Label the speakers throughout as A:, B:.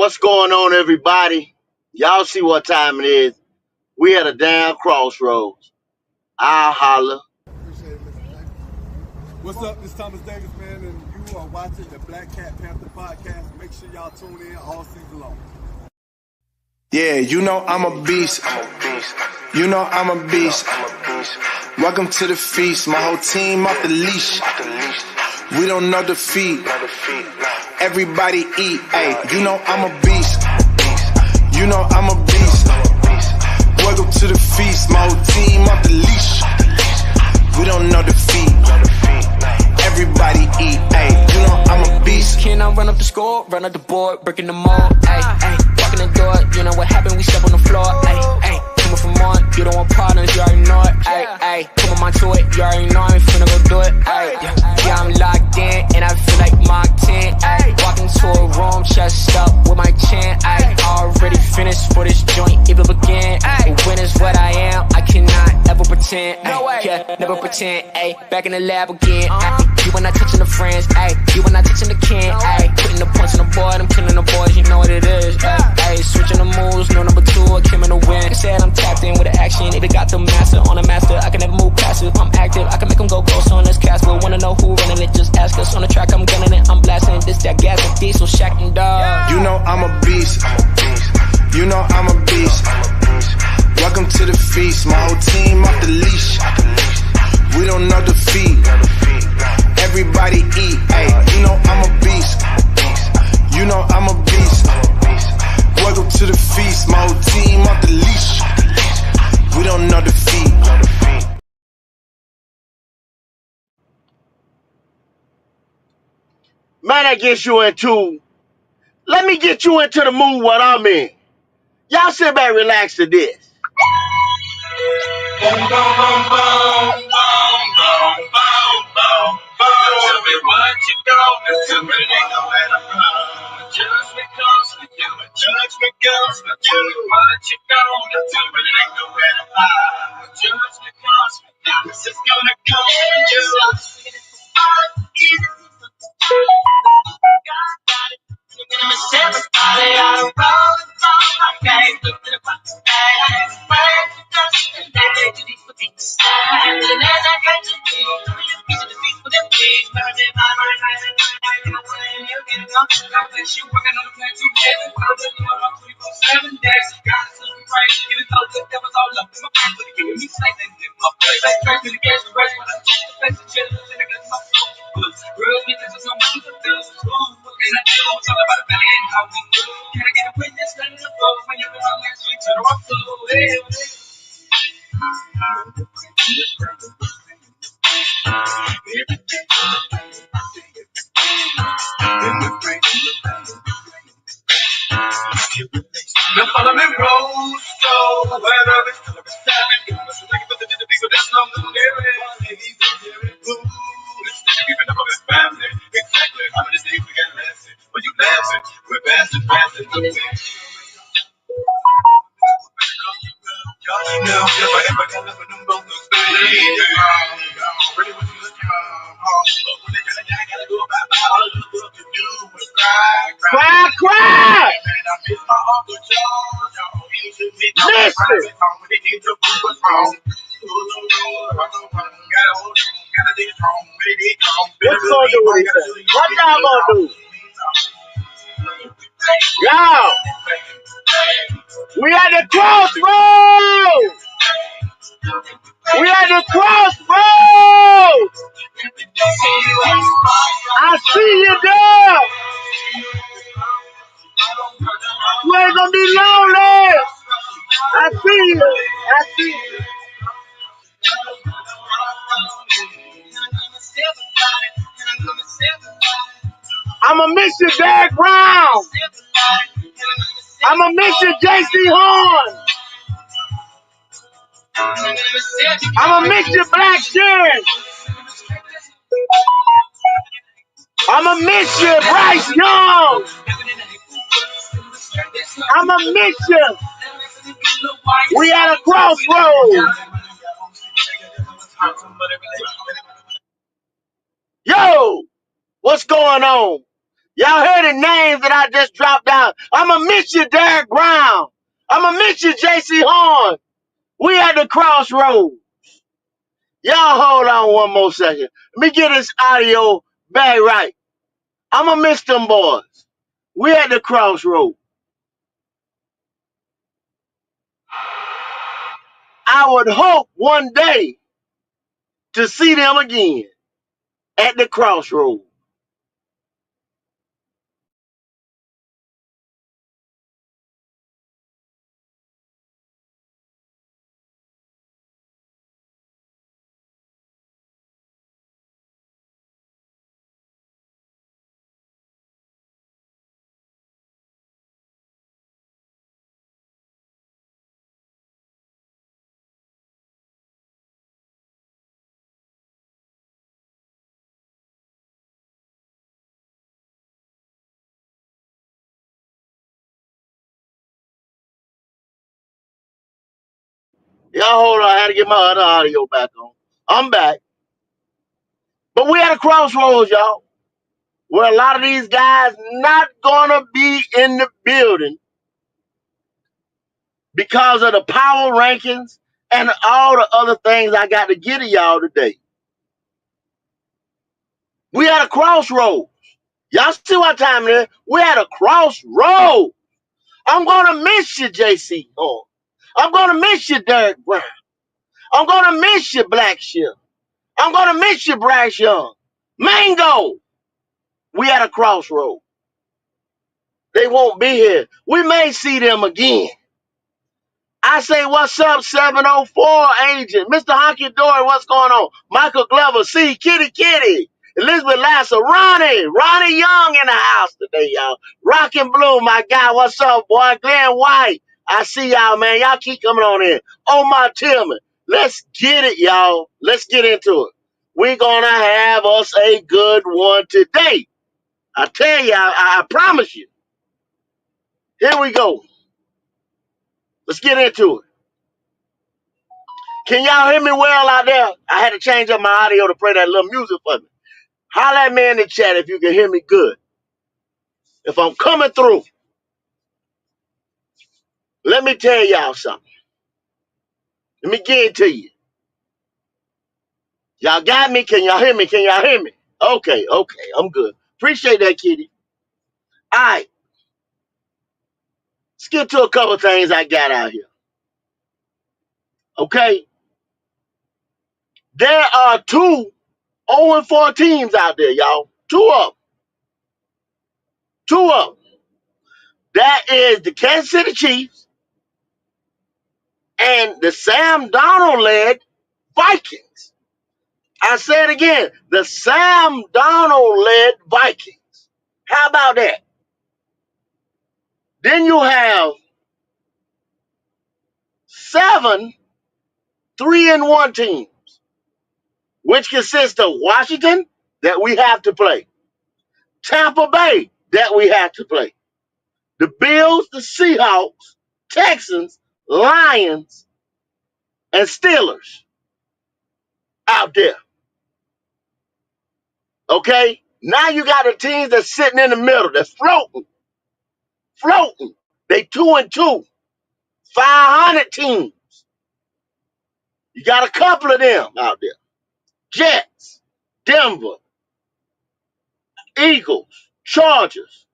A: What's going on, everybody? Y'all see what time it is. We at a damn crossroads. I'll holler.
B: Appreciate it, Mr. Davis. What's up? This is Thomas Davis, man, and you are watching the Black Cat Panther podcast. Make sure y'all tune in all season long.
C: Yeah, you know I'm a beast. You know I'm a beast. Welcome to the feast. My whole team off the leash. We don't know defeat. Everybody eat. Hey, you know I'm a beast. You know I'm a beast. Welcome to the feast. My whole team off the leash. We don't know defeat. Everybody eat. Hey, you know I'm a beast.
D: Can I run up the score, run up the board, breaking them all? Ay, ay, walking the door, you know what happened? We step on the floor. Ay, ay, coming from on, you don't want partners, you already know it. Ay, ay, come on to it, you already know I'm finna go do it. Ay, yeah, I'm locked in and I feel like Mark 10. Ay, walking to a room, chest up with my chin. Ay, already finished for this joint, even begin. Ay, when is what I am, I cannot ever pretend. Ay, yeah, never pretend. Ay, back in the lab again. Ay, you were not touching the friends. Ay, you were not touching the can. Ay, putting the points on the board, I'm killing the boys, you know what it is. Ay, switching the moves, no number two, I came in to win. They said I'm tapped in with the action, if they got the master on the master, I can never move passive. I'm active, I can make them go ghost on this cast. But wanna know who running it, just ask us. On the track, I'm gunning it, I'm blasting this, that gas, and diesel, shack and dog.
C: You know I'm a beast. You know I'm a beast. Welcome to the feast. My whole team off the leash. We don't know defeat. Everybody eat. Hey, you know I'm a beast. You know I'm a beast. Welcome to the feast. My whole team off the leash. We don't know defeat.
A: Man, let me get you into the mood what I'm in. Y'all sit back, relax to this.
E: Boom, boom, boom, boom, boom, boom, boom, boom, boom. Tell me what you gonna do, but it ain't nowhere to run. Judgment comes for you, and judgment comes for you. What you gonna do, but it ain't nowhere to hide. Judgment comes for you, it's just gonna come for you. Everybody out of road, okay, look to the box, now follow me, road, so whether it's color or seven, you must look for the people that's no good there. He's very good. Instead of giving up on his family, exactly how many days we got lasting? When you laughing, we're passing, now, never ever got love with them both those baby. Really what you looking for? But when they gotta go about all the stuff to do is cry.
A: Cry!
E: Man, I miss my Uncle John. Y'all ain't to me.
A: Listen!
E: When they get to what's wrong. Gotta hold on, gotta stay strong. When they get gone,
A: What you gonna do with it? What y'all gonna do? Y'all! We at the crossroads! We at the crossroads! I see you there! You ain't gonna be lonely! I see you! I'ma miss you, Derek Brown! I'ma miss you, JC Horn! I'ma miss you, Black Sharon! I'ma miss you, Bryce Young! I'ma miss you! We at a crossroads! Yo! What's going on? Y'all heard the names that I just dropped down. I'ma miss you, Derek Brown. I'ma miss you, J.C. Horn. We at the crossroads. Y'all hold on one more second. Let me get this audio back right. I'ma miss them boys. We at the crossroads. I would hope one day to see them again at the crossroads. Y'all hold on. I had to get my other audio back on. I'm back. But we at a crossroads, y'all, where a lot of these guys not gonna be in the building because of the power rankings and all the other things I got to get to y'all today. We at a crossroads. Y'all see what time it is? We at a crossroads. I'm gonna miss you, JC Horn. I'm gonna miss you, Derek Brown. I'm gonna miss you, Black Ship. I'm gonna miss you, Bryce Young. Mango. We at a crossroads. They won't be here. We may see them again. I say, what's up, 704 agent? Mr. Honky Dory, what's going on? Michael Glover, C, Kitty Kitty, Elizabeth Lasser, Ronnie Young in the house today, y'all. Rockin' Blue, my guy, what's up, boy? Glenn White, I see y'all, man. Y'all keep coming on in. Omar Tillman, let's get it, y'all. Let's get into it. We're gonna have us a good one today. I tell you, I promise you. Here we go. Let's get into it. Can y'all hear me well out there? I had to change up my audio to play that little music for me. Holler at me in the chat if you can hear me good. If I'm coming through, let me tell y'all something. Let me get it to you. Y'all got me? Can y'all hear me? Can y'all hear me? Okay, I'm good. Appreciate that, Kitty. All right, let's get to a couple things I got out here. Okay? There are 2 0-4 teams out there, y'all. Two of them. Two of them. That is the Kansas City Chiefs and the Sam Darnold-led Vikings. I say it again, the Sam Darnold-led Vikings. How about that? Then you have 7 3-1 teams, which consists of Washington, that we have to play, Tampa Bay, that we have to play, the Bills, the Seahawks, Texans, Lions, and Steelers out there. Okay? Now you got the teams that's sitting in the middle, that's floating. They 2-2, 500 teams. You got a couple of them out there. Jets, Denver, Eagles, Chargers,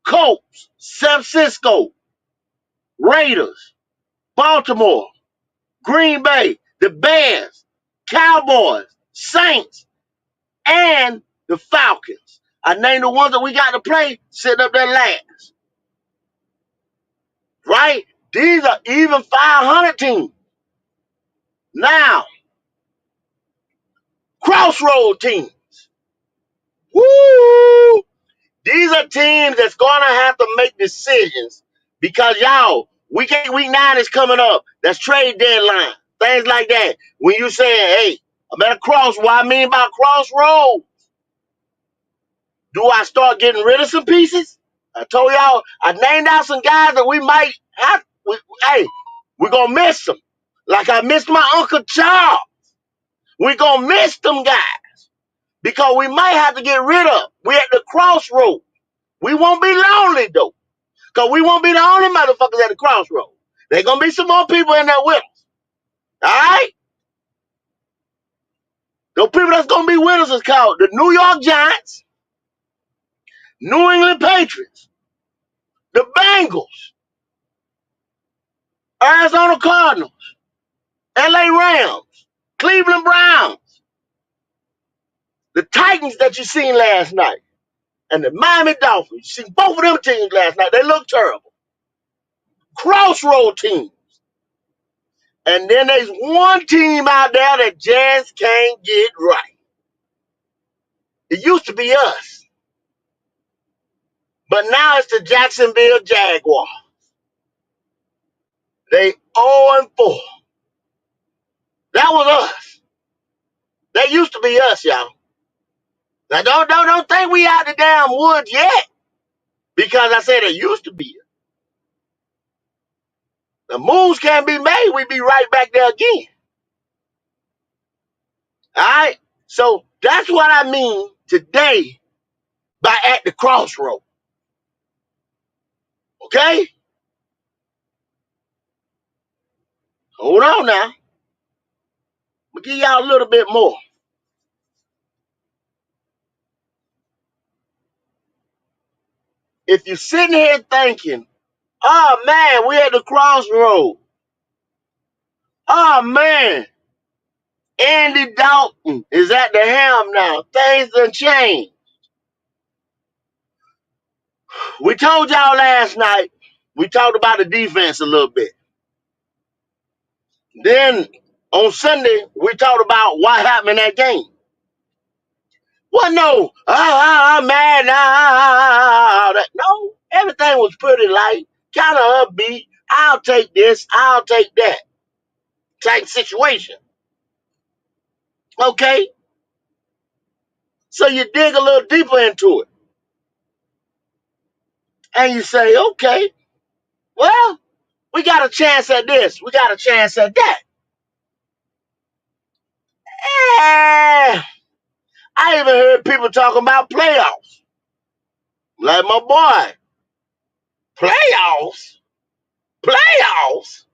A: Colts, San Francisco, Raiders, Baltimore, Green Bay, the Bears, Cowboys, Saints, and the Falcons. I named the ones that we got to play sitting up there last. Right? These are even 500 teams. Now, crossroad teams. Woo! These are teams that's going to have to make decisions because, y'all, week 9 is coming up. That's trade deadline. Things like that. When you say, hey, I'm at a cross, what I mean by crossroad, do I start getting rid of some pieces? I told y'all, I named out some guys that we might have. Hey, we're going to miss them. Like I missed my Uncle Charles. We're going to miss them guys because we might have to get rid of. We're at the crossroad. We won't be lonely, though, because we won't be the only motherfuckers at the crossroads. There's going to be some more people in there with us. All right? The people that's going to be with us is called the New York Giants, New England Patriots, the Bengals, Arizona Cardinals, LA Rams, Cleveland Browns, the Titans that you seen last night, and the Miami Dolphins. You seen both of them teams last night. They look terrible. Crossroad teams. And then there's one team out there that just can't get right. It used to be us, but now it's the Jacksonville Jaguars. They 0-4. That was us. That used to be us, y'all. Now don't think we out the damn woods yet, because I said it used to be us. The moves can't be made. We be right back there again. All right? So that's what I mean today by at the crossroad. Okay? Hold on now. I'm going to give y'all a little bit more. If you're sitting here thinking, oh man, we at the crossroad. Oh man, Andy Dalton is at the helm now. Things done changed. We told y'all last night, we talked about the defense a little bit. Then on Sunday, we talked about what happened in that game. Well, no, man, no, everything was pretty light, kind of upbeat. I'll take this, I'll take that type situation. Okay, so you dig a little deeper into it, and you say, okay, well, we got a chance at this, we got a chance at that. I even heard people talking about playoffs. Like my boy, playoffs? Playoffs?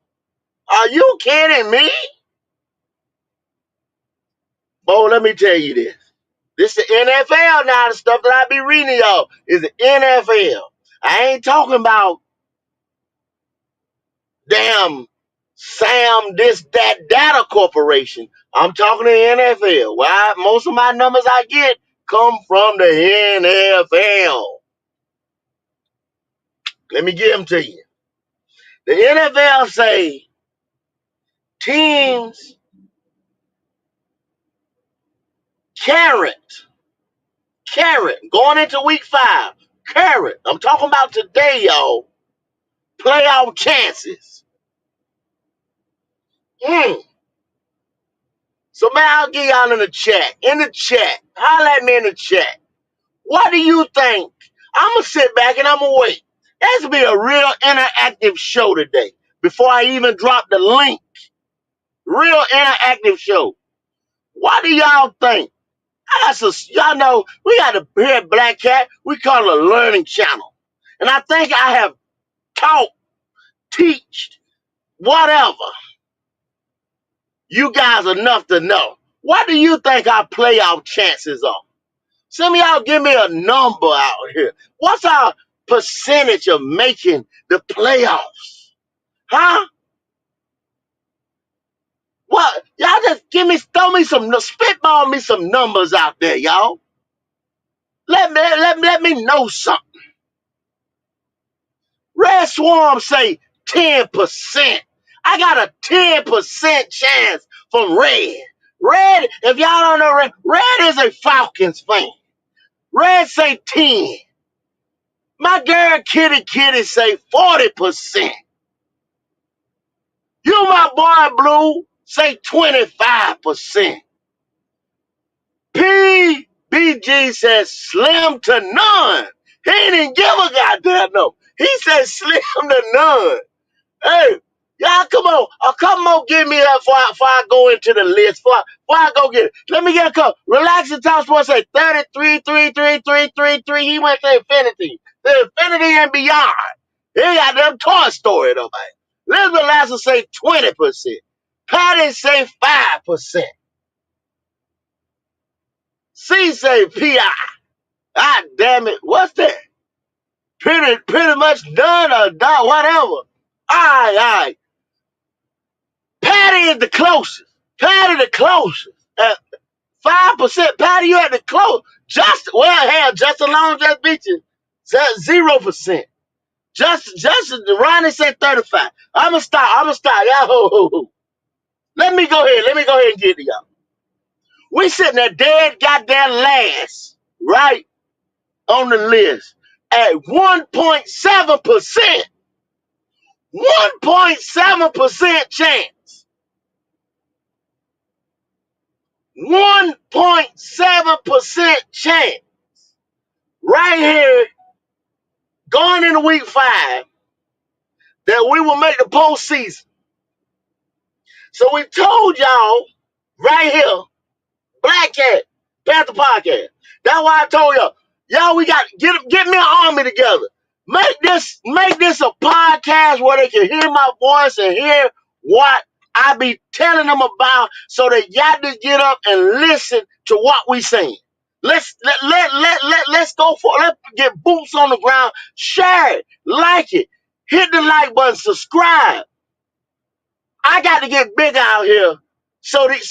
A: Are you kidding me? Boy, let me tell you this. This is the NFL now. The stuff that I be reading y'all is the NFL. I ain't talking about damn Sam this, that, data corporation. I'm talking to the NFL. Why? Most of my numbers I get come from the NFL. Let me give them to you. The NFL say teams carrot, going into week 5, carrot. I'm talking about today, y'all. Playoff chances. So, man, I'll get y'all in the chat. Holla at me in the chat. What do you think? I'm going to sit back and I'm going to wait. This will be a real interactive show today. Before I even drop the link. Real interactive show. What do y'all think? Y'all know, we got a here at Black Cat, we call it a learning channel. And I think I have taught, teached, whatever. You guys enough to know. What do you think our playoff chances are? Some of y'all give me a number out here. What's our percentage of making the playoffs? Huh? What? Y'all just spitball me some numbers out there, y'all. Let me know something. Red Swarm say 10%. I got a 10% chance from Red. Red, if y'all don't know Red is a Falcons fan. Red say 10. My girl Kitty say 40%. You, my boy Blue, say 25%. PBG says slim to none. He didn't give a goddamn number. He said slim to none. Hey, Y'all, come on. A couple more give me up before I go into the list. Before I go get it. Let me get a couple. Relax and Talk Sports say 33, 3, 3, 3, 3, 3. He went to infinity. The infinity and beyond. He got them Toy Story, though, man. Elizabeth Lasser say 20%. Patty say 5%. C say PI. God damn it. What's that? Pretty much done or done, whatever. All right. Patty is the closest. Patty the closest. At 5%. Patty, you at the close. Just alone just beat you. 0%. Just Ronnie said 35. I'ma stop. Y'all. Let me go ahead and get to y'all. We sitting there dead goddamn last, right? On the list at 1.7%. 1.7% chance. 1.7% chance. Right here, going into week 5, that we will make the postseason. So we told y'all right here, Black Cat, Panther Podcast. That's why I told y'all we got get me an army together. Make this a podcast where they can hear my voice and hear what I be telling them about, so that y'all just get up and listen to what we saying. Let's go for it. Let's get boots on the ground. Share it, like it, hit the like button, subscribe. I got to get big out here so these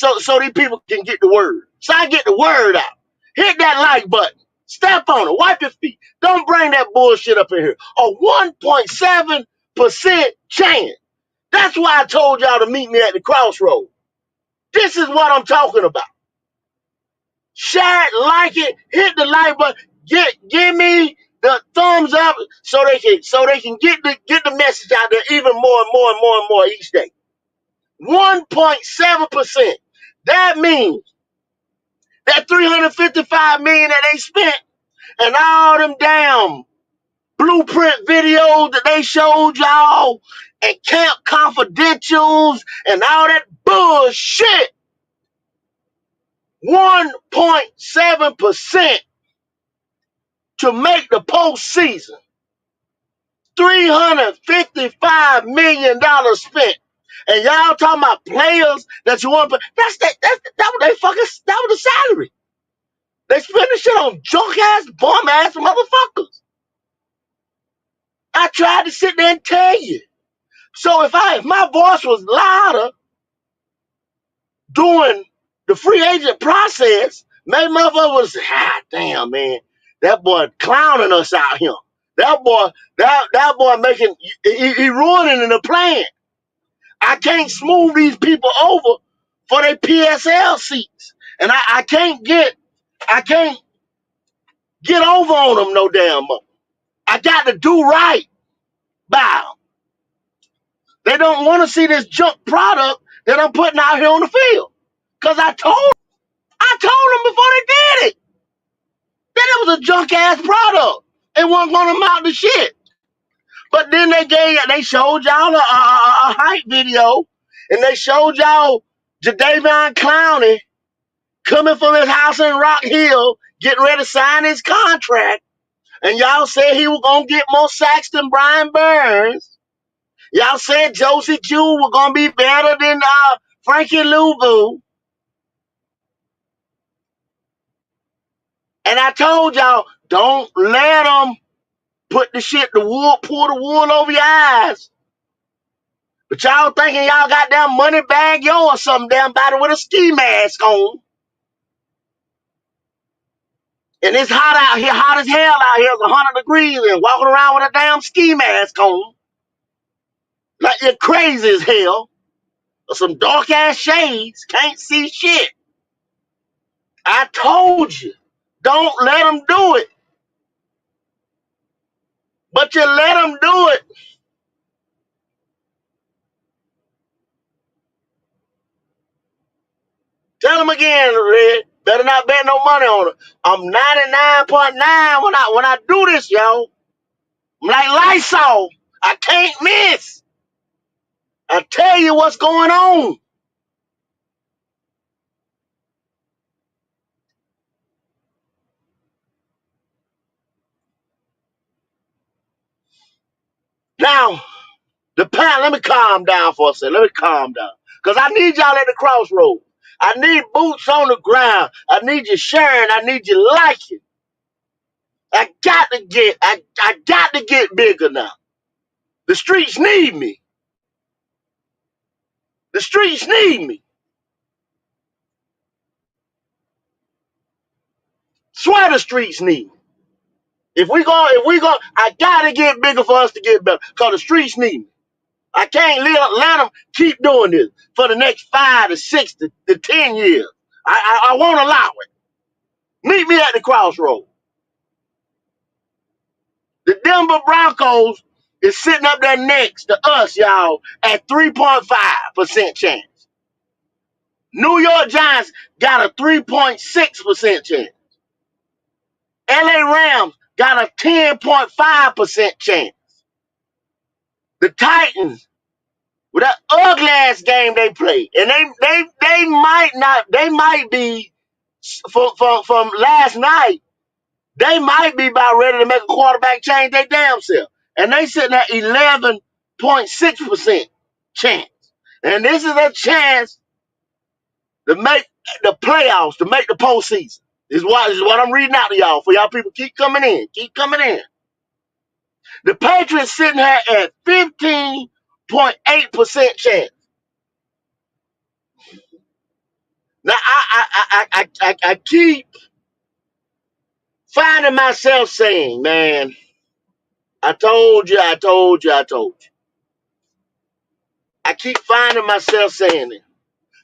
A: people can get the word. So I get the word out. Hit that like button. Step on it. Wipe your feet. Don't bring that bullshit up in here. A 1.7% chance. That's why I told y'all to meet me at the Crossroads. This is what I'm talking about. Share it, like it, hit the like button. Give me the thumbs up so they can get the message out there even more and more each day. 1.7%. That means that $355 million that they spent and all them damn blueprint videos that they showed y'all and camp confidentials and all that bullshit. 1.7% to make the postseason. $355 million spent. And y'all talking about players that you want to put. That was the salary. They spend the shit on junk ass, bum ass motherfuckers. I tried to sit there and tell you. So if my voice was louder during the free agent process, maybe motherfucker was, damn, man, that boy clowning us out here. That boy making, he ruining the plan. I can't smooth these people over for their PSL seats. And I can't get over on them no damn more. I got to do right by them. They don't want to see this junk product that I'm putting out here on the field. Because I told them before they did it that it was a junk ass product. It wasn't going to amount to shit. But then they showed y'all a hype video, and they showed y'all Jadeveon Clowney coming from his house in Rock Hill, getting ready to sign his contract. And y'all said he was going to get more sacks than Brian Burns. Y'all said Josie Jewell was going to be better than Frankie Louvu. And I told y'all, don't let them pull the wool over your eyes. But y'all thinking y'all got that money bag yo or something damn body with a ski mask on. And it's hot out here, hot as hell out here. It's 100 degrees and walking around with a damn ski mask on. Like you're crazy as hell. Or some dark ass shades. Can't see shit. I told you. Don't let them do it. But you let them do it. Tell them again, Red. Better not bet no money on it. I'm 99.9 when I do this, yo. I'm like Lysol. I can't miss. I tell you what's going on. Now, let me calm down for a second. Let me calm down. Because I need y'all at the crossroads. I need boots on the ground. I need you sharing. I need you liking. I got to get bigger now. The streets need me. The streets need me. Swear the streets need me. If we go, I gotta get bigger for us to get better. Cause the streets need me. I can't let them keep doing this for the next 5 to 6 to 10 years. I won't allow it. Meet me at the crossroads. The Denver Broncos is sitting up there next to us, y'all, at 3.5% chance. New York Giants got a 3.6% chance. LA Rams got a 10.5% chance. The Titans, with that ugly ass game they play, and they might be from last night, they might be about ready to make a quarterback change their damn self. And they sitting at 11.6% chance. And this is a chance to make the playoffs, to make the postseason. This is what I'm reading out to y'all. For y'all people, keep coming in. Keep coming in. The Patriots sitting here at 15.8% chance. Now, I keep finding myself saying, man, I told you. I keep finding myself saying it.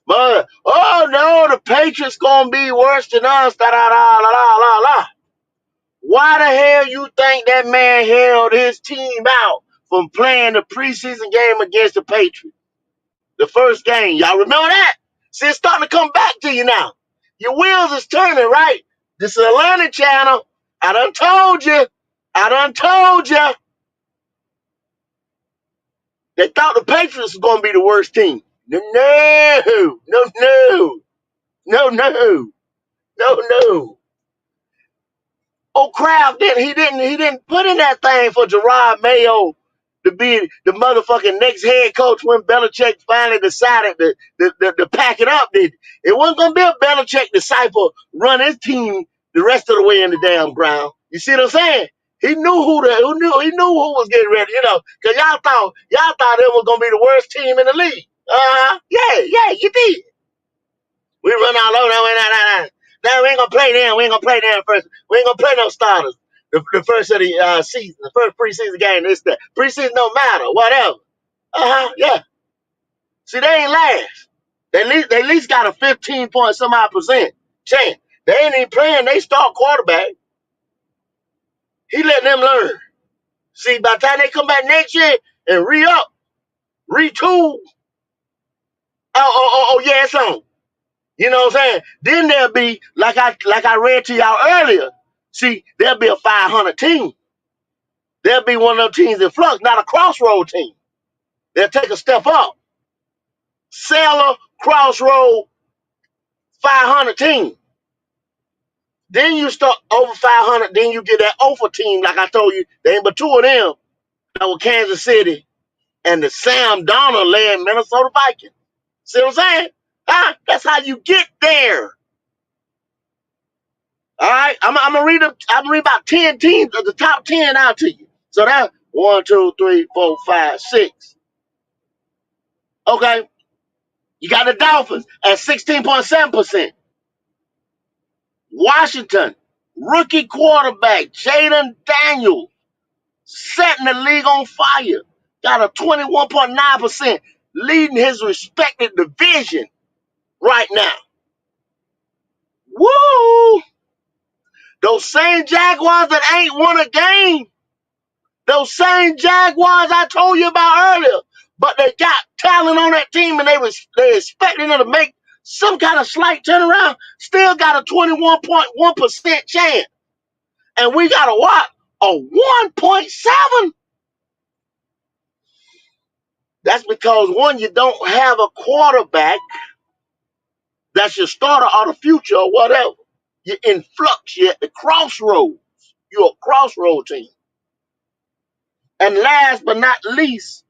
A: But, oh no, the Patriots gonna be worse than us. Da da da la la la la. Why the hell you think that man held his team out from playing the preseason game against the Patriots? The first game, y'all remember that? See, it's starting to come back to you now. Your wheels is turning, right? This is Atlanta channel. I done told you. They thought the Patriots was gonna be the worst team. No. Oh Kraft he didn't put in that thing for Gerard Mayo to be the motherfucking next head coach when Belichick finally decided to pack it up. It wasn't gonna be a Belichick disciple run his team the rest of the way in the damn ground. You see what I'm saying? He knew who was getting ready, because y'all thought it was gonna be the worst team in the league. Yeah, you did. We run all over that. Now we ain't gonna play them. We ain't gonna play them first. We ain't gonna play no starters. The first of the season, the first preseason game. This that preseason don't matter. Whatever. Yeah. See, they ain't last. They at least got a 15 point some odd percent chance. They ain't even playing. They start quarterback. He letting them learn. See, by the time they come back next year and re-up, retool. Oh yeah, it's on. You know what I'm saying? Then there'll be, like I read to y'all earlier, see, there'll be a 500 team. There'll be one of those teams in flux, not a crossroad team. They'll take a step up. Seller, crossroad, 500 team. Then you start over 500, then you get that over team, like I told you. There ain't but two of them. That was Kansas City and the Sam Darnold-led Minnesota Vikings. See what I'm saying? That's how you get there. All right, I'm gonna read about 10 teams of the top 10 out to you. So that's 1, 2, 3, 4, 5, 6. Okay, you got the Dolphins at 16.7%. Washington, rookie quarterback Jaden Daniels, setting the league on fire, got a 21.9%, leading his respected division right now. Woo! Those same Jaguars that ain't won a game. Those same Jaguars I told you about earlier, but they got talent on that team and they expecting them to make some kind of slight turnaround. Still got a 21.1% chance, and we got a 1.7. That's because one, you don't have a quarterback that's your starter or the future or whatever. You're in flux. You're at the crossroads. You're a crossroad team. And last but not least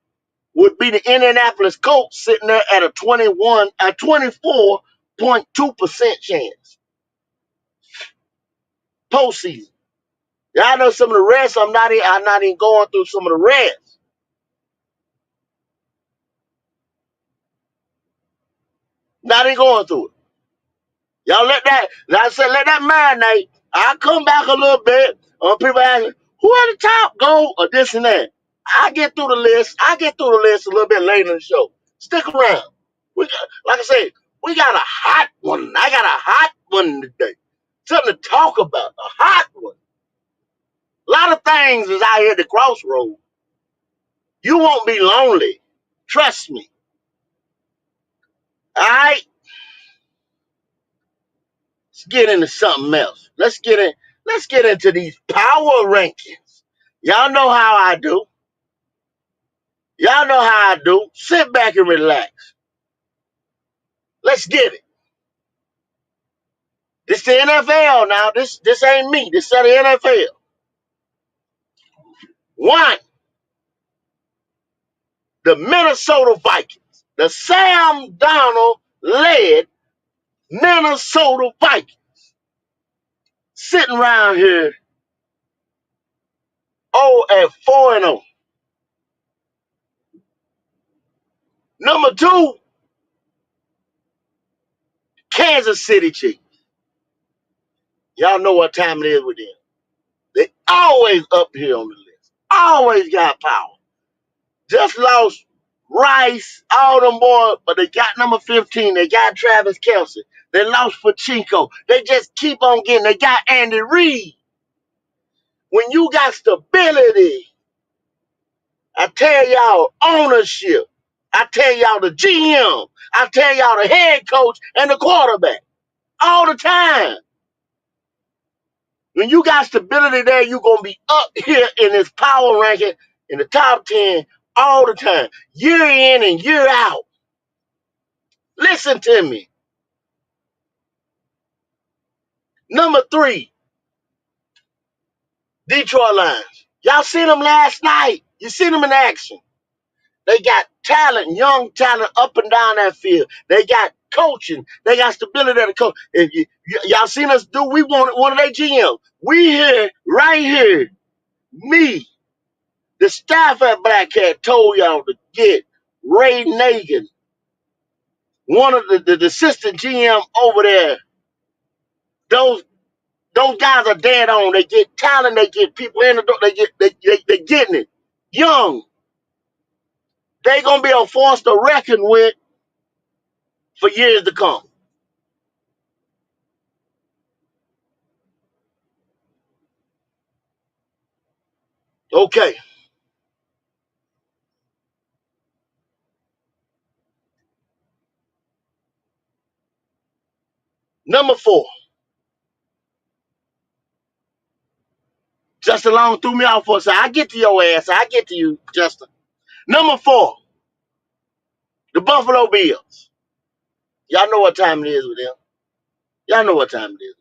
A: would be the Indianapolis Colts sitting there at a 24.2% chance postseason. Yeah, I know some of the rest. I'm not even going through some of the rest. Not even going through it. Y'all let that. Like I said, let that marinate. I'll come back a little bit. People asking who at the top go or this and that. I get through the list. I get through the list a little bit later in the show. Stick around. We got, like I said, we got a hot one. I got a hot one today. Something to talk about. A hot one. A lot of things is out here at the crossroads. You won't be lonely. Trust me. All right? Let's get into something else. Let's get into these power rankings. Y'all know how I do. Y'all know how I do. Sit back and relax. Let's get it. This the NFL now. This ain't me. This is the NFL. One, the Minnesota Vikings. The Sam Darnold led Minnesota Vikings. Sitting around here, at 4-0. Number two, Kansas City Chiefs. Y'all know what time it is with them. They always up here on the list. Always got power. Just lost Rice, all them boys, but they got number 15. They got Travis Kelce. They lost Pacheco. They just keep on getting. They got Andy Reid. When you got stability, I tell y'all ownership. I tell y'all the GM. I tell y'all the head coach and the quarterback. All the time. When you got stability there, you're going to be up here in this power ranking in the top 10 all the time. Year in and year out. Listen to me. Number 3, Detroit Lions. Y'all seen them last night. You seen them in action. They got talent, young talent up and down that field. They got coaching. They got stability at the coach. If y'all seen us do, we wanted one of their GM. We here, right here, me, the staff at Black Cat told y'all to get Ray Nagin, one of the assistant GM over there. Those guys are dead on. They get talent. They get people in the door. They getting it. Young. They gonna be a force to reckon with for years to come. Okay. Number 4. Justin Long threw me off for a second. I get to your ass. I get to you, Justin. Number 4. The Buffalo Bills. Y'all know what time it is with them. Y'all know what time it is.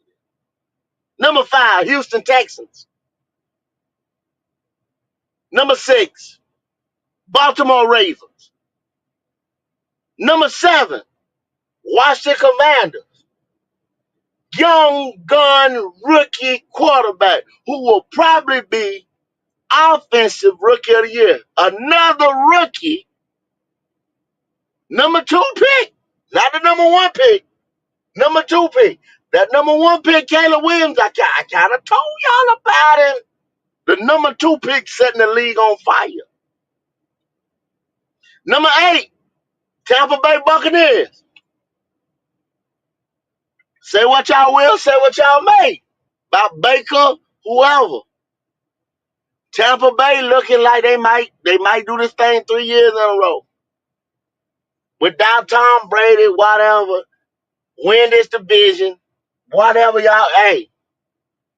A: Number 5, Houston Texans. Number 6, Baltimore Ravens. Number 7, Washington Commanders. Young gun rookie quarterback who will probably be offensive rookie of the year. Another rookie. Number 2 pick. Not the number 1 pick. Number 2 pick. That number 1 pick, Caleb Williams, I kind of told y'all about him. The number 2 pick setting the league on fire. Number 8, Tampa Bay Buccaneers. Say what y'all will, say what y'all may. About Baker, whoever. Tampa Bay looking like they might do this thing 3 years in a row. Without Tom Brady, whatever, win this division, whatever y'all, hey.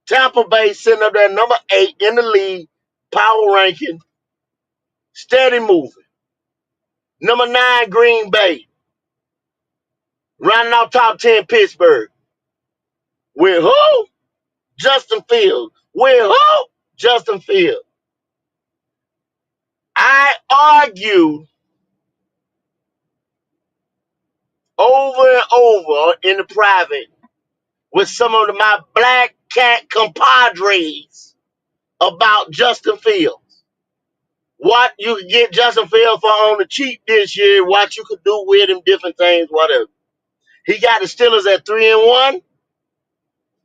A: Tampa Bay sitting up there number 8 in the league, power ranking, steady moving. Number 9, Green Bay. Rounding out top 10, Pittsburgh. With who? Justin Fields. With who? Justin Fields. I argue over and over in the private with some of my black cat compadres about Justin Fields. What you could get Justin Fields for on the cheap this year, what you could do with him, different things, whatever. He got the Steelers at 3-1.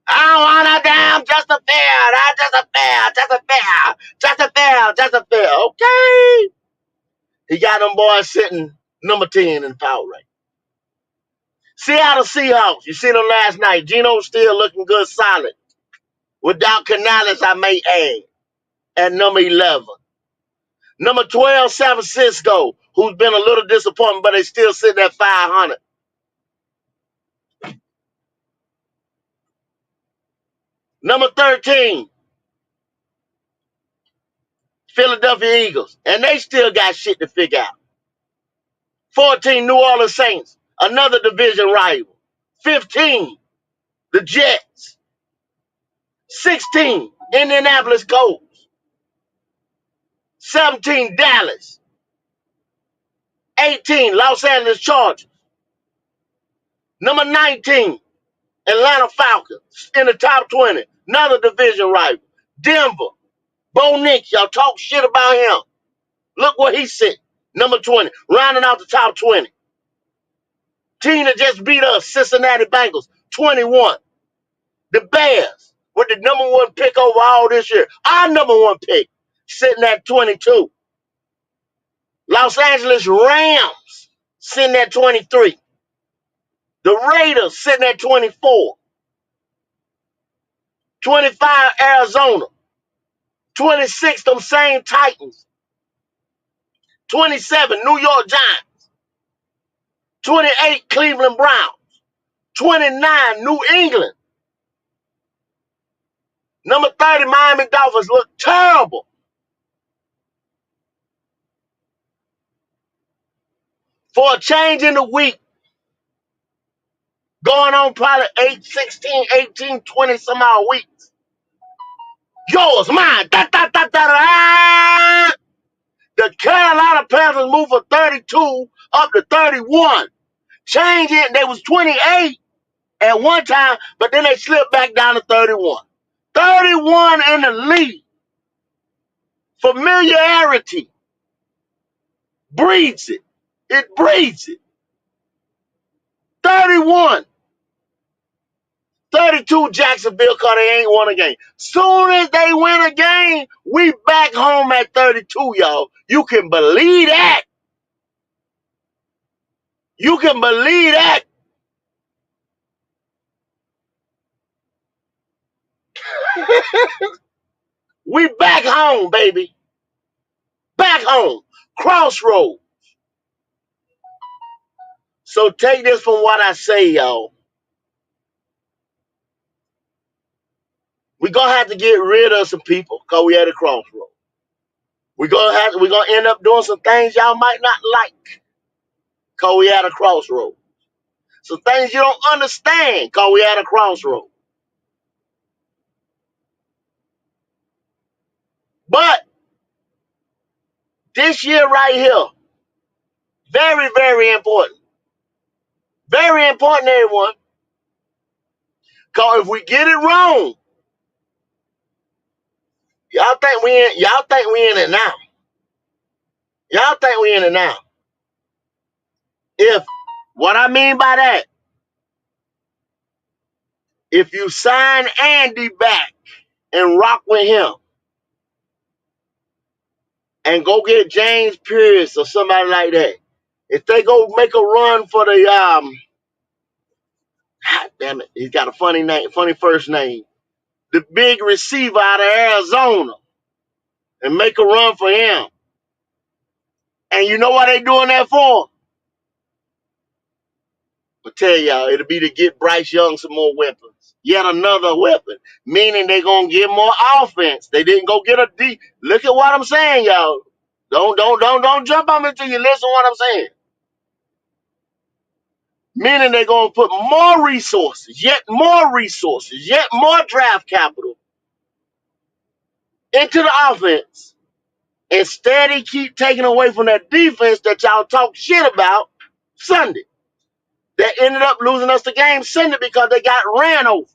A: I don't want a damn Justin Fields. Okay. He got them boys sitting number 10 in the power rank. Seattle Seahawks. You see them last night. Geno's still looking good, solid. Without Canales, I may add, at number 11. Number 12, San Francisco, who's been a little disappointing, but they still sitting at 500. Number 13, Philadelphia Eagles, and they still got shit to figure out. 14, New Orleans Saints, another division rival. 15, the Jets. 16, Indianapolis Colts. 17, Dallas. 18, Los Angeles Chargers. Number 19, Atlanta Falcons in the top 20. Another division rival. Denver. Bo Nix, y'all talk shit about him. Look where he's sitting. Number 20. Rounding out the top 20. Team that just beat us, Cincinnati Bengals, 21. The Bears, with the number 1 pick overall this year. Our number 1 pick, sitting at 22. Los Angeles Rams, sitting at 23. The Raiders, sitting at 24. 25, Arizona. 26, them same Titans. 27, New York Giants. 28, Cleveland Browns. 29, New England. Number 30, Miami Dolphins look terrible. For a change in the week, going on probably 8, 16, 18, 20 some odd weeks. Yours, mine. Da, da, da, da, da. The Carolina Panthers moved from 32 up to 31. Change it, they was 28 at one time, but then they slipped back down to 31. 31 in the league. Familiarity breeds it. It breeds it. 31. 32 Jacksonville because they ain't won a game. Soon as they win a game, we back home at 32, y'all. You can believe that. You can believe that. We back home, baby. Back home. Crossroads. So take this from what I say, y'all. We're going to have to get rid of some people because we at a crossroads. We're going to end up doing some things y'all might not like because we at a crossroads. Some things you don't understand because we at a crossroads. But this year right here, very, very important. Very important, everyone. Because if we get it wrong, y'all think we in it now. Y'all think we in it now. What I mean by that, if you sign Andy back and rock with him and go get James Pierce or somebody like that, if they go make a run for the God damn it, he's got a funny name, funny first name, the big receiver out of Arizona, and make a run for him. And you know what they doing that for? I'll tell y'all, it'll be to get Bryce Young some more weapons. Yet another weapon, meaning they're going to get more offense. They didn't go get a D. Look at what I'm saying, y'all. Don't jump on me until you listen to what I'm saying. Meaning they're gonna put more resources, yet more draft capital into the offense. Instead, he keep taking away from that defense that y'all talk shit about Sunday. That ended up losing us the game Sunday because they got ran over.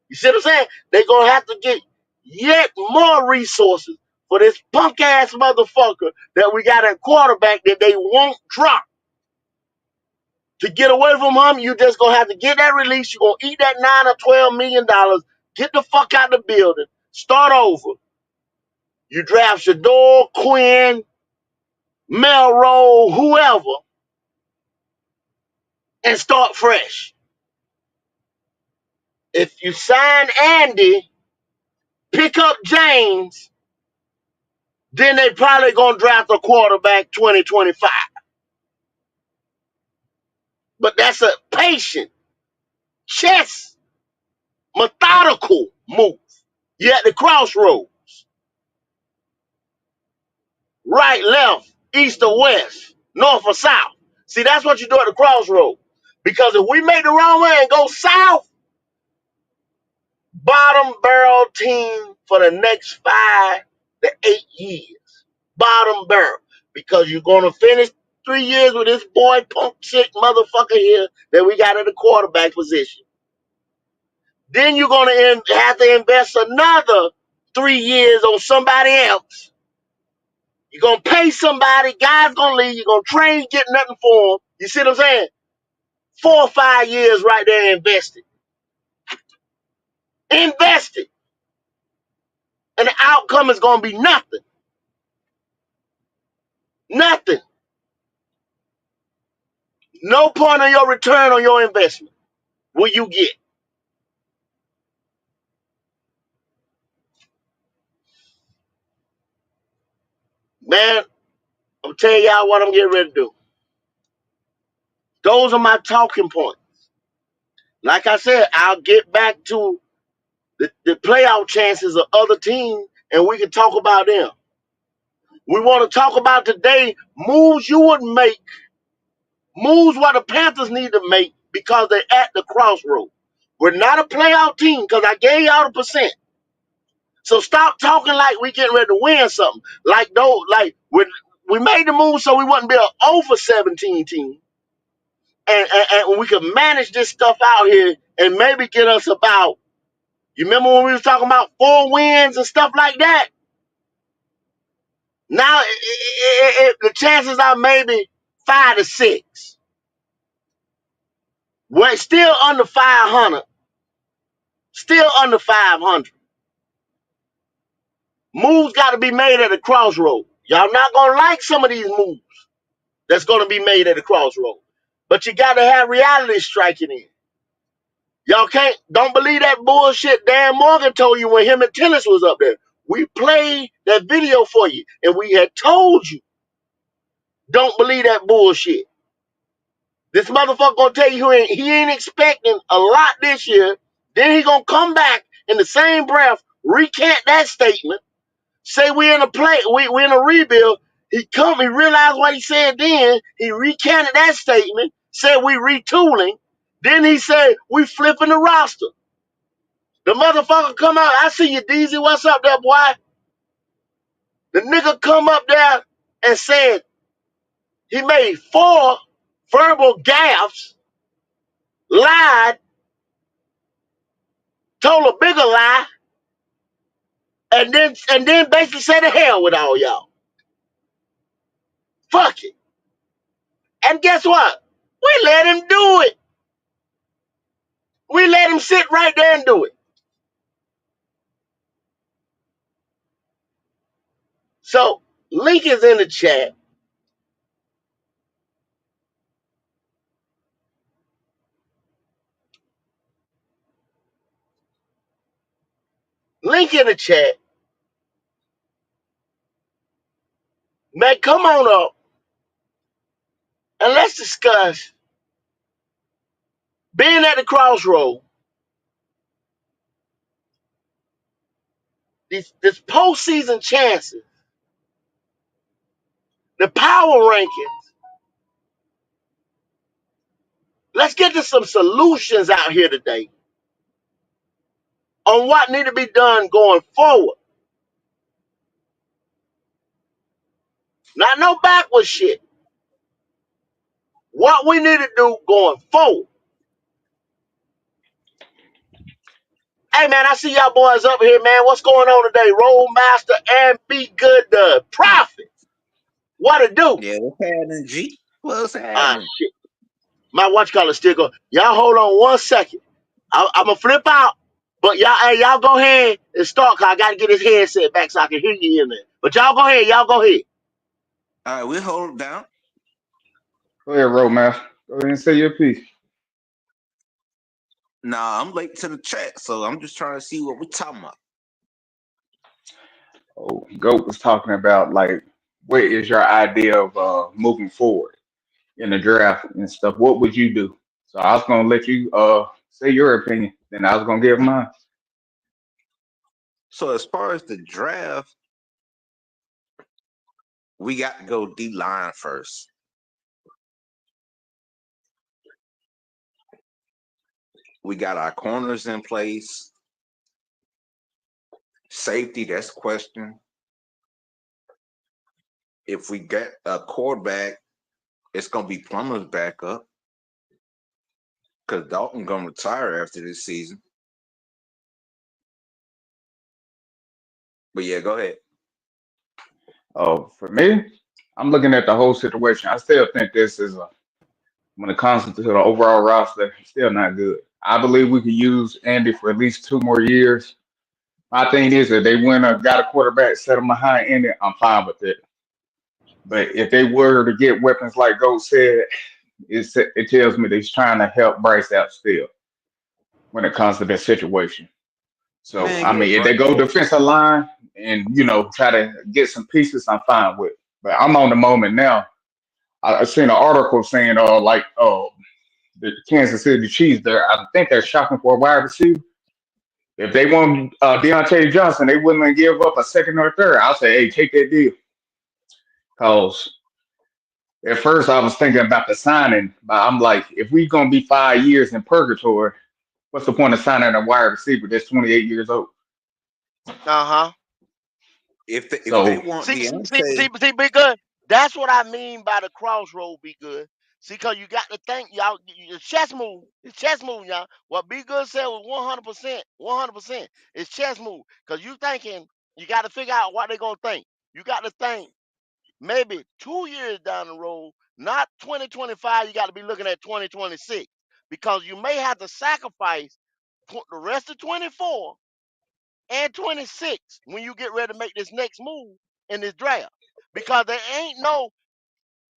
A: You see what I'm saying? They're going to have to get yet more resources for this punk-ass motherfucker that we got at quarterback that they won't drop. To get away from him, you just going to have to get that release. You're going to eat that $9 or $12 million. Get the fuck out of the building. Start over. You draft Shador, Quinn, Melrose, whoever, and start fresh. If you sign Andy, pick up James, then they probably going to draft a quarterback 2025. But that's a patient, chess, methodical move. You're at the crossroads. Right, left, east or west, north or south. See, that's what you do at the crossroads. Because if we make the wrong way and go south, bottom barrel team for the next 5 to 8 years. Bottom barrel. Because you're going to finish 3 years with this boy punk chick motherfucker here that we got at the quarterback position. Then you're going to have to invest another 3 years on somebody else. You're going to pay somebody, guys going to leave, you're going to train, get nothing for them. You see what I'm saying? 4 or 5 years right there invested. Invested. And the outcome is going to be nothing. Nothing. No point on your return on your investment will you get. Man, I'm telling y'all what I'm getting ready to do. Those are my talking points. Like I said, I'll get back to the playoff chances of other teams, and we can talk about them. We want to talk about today moves you would make, moves what the Panthers need to make because they're at the crossroads. We're not a playoff team because I gave y'all the percent. So stop talking like we getting ready to win something. Like we made the move so we wouldn't be an over 17 team. And we could manage this stuff out here and maybe get us about, you remember when we was talking about 4 wins and stuff like that? Now the chances are maybe 5 to 6. We're still under 500. Still under 500. Moves got to be made at a crossroad. Y'all not going to like some of these moves that's going to be made at the crossroad. But you got to have reality striking in. Y'all don't believe that bullshit Dan Morgan told you when him and Tennis was up there. We played that video for you, and we had told you, don't believe that bullshit. This motherfucker gonna tell you he ain't expecting a lot this year. Then he gonna come back in the same breath, recant that statement, say we in a rebuild. He realized what he said then. He recanted that statement, said we retooling. Then he said we flipping the roster. The motherfucker come out, I see you, DZ, what's up there, boy? The nigga come up there and said he made 4 verbal gaffes, lied, told a bigger lie, and then basically said to hell with all y'all. Fuck it. And guess what? We let him do it. We let him sit right there and do it. So, link is in the chat. Link in the chat. Man, come on up and let's discuss being at the crossroad. This postseason chances the power rankings. Let's get to some solutions out here today on what need to be done going forward. Not no backward shit. What we need to do going forward. Hey man, I see y'all boys up here, man. What's going on today? Rollmaster and Be Good the Prophet. What it do?
F: Yeah, what's happening, G? What's
A: Ah
F: happening?
A: shit. My watch collar still go. Y'all hold on 1 second. I'm gonna flip out. But y'all go ahead and start, cause I gotta get his headset back so I can hear you in there. But y'all go ahead,
F: All right, we'll hold it down.
G: Go ahead, Roadmaster. Go ahead and say your piece.
F: Nah, I'm late to the chat, so I'm just trying to see what we're talking about.
G: Oh, Goat was talking about like what is your idea of moving forward in the draft and stuff. What would you do? So I was gonna let you say your opinion, then I was gonna give mine.
F: So as far as the draft, we got to go D line first. We got our corners in place. Safety, that's a question. If we get a quarterback, it's gonna be Plummer's backup because Dalton gonna retire after this season. But yeah, go ahead.
G: Oh, for me, I'm looking at the whole situation. I still think this is when it comes to the overall roster, it's still not good. I believe we could use Andy for at least 2 more years. My thing is that they went got a quarterback, set him behind Andy, I'm fine with it. But if they were to get weapons like Goat said, it tells me they're trying to help Bryce out still when it comes to that situation. So
F: Man,
G: I
F: get
G: mean, if they
F: Bryce.
G: go defensive line and try to get some pieces, I'm fine with. But I'm on the moment now. I seen an article saying, the Kansas City Chiefs, I think they're shopping for a wide receiver. If they want Deontay Johnson, they wouldn't give up a second or a third. I'll say, hey, take that deal. Cause at first I was thinking about the signing, but I'm like, if we gonna be 5 years in purgatory, what's the point of signing a wide receiver that's 28 years old?
A: huh.
F: If they
G: So
F: want
A: See,
F: Deontay,
A: Be Good. That's what I mean by the crossroad. Be Good. See, cause you got to think, y'all. It's chess move. It's chess move, y'all. What Be Good said was 100%. 100%. It's chess move. Cause you thinking you got to figure out what they gonna think. You got to think maybe 2 years down the road, not 2025. You got to be looking at 2026 because you may have to sacrifice the rest of 24 and 26 when you get ready to make this next move in this draft. Because there ain't no,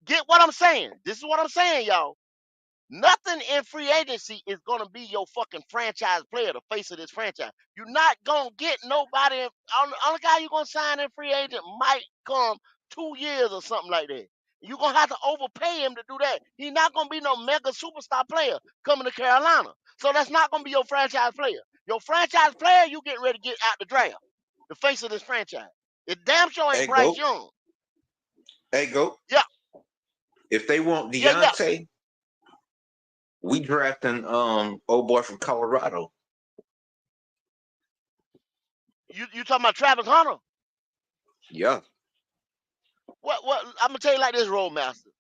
A: get what I'm saying. This is what I'm saying, y'all. Nothing in free agency is gonna be your fucking franchise player, the face of this franchise. You're not gonna get nobody. Only guy you're gonna sign in free agent might come 2 years or something like that. You're gonna have to overpay him to do that. He's not gonna be no mega superstar player coming to Carolina. So that's not gonna be your franchise player. Your franchise player, you get ready to get out the draft. The face of this franchise. It damn sure ain't
F: hey
A: Bryce
F: go,
A: Young.
F: hey go.
A: Yeah,
F: If they want
A: yeah.
F: Deontay, we drafting old boy from Colorado.
A: You talking about Travis Hunter?
F: Yeah,
A: What I'm gonna tell you like this, Roadmaster.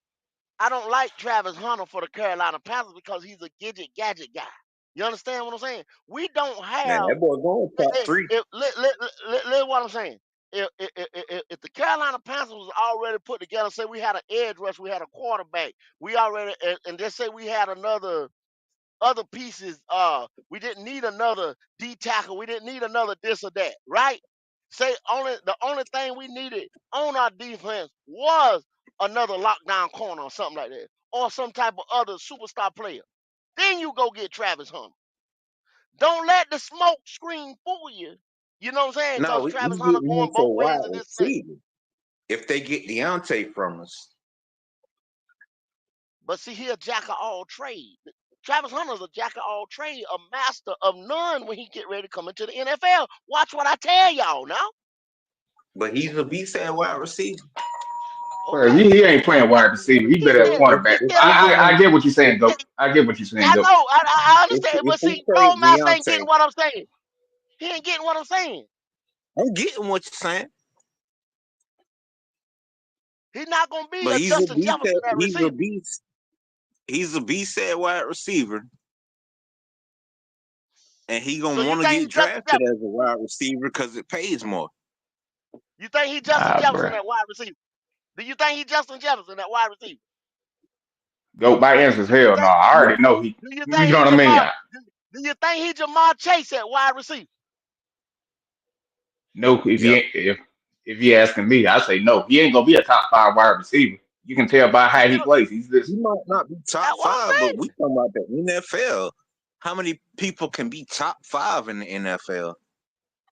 A: I don't like Travis Hunter for the Carolina Panthers because he's a gadget guy. You understand what I'm saying? We don't
F: man,
A: have.
F: that boy going top three.
A: What I'm saying. If the Carolina Panthers was already put together, say we had an edge rush, we had a quarterback, we already, and just say we had another other pieces. We didn't need another D tackle. We didn't need another this or that, right? Say the only thing we needed on our defense was another lockdown corner or something like that, or some type of other superstar player. Then you go get Travis Hunter. Don't let the smoke screen fool you. You know what I'm saying?
F: No,
A: Because
F: we
A: Travis Hunter
F: getting him
A: going both
F: for a
A: ways
F: wide
A: and this and that.
F: receiver. If they get Deontay from us,
A: But see, he a jack of all trades. Travis Hunter's a jack of all trades, a master of none when he get ready to come into the NFL. Watch what I tell y'all now.
F: but he's a beast at wide receiver.
G: Well,
A: Okay.
G: he ain't playing wide receiver. He
A: He
G: better at
A: still,
G: quarterback.
A: he still,
G: I get what you're
A: he
G: saying,
A: still,
G: Goat. I get what you're saying,
A: I
G: Goat.
A: know, I understand,
F: if
A: but
F: we
A: see,
F: trade
A: Cole Mouse ain't
F: Deontay,
A: getting what I'm saying. He ain't getting what I'm saying.
F: I'm getting what you're saying,
A: He's not gonna be
F: but
A: a Justin Jefferson at receiver.
F: he's a beast at wide receiver, and he
A: So
F: gonna
A: you
F: want to
A: think
F: get
A: he's Justin
F: drafted
A: Jefferson?
F: as a wide receiver because it pays more.
A: You think he's Justin
G: Nah,
A: Jefferson
G: bro.
A: at wide receiver? Do you think he's Justin Jefferson at wide receiver?
G: Goat, my answer's
A: Do you
G: hell no.
A: think?
G: I
F: Yeah,
G: already know he.
A: Do you
G: You
A: think
G: know
A: he
G: what I mean?
A: Jamar? Do you think he Jamar Chase at wide receiver?
G: No,
F: yeah.
G: if you asking me, I say no. He ain't gonna be a top 5 wide receiver. You can tell by
A: You
G: how
A: see,
G: he plays. He's
F: He
G: just.
F: might not be top
A: that's what
F: five,
A: I'm
F: but we
A: saying.
F: talking about the NFL. How many people can be top 5 in the NFL?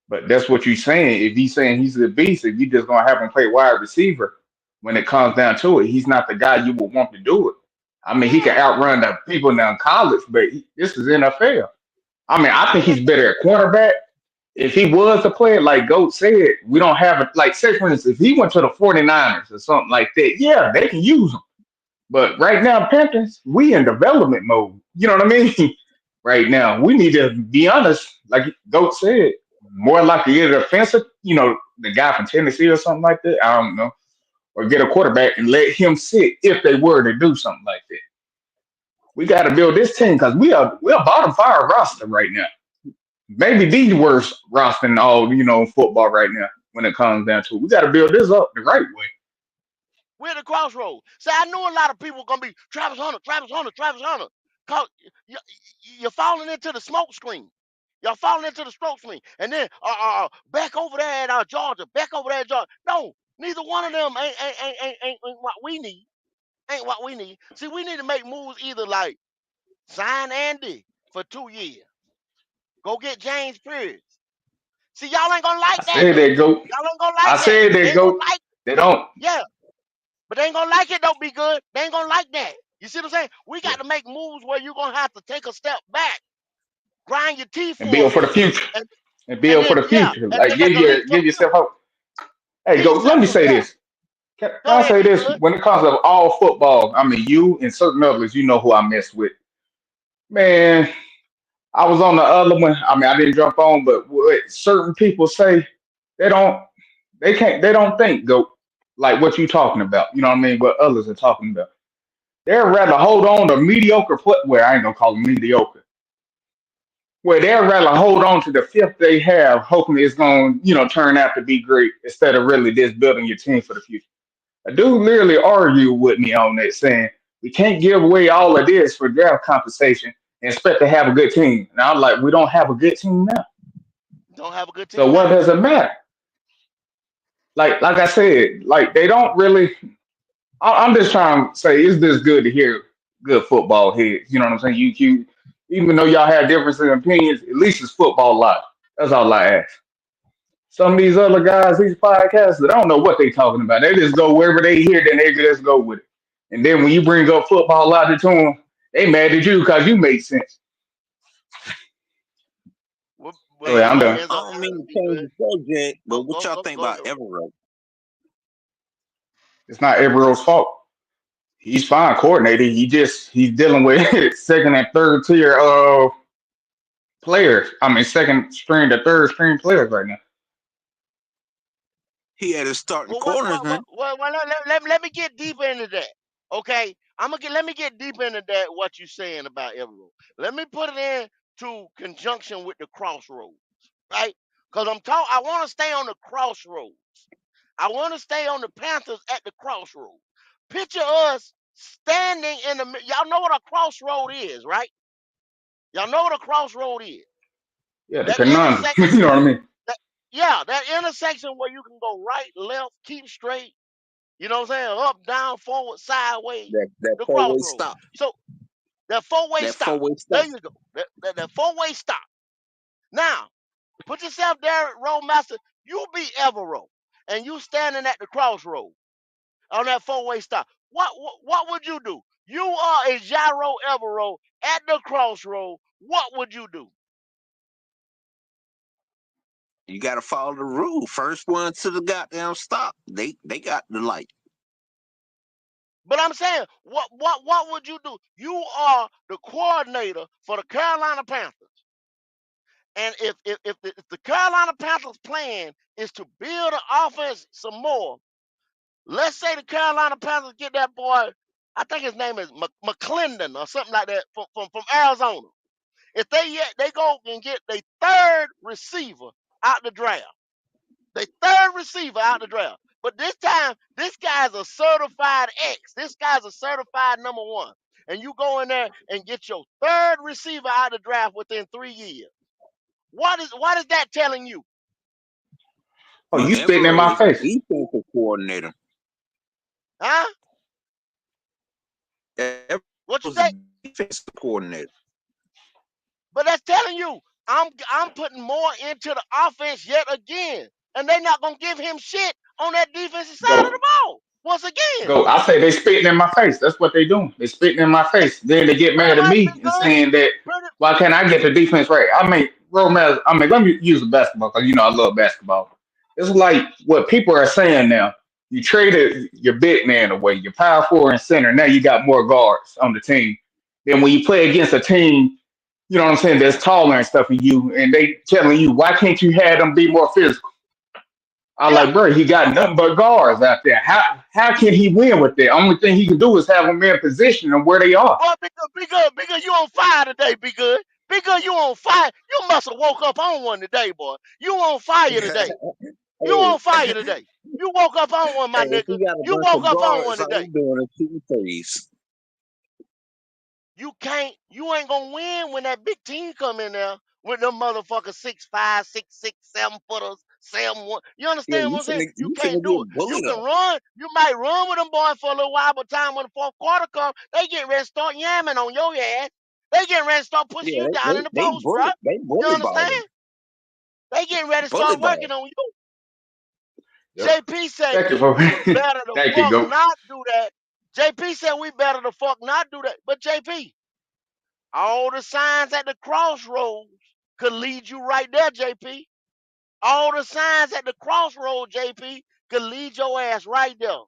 G: But that's what you're saying. If he's saying he's a beast, if you just gonna have him play wide receiver, when it comes down to it, he's not the guy you would want to do it. I mean, he can
A: Yeah,
G: outrun the people now in college, but this is NFL. I mean, I think
A: yeah.
G: he's better at quarterback. If he was a player, like Goat said, we don't have it. Like, say, for instance, if he went to the 49ers or something like that, yeah, they can use him. But right now, Panthers, we in development mode. You know what I mean? Right now, we need to be honest, like Goat said, more likely get a defensive, the guy from Tennessee or something like that. I don't know. Or get a quarterback and let him sit if they were to do something like that. We got to build this team because we're a bottom 5 roster right now. Maybe the worst roster in all, football right now when it comes down to it. We got to build this up the right way.
A: We're at the crossroads. See, I knew a lot of people gonna be Travis Hunter, Travis Hunter, Travis Hunter. Cause you're falling into the smoke screen. Y'all falling into the smoke screen, and then back over there at Georgia, back over there at Georgia. No, neither one of them ain't what we need. Ain't what we need. See, we need to make moves either like sign Andy for 2 years, go get James Pierce. See, y'all ain't gonna like
G: I
A: that
G: said
A: though.
G: they go.
A: Y'all ain't gonna
G: I
A: like that.
G: said
A: They
G: they
A: ain't gonna
G: go.
A: like.
G: They don't.
A: Yeah, but they ain't gonna like it. Don't be good. They ain't gonna like that. You see what I'm saying? We
G: Yeah.
A: got to make moves where you're gonna have to take a step back, grind your teeth
G: And
A: for a
G: build for the
A: minute,
G: future.
A: and
G: And
A: and
G: build for
A: then
G: the
A: yeah,
G: future.
A: and
G: Like
A: then make a leap for
G: give
A: the future.
G: yourself hope. Hey,
A: See,
G: go. Let me say
A: yeah.
G: this. Can
A: Go
G: I
A: ahead,
G: say
A: be
G: this?
A: good.
G: When it comes to all football, I mean, you and certain others, you know who I mess with. Man, I was on the other one. I mean, I didn't jump on, but what certain people say, they don't, they don't think go like what you talking about. You know what I mean? What others are talking about. They'd rather hold on to mediocre footwear. I ain't gonna call them mediocre. Where they'd rather hold on to the fifth they have, hoping it's gonna, turn out to be great instead of really just building your team for the future. A dude literally argued with me on that, saying we can't give away all of this for draft compensation and expect to have a good team. And I'm like, we don't have a good team now.
A: Don't have a good
G: So
A: team
G: what
A: now.
G: does it matter? Like I said, like they don't really. I'm just trying to say, is this good to hear good football heads? You know what I'm saying? Even though y'all have differences in opinions, at least it's football live. That's all I ask. Some of these other guys, these podcasters, I don't know what they talking about. They just go wherever they hear, then they just go with it. And then when you bring up football logic to them, they mad at you because you make sense.
A: Well,
G: Go ahead,
A: you
G: I'm
A: know,
G: done.
A: it's
F: I
A: all
F: don't
A: right.
F: mean to
A: Be
F: change
A: good.
F: the subject, but
A: Go,
F: what
A: go,
F: y'all
A: go,
F: think
A: go,
F: about
A: go.
F: Everett?
G: It's not Everill's fault. He's fine coordinated. He's dealing with second and third tier players. I mean, second string to third string players right now.
F: He had his starting
A: Well,
F: corners, man.
A: let me get deeper into that. Okay, let me get deeper into that. What you saying about Everett? Let me put it in to conjunction with the crossroads, right? Because I want to stay on the crossroads. I want to stay on the Panthers at the crossroads. Picture us standing in the. Y'all know what a crossroad is, right? Y'all know what a crossroad is.
G: Yeah, the
A: That
G: conundrum.
A: intersection.
G: You know what I mean?
A: That, yeah, that intersection where you can go right, left, keep straight. You know what I'm saying? Up, down, forward, sideways.
F: That
A: The
F: four way
A: crossroads.
F: stop.
A: So that four-way
F: That four
A: stop.
F: way
A: There
F: stop.
A: you go. That four-way stop. Now, put yourself there, Roadmaster. You be Evero, and you standing at the crossroad on that four-way stop. What would you do? You are a Gyro Evero at the crossroad. What would you do?
F: You got to follow the rule. First one to the goddamn stop. They got the light.
A: But I'm saying, what would you do? You are the coordinator for the Carolina Panthers. And if the Carolina Panthers plan is to build an offense some more, let's say the Carolina Panthers get that boy, I think his name is McClendon or something like that from Arizona. If they go and get their third receiver out the draft, their third receiver out the draft. But this time, this guy's a certified X. This guy's a certified number one. And you go in there and get your third receiver out the draft within 3 years. What is that telling you?
G: Oh, you spitting in
F: Everett
G: my
F: is the
G: face.
F: defensive coordinator.
A: Huh?
F: Everett
A: What you
F: was
A: say?
F: the defensive coordinator.
A: But that's telling you I'm putting more into the offense yet again. And they're not gonna give him shit on that defensive side of the
G: Go.
A: ball. Once again.
G: Go. I say they spitting in my face. That's what they doing. They spitting in my face. Then they get
A: Pretty
G: mad at
A: much
G: me and
A: because
G: saying that
A: pretty
G: why can't I get the defense right? I mean, Romance. I mean, let me use the basketball because I love basketball. It's like what people are saying now. You traded your big man away, your power forward and center. Now you got more guards on the team. Then when you play against a team, you know what I'm saying, that's taller and stuff than you, and they telling you why can't you have them be more physical? I
A: yeah.
G: like, bro, he got nothing but guards out there. How can he win with that? Only thing he can do is have them in position of where they are.
A: Boy, be good, you on fire today, be good. Be good, you on fire. You must have woke up on one today, boy. You on fire today. You
F: Hey,
A: on fire today. You woke up on one, my
F: hey, if
A: nigga.
F: we got a
A: You
F: bunch
A: woke
F: of
A: up on one
F: guards, all
A: today.
F: we doing is shooting threes.
A: You ain't gonna win when that big team come in there with them motherfuckers 6'5", 6'6", 7-footers, 7'1". You
F: Yeah,
A: understand what I'm saying? You
F: you
A: can't
F: finna
A: do it.
F: get
A: You
F: bullied
A: can
F: up.
A: run. You might run with them boys for a little while, but time when the fourth quarter comes, they get ready to start yamming on your ass. They getting ready to start pushing
F: Yeah,
A: you down in the post, bro.
F: they
A: You
F: bully
A: understand?
F: balling.
A: They getting ready to
F: Bully
A: start
F: ball.
A: working on you.
F: Yep.
A: JP say
G: Thank you for
A: we better the
G: thank you,
A: fuck
G: go.
A: not do that. JP said we better the fuck not do that. But JP, all the signs at the crossroads could lead you right there, JP. All the signs at the crossroads, JP, could lead your ass right there.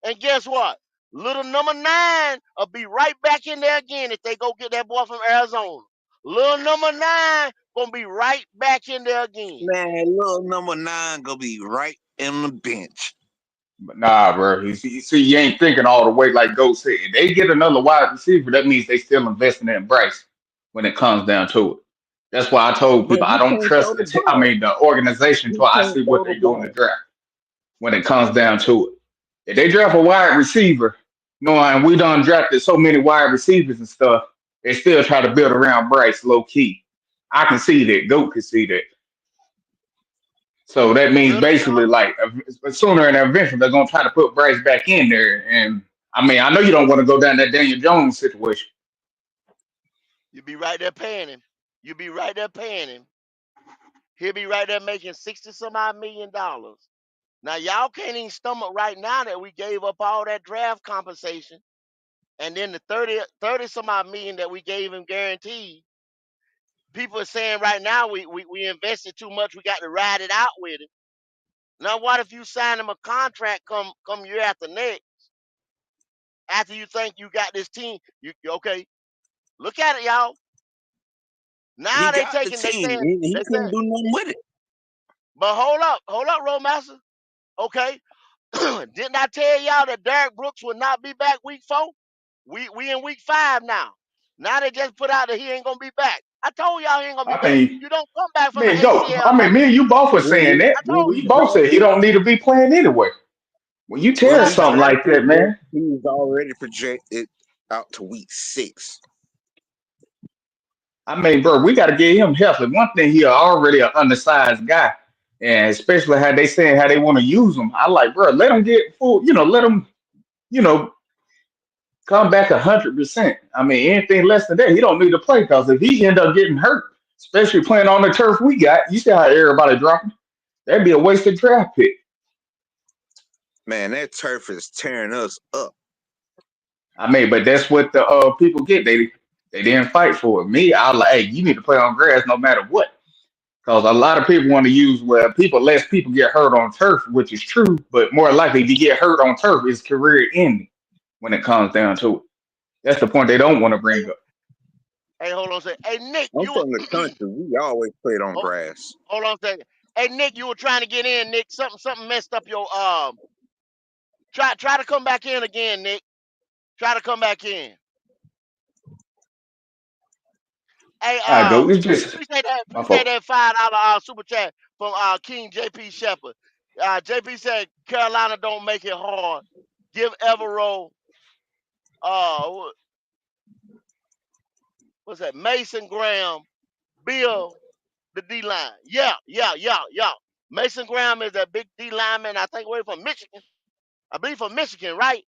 A: And guess what? Little number 9 will be right back in there again if they go get that boy from Arizona. Little number 9 gonna be right back in there again.
F: Man, little number 9 gonna be right in the bench.
G: But nah, bro. You see, you ain't thinking all the way like Go said. If they get another wide receiver, that means they still investing in Bryce when it comes down to it. That's why I told
F: But
G: people I
F: he
G: don't
F: can't throw
G: trust
F: the ball.
G: the organization
F: He
G: until I
F: can't
G: see what
F: throw the
G: they do in the
F: ball.
G: draft when it comes down to it. If they draft a wide receiver, knowing we done drafted so many wide receivers and stuff, they still try to build around Bryce low key. I can see that. Goat can see that. So that means
A: Little
G: basically,
A: dog,
G: like, sooner and eventually, they're gonna try to put Bryce back in there. And I mean, I know you don't want to go down that Daniel Jones situation.
A: you be right there paying him. You be right there paying him. He'll be right there making 60 some odd $1 million. Now y'all can't even stomach right now that we gave up all that draft compensation and then the 30 some odd million that we gave him guaranteed. People are saying right now we invested too much, we got to ride it out with him. Now what if you sign him a contract come year after next, after you think you got this team, you okay, look at it, y'all.
F: He
A: Now
F: got the team. He
A: they
F: couldn't
A: saying,
F: do nothing with it.
A: but hold up, Roadmaster. Okay. Didn't I tell y'all that Derek Brooks will not be back week 4? We in week 5 now. Now they just put out that he ain't gonna be back. I told y'all he ain't gonna be
G: I
A: back.
G: mean,
A: You don't come back from an
G: man, go.
A: ACL,
G: I mean,
A: brother.
G: me and you both were saying that.
A: I
F: When
A: told
F: we
G: We both said he
F: drafted,
G: don't need to be playing anyway. When you
F: when
G: tell
A: I
F: we
A: told
G: something like
F: drafted
G: that,
F: him,
G: man.
F: he was already projected out to week 6.
G: I mean, bro, we got to get him healthy. One thing, he already an undersized guy, and especially how they saying how they want to use him. I like, bro, let him get full. Let him, you know, come back 100%. I mean, anything less than that, he don't need to play because if he end up getting hurt, especially playing on the turf we got, you see how everybody dropping. That'd be a wasted draft pick.
F: Man, that turf is tearing us up.
G: I mean, but that's what the people get. They didn't fight for it. Me, I like, hey, you need to play on grass no matter what. Because a lot of people want to use where less people get hurt on turf, which is true, but more likely if you get hurt on turf, it's career ending. when it comes down to it. That's the point they don't want to bring up.
A: Hey, hold on a second. Hey, Nick,
F: I'm
A: you
F: from the country. We always played on
A: hold,
F: grass.
A: hold on a second. Hey, Nick, you were trying to get in, Nick. Something messed up your Try to come back in again, Nick. Try to come back in. Hey,
G: I go. It's just
A: appreciate
G: my fault.
A: that $5 super chat from King JP Shepherd. JP said Carolina don't make it hard. Give Evero what's that? Mason Graham, Bill the D line. Yeah. Mason Graham is a big D lineman. I think away from Michigan. I believe from Michigan, right?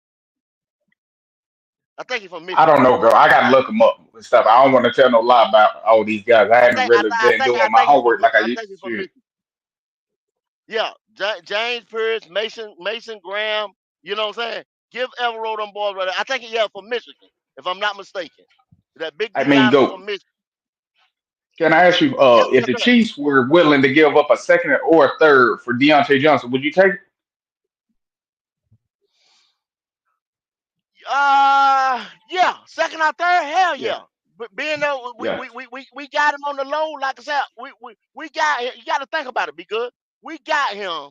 A: I think he's from
G: I
A: Michigan.
G: don't know, bro. I gotta look them up and stuff. I don't want to tell no lie about all these guys. I haven't really been doing my homework like I
A: I
G: used
A: think he's from
G: to.
A: Michigan. Yeah, James Pierce, Mason Graham. You know what I'm saying? Give Evero them boys right there. I think from Michigan, if I'm not mistaken. That big
G: I
A: D
G: mean,
A: lineman
G: go.
A: from Michigan.
G: Can I ask you,
A: Yes,
G: if the
A: sir.
G: Chiefs were willing to give up a second or a third for Deontay Johnson, would you take it?
A: Yeah, second or third, hell
G: Yeah,
A: yeah. But being that
G: yeah.
A: we got him on the low, like I said, we got him. You got to think about it. Be good. We got him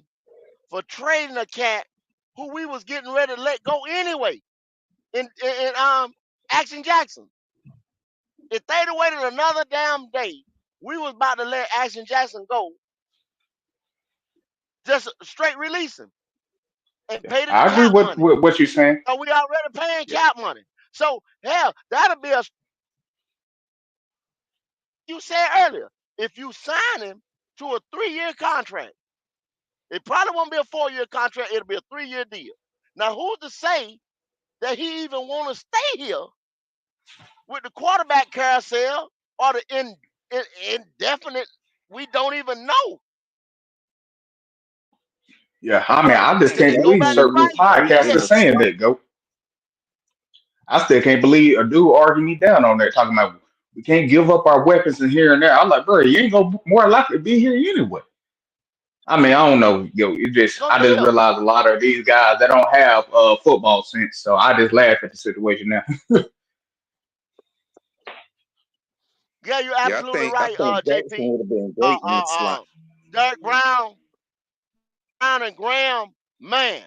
A: for trading a cat who we was getting ready to let go anyway. In Action Jackson. If they'd have waited another damn day, we was about to let Action Jackson go. Just straight release him and
G: Yeah.
A: pay the
G: I agree
A: cap
G: with,
A: money.
G: with what you're saying.
A: So we already paying
G: Yeah.
A: cap money. So hell, that'll be you said earlier. If you sign him to a 3-year contract, it probably won't be a 4-year contract. It'll be a 3-year deal. Now, who's to say that he even want to stay here with the quarterback carousel or the indefinite? We don't even know.
G: Yeah, I mean, I just
A: Can
G: can't
A: he go
G: believe
A: back to
G: certain
A: fighting?
G: podcasts are
A: Yeah.
G: saying that, go. I still can't believe a dude arguing me down on that, talking about we can't give up our weapons and here and there. I'm like, bro, you ain't gonna more likely be here anyway. I mean, I don't know, yo.
A: Gonna
G: I
A: be
G: just
A: here.
G: realized a lot of these guys that don't have football sense. So I just laugh at the situation now.
A: Yeah, you're
F: Yeah,
A: absolutely
F: I
A: right,
F: think Jackson
A: JP.
F: would have been
A: Uh,
F: great in
A: uh,
F: that slot.
A: uh, Derek Brown and Graham, man,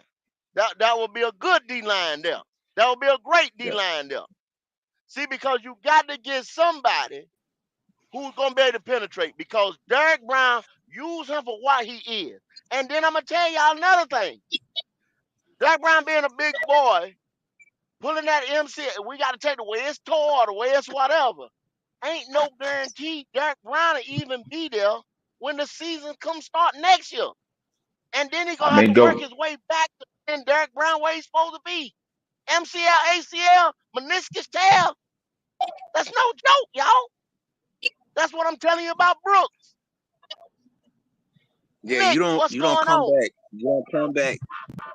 A: that would be a good D line there. That would be a great D
G: Yeah,
A: line there. See, because you got to get somebody who's gonna be able to penetrate. Because Derek Brown, use him for what he is. And then I'm gonna tell y'all another thing. Derek Brown being a big boy, pulling that MC, we got to take the way it's tore, the way it's whatever. Ain't no guarantee Derek Brown will even be there when the season comes start next year. And then he's
G: I
A: gonna have to
G: mean,
A: work
G: go
A: his way back to being Derek Brown where he's supposed to be. MCL, ACL, meniscus tear. That's no joke, y'all. That's what I'm telling you about Brooks.
F: Yeah,
A: Nick, what's
F: you don't
A: going
F: come
A: on?
F: back. You don't come back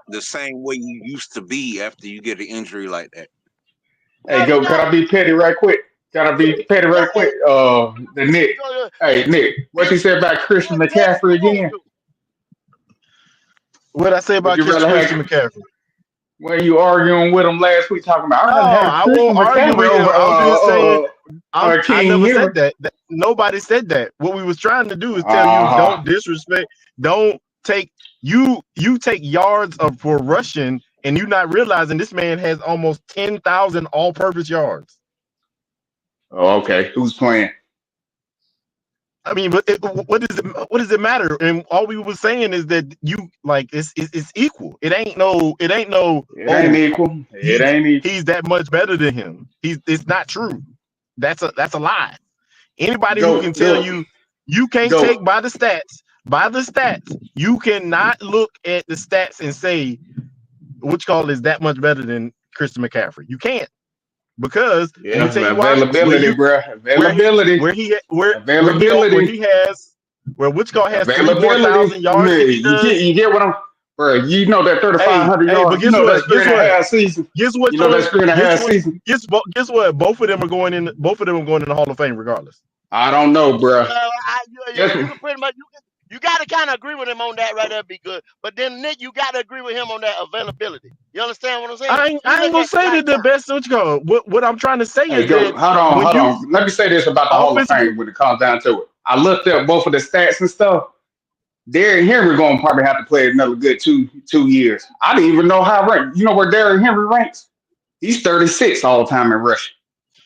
F: the same way you used to be after you get an injury like that.
A: No,
G: hey,
A: you
G: go. Can I
A: don't.
G: be petty right quick? Can I be petty
A: Yeah,
G: right quick? The Nick. Hey, Nick, what you say about Christian
A: be petty if
G: McCaffrey
A: you want
G: again?
A: to.
H: What I say
G: Would
H: about
G: you rather
H: Christian
G: have
H: McCaffrey?
G: when you arguing with him last week talking about
H: No,
G: I'd rather have
H: I
G: Christian
H: won't argue
G: McCaffrey
H: with him.
G: over
H: I'm just saying I
G: King
H: never
G: Henry?
H: said that. Nobody said that. What we was trying to do is tell you
G: Uh-huh.
H: don't disrespect, don't take you take yards of for rushing and you not realizing this man has almost 10,000 all-purpose yards.
G: Oh, okay. Who's playing?
H: I mean, but what does it matter? And all we were saying is that you like it's equal. It ain't no
G: It ain't
H: oh
G: equal. It ain't equal.
H: he's that much better than him. It's not true. That's a lie. Anybody who
G: Go,
H: can tell you you can't take
G: go.
H: by the stats, you cannot look at the stats and say which call is that much better than Christian McCaffrey. You can't, because let
G: Yeah,
H: me tell you why.
G: availability, bro. Availability.
H: Where
G: Availability.
H: he has where which call has three more
G: Availability.
H: thousand yards than he does.
G: You get what I'm, bro. You know that
H: Hey,
G: 3,500
H: but
G: yards. You
H: guess
G: know
H: what?
G: that's three and a half season.
H: Guess what,
G: You know
H: Tony?
G: that's three and a half season.
H: Guess what? Both of them are going in. Both of them are going in the Hall of Fame, regardless.
G: I don't know, bro.
A: You
G: Guess
A: can pretty much You got to kind of agree with him on that right there, be good. But then Nick, you got to agree with him on that availability. You understand what I'm saying?
H: I ain't gonna say that the best switch code. What I'm trying to say
G: Hey,
H: is
G: go,
H: that
G: hold
H: when you
G: on. Let me say this about the Hall of
H: offensive,
G: Fame when it comes down to it. I looked up both of the stats and stuff. Derrick Henry going to probably have to play another good two years. I didn't even know how ranked. You know where Derrick Henry ranks? He's 36 all time in rushing.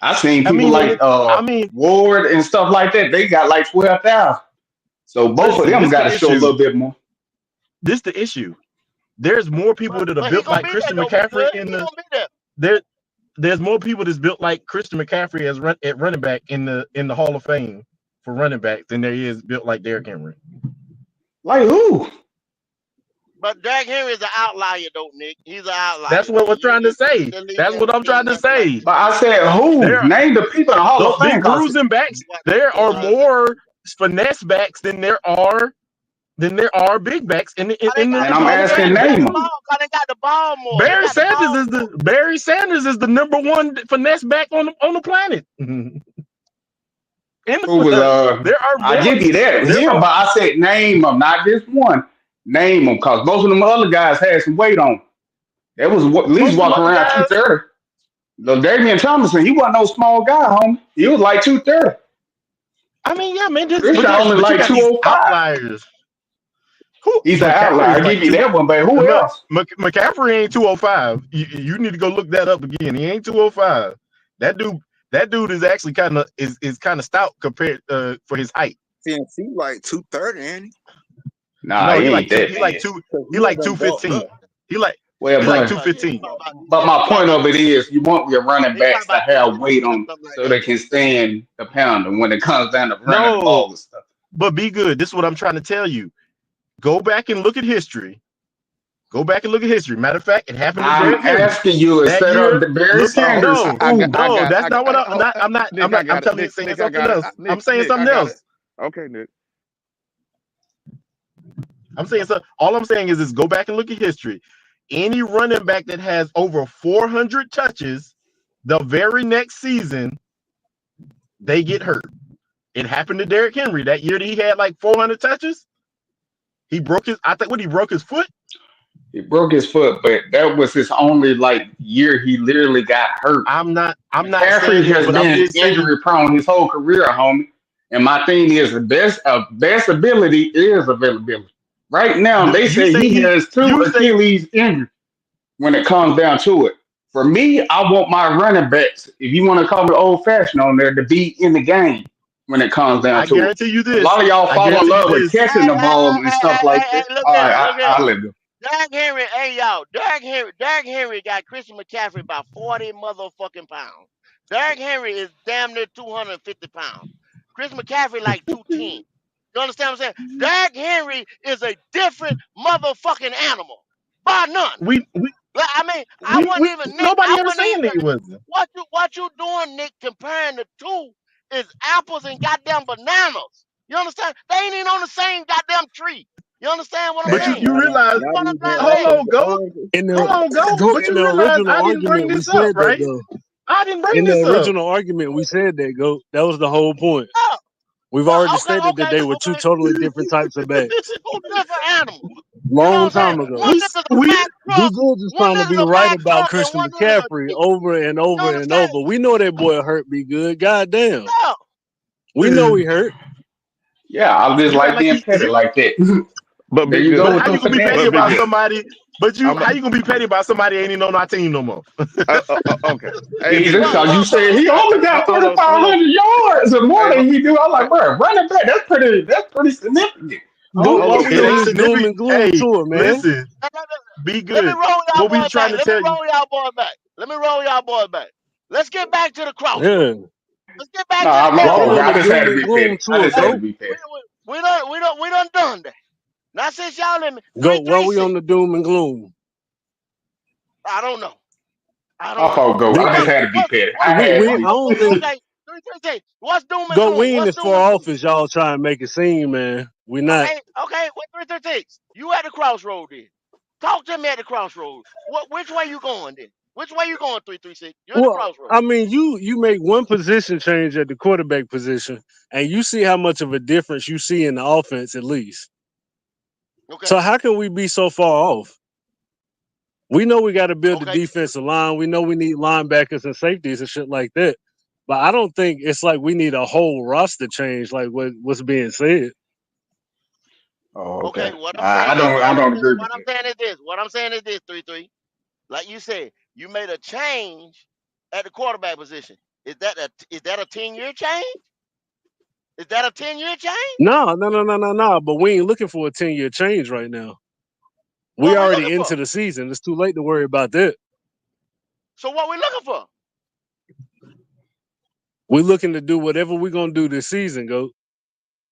G: I seen
H: I
G: people
H: mean, and
G: like
H: I mean,
G: Ward and stuff like that. They got like 12,000. So both of
H: listen,
G: them
H: this
G: got
H: the
G: to show a
H: issue.
G: little bit more.
H: This the issue. There's more people that are
A: But he
H: built
A: gonna
H: like
A: be there
H: Christian
A: though, be
H: McCaffrey
A: good.
H: in
A: He
H: the
A: gonna be there.
H: there. There's more people that's built like Christian McCaffrey at running back in the Hall of Fame for running backs than there is built like Derrick Henry.
G: Like who?
A: But Derrick Henry is an outlier though, Nick. He's an outlier
H: That's what
A: though.
H: we're trying to say.
A: The league
H: That's what
A: ain't
H: I'm
A: seen
H: trying to
A: nothing like
H: say.
A: that.
G: But I said who?
H: There,
G: Name the people in the Hall of
H: these
G: Fame.
H: bruising backs.
A: What?
H: There are
A: Uh,
H: more finesse backs than there are big backs in
A: Cause they got
G: And
H: the
G: I'm
H: Hall of
G: asking
H: Fame.
G: name them.
A: they got the ball more. They got the ball more.
H: Barry Sanders is the number one finesse back on the planet.
G: Who was
H: There are
G: I
H: more.
G: give you that
H: There
G: him,
H: are.
G: but I said name them, not just one. Name them, cause most of them other guys had some weight on. They was at least
H: Most of them
G: walking
H: other
G: around
H: guys.
G: 230. The Damian Thomason, he wasn't no small guy, homie. He was like 230.
H: I mean, yeah, man.
G: Christian only
H: But you
G: like
H: got these
G: 205.
H: outliers. Who
G: He's an outlier.
H: McCaffrey is
G: I
H: like
G: give you
H: two.
G: that one, but who else?
H: McCaffrey ain't 205. You need to go look that up again. He ain't 205. That dude is actually kind of stout compared for his height.
I: CNC like 230, ain't he?
G: Nah,
H: No,
G: he ain't that
H: he
G: bad.
H: like two.
I: Cause
H: He
I: he
H: like
I: done bulked
H: 215.
I: up.
G: Well,
H: He
A: Yeah,
H: like
A: he
G: but
A: about
H: 215.
G: my point of it
A: two.
G: is you want your running
A: He probably
G: backs to
A: about
G: have
A: 215
G: weight
A: or
G: on
A: something like
G: so
A: that.
G: they can stand the pounding when it comes down to running the
H: No,
G: ball and stuff.
H: but be good. This is what I'm trying to tell you. Go back and look at history. Matter of fact, it happened to
G: I'm
H: Derrick Henry
G: asking you
H: that
G: instead of
H: year.
G: the Barry
H: Look at
G: Sanders,
H: no,
G: who?
H: that's not what I'm not.
I: Nick, I
H: I'm
I: got it.
H: telling you,
I: Nick,
H: saying
I: Nick, I
H: something
I: got it.
H: else. I'm saying
I: Nick, I
H: something
I: got it.
H: else.
I: Okay, Nick.
H: I'm saying so. All I'm saying is go back and look at history. Any running back that has over 400 touches the very next season, they get hurt. It happened to Derrick Henry that year that he had like 400 touches. He broke his. I think he broke his foot.
G: He broke his foot, but that was his only like year he literally got hurt.
H: I'm not
G: McCaffrey
H: saying that,
G: has
H: but I'm
G: been
H: just saying.
G: injury prone his whole career, homie. And my thing is the best ability is availability. Right now, they
H: You
G: say
H: say
G: he
H: he.
G: has two
H: You say
G: Achilles injuries when it comes down to it. For me, I want my running backs, if you want to call it old fashioned on there, to be in the game when it comes down
H: I
G: to it.
H: guarantee you
G: A
H: this.
G: lot of y'all
H: I
G: fall in
H: guarantee you
G: love with
H: this.
G: catching the ball and stuff like that.
A: Look
G: All
A: at
G: right,
A: it. Look at
G: I'll
A: it.
G: let them.
A: Derrick Henry, hey y'all, Derrick Henry got Christian McCaffrey about 40 motherfucking pounds. Derrick Henry is damn near 250 pounds. Chris McCaffrey like 210. You understand what I'm saying? Derrick Henry is a different motherfucking animal. Bar none.
H: We
A: I mean, I wasn't even Nick.
H: nobody
A: I
H: ever
A: wasn't
H: saying
A: even
H: that he wasn't.
A: what you doing, Nick, comparing the two is apples and goddamn bananas. You understand? They ain't even on the same goddamn tree. You understand what I'm
H: But
A: saying?
H: you realize,
A: You know what I'm trying to
H: hold
A: say?
H: on, go.
E: In
H: Hold on, go. But
E: in
H: you
E: the
H: realize
E: original
H: I didn't bring
E: argument, we
H: this up,
E: said that
H: right?
E: though.
H: I didn't bring
E: In the
H: this up.
E: original argument, we said that. Go. That was the whole point.
A: Oh,
E: We've
A: well,
E: already
A: okay,
E: stated that
A: okay,
E: they were two
A: okay.
E: totally different types of backs.
A: Two different animals. You know
E: Long
A: what I'm saying?
E: time ago.
A: One
H: We
A: nigga's a
H: we
A: Mack
E: Be
A: truck,
E: good just
A: one
E: trying to
A: nigga's
E: be
A: a
E: right
A: Mack
E: about
A: truck, and
E: Christian
A: one nigga's a
E: McCaffrey
A: Jeep.
E: over and
A: You
E: over and
A: understand?
E: over. We know that boy hurt. Be good. Goddamn.
A: Yeah.
E: We know he hurt.
G: Yeah, I just
H: you act
G: like
H: like
G: being petty
H: you.
G: like that.
I: But
G: There
I: be
G: you
H: But
G: go
I: good.
G: with
H: how
G: them
H: you gonna be petty
I: But be
H: about
G: finesse.
I: good.
H: somebody?
I: I'm
H: How you gonna be petty about somebody ain't even on our team no more?
I: okay. Hey, be
G: Easy,
A: But,
G: because
I: good.
G: you
A: but, but,
G: said he only got
I: Hold on.
G: 3,500 yards or more
I: Hey,
G: than he do. I'm like, bro, running back, that's pretty significant.
E: Go.
G: Homie,
I: hold
E: Why
I: on.
E: we
H: It
E: on
H: ain't
E: this doom
H: significant.
E: and gloom
H: Hey,
E: tour, man?
H: listen,
A: let,
H: be
A: let me
H: good.
A: roll y'all
H: What we
A: boys
H: trying
A: back.
H: to tell you?
A: Let me roll y'all boys back. Let's get back to the
E: Yeah.
A: crossroads. Let's get
G: no,
A: back to the
G: my
E: Why we
G: fault, bro.
E: on
A: crossroads.
G: I
E: the
G: just had
E: doom
G: to
E: and
G: be
E: gloom
G: petty. I
E: tour?
G: just had
A: Hey,
G: to
E: Go.
G: be petty.
A: we done done that. Now since y'all let me
E: Go. Why
A: three
E: we on
A: six.
E: the doom and gloom?
A: I don't know. I
G: My
A: don't know.
G: fault, go. I just
A: Okay,
G: had to be petty. I had to
E: We. I
G: be.
E: don't think.
A: okay, three six. What's doom and
E: Go.
A: gloom?
E: We ain't
A: What's
E: as
A: doom
E: far
A: and
E: off
A: gloom?
E: as y'all try and make it seem, man. We not.
A: Okay, what 336? You at the crossroad then. Talk to me at the crossroads. Which way you going then? Which way you going, 336? You're at the crossroads.
J: I mean, you make one position change at the quarterback position, and you see how much of a difference you see in the offense at least.
A: Okay.
J: So how can we be so far off? We know we got to build the
A: Okay.
J: defensive line. We know we need linebackers and safeties and shit like that. But I don't think it's like we need a whole roster change, like what's being said.
G: Oh,
A: Okay.
G: okay.
A: What I'm saying
G: I
A: is
G: don't.
A: this.
G: I don't agree with
A: What I'm
G: that.
A: saying is this. What I'm saying is this. 3-3. Like you said, you made a change at the quarterback position. Is that a 10-year change? Is that a 10-year change?
J: No. But we ain't looking for a 10-year change right now. We
A: What we looking
J: already
A: for?
J: into the season. It's too late to worry about that.
A: So what we looking for?
J: We're looking to do whatever we're gonna do this season, go.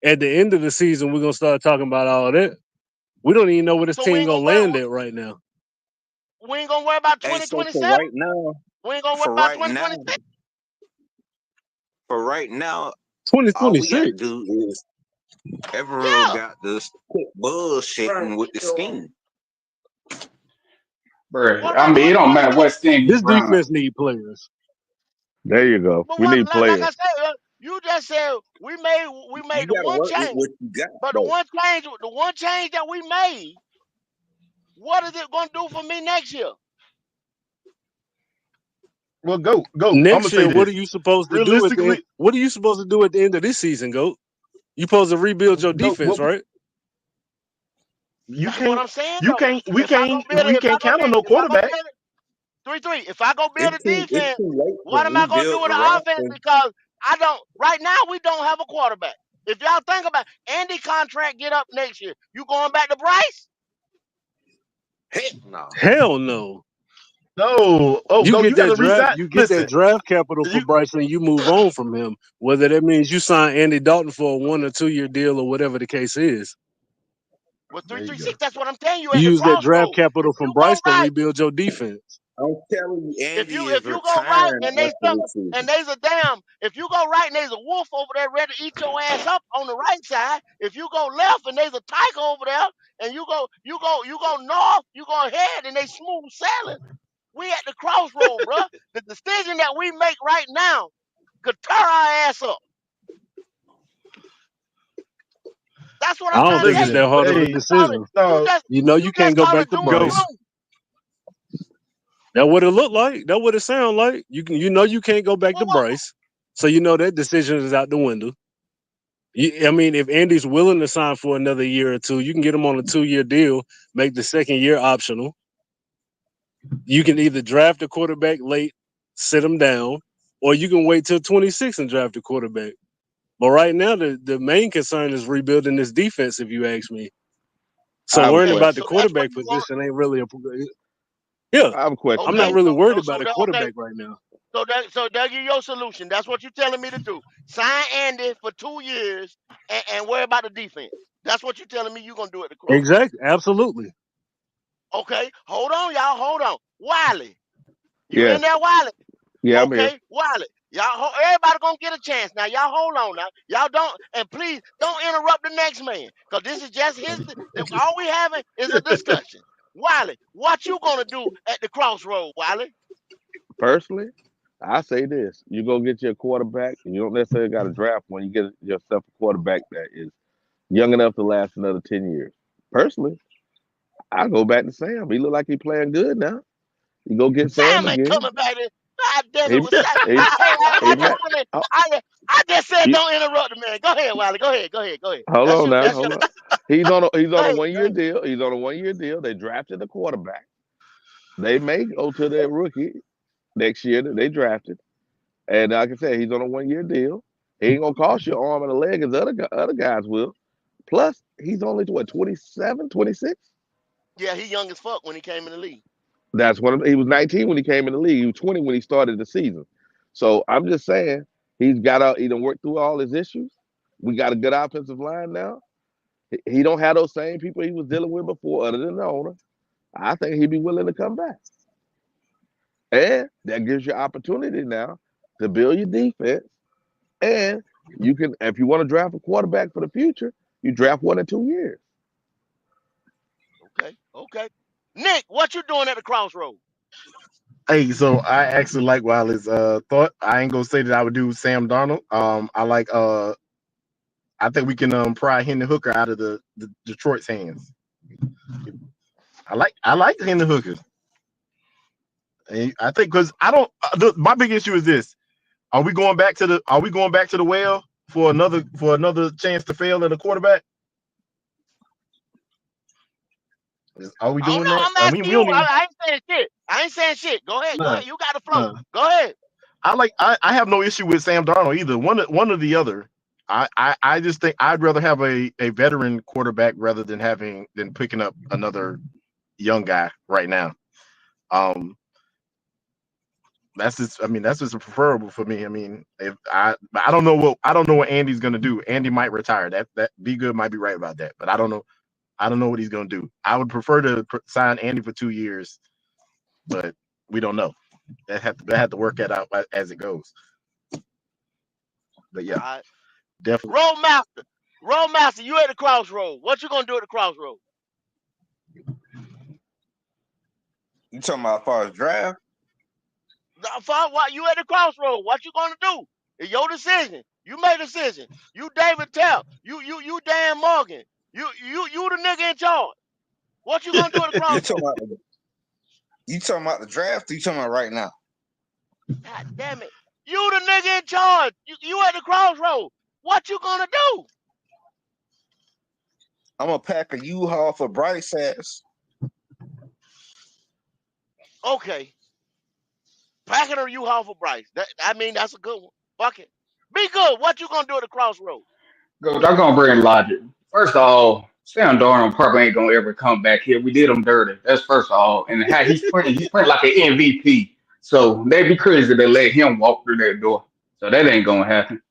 J: At the end of the season, we're gonna start talking about all that. We don't even know where this
A: So we
J: team
A: ain't
J: gonna
A: gonna worry.
J: land at right now.
A: We ain't gonna worry about
F: Hey, so
A: 2027. We ain't gonna worry
F: for
A: about
F: right now,
A: 2026.
F: for right now, all we got to
J: 2026.
F: do is Evero
A: Yeah.
F: got this quit bullshitting with the scheme.
G: Bro,
A: What
G: I
A: about
G: mean, it don't matter what scheme you
J: This
G: run.
J: defense need players.
I: There you go.
A: But
I: We
A: what?
I: need
A: Like I
I: players.
A: said, you just said we made
F: You
A: the
F: got to
A: one
F: work with
A: change.
F: what you got,
A: But the
F: though.
A: one change that we made, what is it gonna do for me next year?
H: Well, go. I'm gonna
J: Next
H: say
J: year, what are
H: this.
J: you supposed to do at the end?
H: Realistically,
J: What are you supposed to do at the end of this season, Goat? You supposed to rebuild your
H: go.
J: defense, right?
H: You
A: That's what
H: can't.
A: I'm saying
H: You
A: though.
H: can't. We
A: If I go
H: can't.
A: build
H: We
A: it,
H: can't count on no
A: if I go
H: quarterback.
A: build it, 3-3. If I go build a
F: It's
A: defense,
F: too late to
A: what am I gonna do
F: rebuild
A: with
F: the
A: the offense?
F: roster.
A: Because right now we don't have a quarterback. If y'all think about Andy contract get up next year, you going back to Bryce?
F: Heck no.
J: Hell no.
H: No. Oh,
J: You
H: go. You
J: get
H: got to
J: that draft.
H: resign.
J: You get that
H: Listen.
J: draft capital for
H: You.
J: Bryson. You move on from him. Whether that means you sign Andy Dalton for a 1 or 2 year deal or whatever the case is.
A: Well,
H: There you go.
A: 3-3-6. That's what I'm telling you at
J: You
A: the
J: use that draft
A: crossroads.
J: capital
A: If
J: from
A: you go
J: Bryce to
A: right,
J: rebuild your defense.
F: I'm telling you, Andy is
A: if you go right
F: retiring
A: and they
F: after
A: some
F: this
A: and
F: season.
A: there's a damn if you go right and there's a wolf over there ready to eat your ass up on the right side, if you go left and there's a tiger over there and you go north, you go ahead and they smooth sailing, we at the crossroad, bro. The decision that we make right now could tear our ass up. That's what
J: I
A: I'm
J: don't
A: trying to
J: think
A: tell
J: it's
A: you.
J: that
H: Listen.
J: hard
A: You
J: of a
H: Hey.
A: just call it
J: decision.
H: No.
J: You
A: you
J: can't
A: just
J: go
A: call
J: back
A: it
J: to
A: doom and
H: Go.
J: Bryce.
A: gloom.
J: That what it look like. That what it sound like. You can't go back
A: Well,
J: to Bryce. So that decision is out the window. I mean, if Andy's willing to sign for another year or two, you can get him on a 2-year deal, make the second year optional. You can either draft a quarterback late, sit him down, or you can wait till 26 and draft a quarterback. But right now, the main concern is rebuilding this defense, if you ask me. So
I: I have a
J: worrying
A: okay,
J: about the
I: question.
A: so that's what
J: quarterback
A: you want.
J: position ain't really yeah.
I: I have a question
J: I'm not
A: Okay,
I: though.
J: really worried
A: so
J: about a
A: okay.
J: quarterback right now.
A: So that you your solution. That's what you're telling me to do. Sign Andy for 2 years and worry about the defense. That's what you're telling me you're gonna do at the crossroads.
J: Exactly, absolutely.
A: Okay, hold on, y'all. Hold on. Wiley. You in
I: Yes.
A: there, Wiley?
I: Yeah, I'm here.
A: Okay, Wiley. Everybody gonna get a chance. Now, y'all hold on now. Y'all don't, and please don't interrupt the next man. Because this is just all we having is a discussion. Wiley, what you gonna do at the crossroad, Wiley?
I: Personally, I say this: you go get your quarterback, and you don't necessarily got to draft one. You get yourself a quarterback that is young enough to last another 10 years. Personally, I go back to Sam. He look like he playing good now. You go get Sam
A: Sam ain't
I: again.
A: coming back there. God damn it,
I: He,
A: was Sam.
I: he,
A: I
I: he
A: just
I: might.
A: really,
I: Oh,
A: I just said
I: you,
A: don't interrupt the man. Go ahead, Wiley. Go ahead. Go ahead. Go ahead.
I: hold
A: That's
I: on
A: your,
I: now,
A: that's
I: hold
A: your.
I: on. He's
A: Go
I: on a
A: ahead.
I: one
A: Go
I: year
A: ahead.
I: deal. He's on a 1 year deal. They drafted the quarterback. They may go to their rookie next year that they drafted. And like I said, he's on a 1 year deal. He ain't gonna cost you an arm and a leg as other guys will. Plus, he's only what 27, 26.
A: Yeah, he young as fuck when he came in the league.
I: That's when he was 19 when he came in the league. He was 20 when he started the season. So I'm just saying he's got to either work through all his issues. We got a good offensive line now. He don't have those same people he was dealing with before, other than the owner. I think he'd be willing to come back, and that gives you opportunity now to build your defense. And you can, if you want to draft a quarterback for the future, you draft one in 2 years.
A: Okay. Okay. Nick, what you doing at the crossroad?
H: Hey, so I actually like Wiley's thought. I ain't gonna say that I would do Sam Darnold. I like I think we can pry Hendon Hooker out of the Detroit's hands. I like Hendon Hooker. And I think because I don't. My big issue is this: Are we going back to the well for another chance to fail at a quarterback? Are we
A: I don't
H: doing
A: know.
H: that?
A: I'm
H: I mean,
A: asking
H: we
A: you.
H: don't even.
A: I ain't saying shit. I ain't saying shit. Go ahead. Go
H: Nah,
A: ahead. You got the flow.
H: nah.
A: Go ahead.
H: I have no issue with Sam Darnold either. One or the other. I just think I'd rather have a veteran quarterback rather than picking up another young guy right now. That's just preferable for me. I mean, if I don't know what Andy's gonna do. Andy might retire. That Be Good might be right about that, but I don't know. I don't know what he's gonna do. I would prefer to sign Andy for 2 years, but we don't know. That have to work that out as it goes. But
A: All
H: yeah,
A: right.
H: definitely.
A: Road master, you at the crossroad. What you gonna do at the crossroad?
F: You talking about as far as draft?
A: What you at the crossroad? What you gonna do? It's your decision. You make a decision. You David Tell. You Dan Morgan. You the nigga in charge. What you gonna do at the
F: You talking
A: crossroad?
F: about the draft? Or you talking about right now?
A: God damn it. You the nigga in charge. You at the crossroad. What you gonna do?
F: I'm gonna pack a U-Haul for Bryce ass.
A: Okay. Packing or U-Haul for Bryce. That's a good one. Fuck it. Be good. What you gonna do at the crossroad?
G: Coach, I'm gonna bring logic. First of all, Sam Darnold probably ain't gonna ever come back here. We did him dirty. That's first of all. And how he's playing like an MVP. So they'd be crazy to let him walk through that door. So that ain't gonna happen.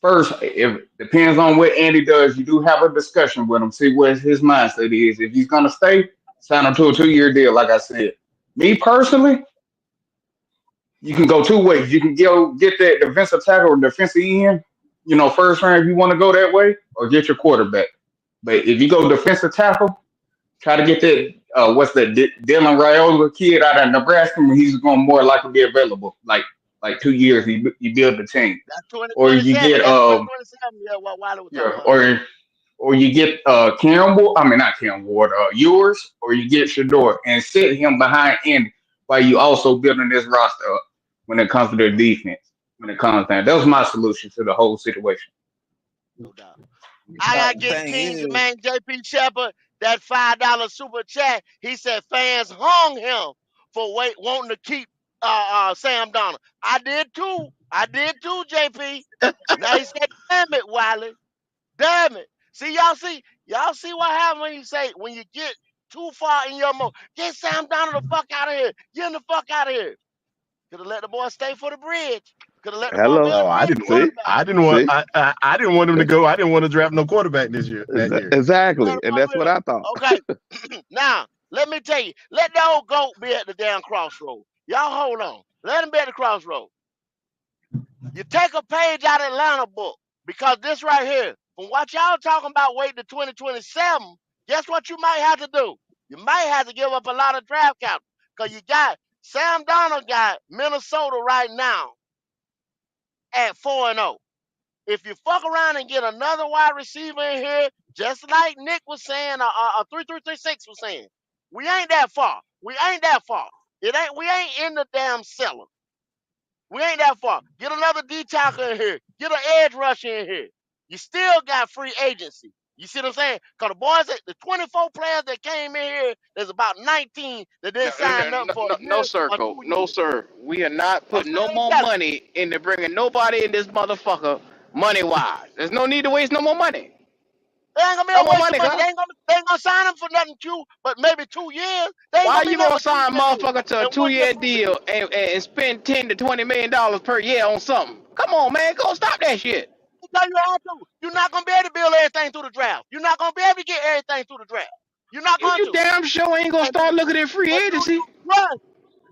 G: First, if depends on what Andy does, you do have a discussion with him, see what his mindset is. If he's gonna stay, sign him to a 2-year deal, like I said. Me personally, you can go two ways. You can get that defensive tackle or defensive end, first round if you want to go that way, or get your quarterback. But if you go defensive tackle, try to get that Dylan Raiola kid out of Nebraska when he's going to more likely be available. Like 2 years, he build the team.
A: That's
G: Or you
A: 2027.
G: get
A: That's 2027. Yeah, what Wiley was talking
G: yeah,
A: about.
G: or you get Cam Ward, I mean not Cam Ward, yours, or you get Shador and sit him behind Andy while you also building this roster up when it comes to their defense. When it comes down, that was my solution to the whole situation.
A: No doubt. I gotta
F: The
A: get
F: thing
A: King
F: is,
A: Jermaine JP Shepard that $5 super chat. He said fans hung him for wanting to keep Sam Donald. I did too. JP. Now he said, damn it, Wiley. Damn it. Y'all see what happens when you get too far in your mode. Get Sam Donald the fuck out of here. Get him the fuck out of here. Could have let the boy stay for the bridge. Could have let the boy be
I: Hello.
A: a
H: Oh, I
A: bridge
H: didn't
I: See,
A: quarterback.
H: I didn't want
I: see,
H: I didn't want him to go. I didn't want to draft no quarterback that year.
A: Let
I: exactly,
A: the
I: and
A: boy
I: that's
A: be
I: what I thought.
A: okay. Now, let me tell you, let the old goat be at the damn crossroad. Y'all hold on. Let him be at the crossroad. You take a page out of Atlanta book because this right here, from what y'all talking about waiting to 2027, guess what you might have to do? You might have to give up a lot of draft capital because you got Sam Donald got Minnesota right now at 4-0. If you fuck around and get another wide receiver in here, just like Nick was saying, 3336 was saying, we ain't that far. We ain't that far. We ain't in the damn cellar. We ain't that far. Get another D tackle in here. Get an edge rusher in here. You still got free agency. You see what I'm saying? Because the 24 players that came in here, there's about 19 that
K: No,
A: didn't
K: no,
A: sign
K: no,
A: up
K: no,
A: for a
K: no,
A: year
K: no, sir,
A: or
K: Coach.
A: 2
K: No,
A: years.
K: sir. We are not
A: I'm
K: putting no
A: saying
K: more
A: that.
K: money into bringing nobody in this motherfucker money wise. There's no need to waste no more money.
A: They ain't gonna be
K: No
A: a
K: more
A: waste of
K: money,
A: money.
K: cuz.
A: They ain't gonna sign him for nothing but maybe 2 years. They ain't
K: Why
A: gonna be
K: you
A: nothing
K: gonna
A: but two
K: sign a
A: years here.
K: motherfucker to a
A: And 1 year
K: two-year
A: probation.
K: deal and spend $10 to $20 million per year on something? Come on, man. Go stop that shit.
A: Because you have to. You're not gonna be able to build everything through the draft. You're not gonna be able to get everything through the draft. You're not
K: You,
A: going
K: you
A: to.
K: damn sure ain't gonna
A: And do,
K: start looking at free
A: and
K: agency.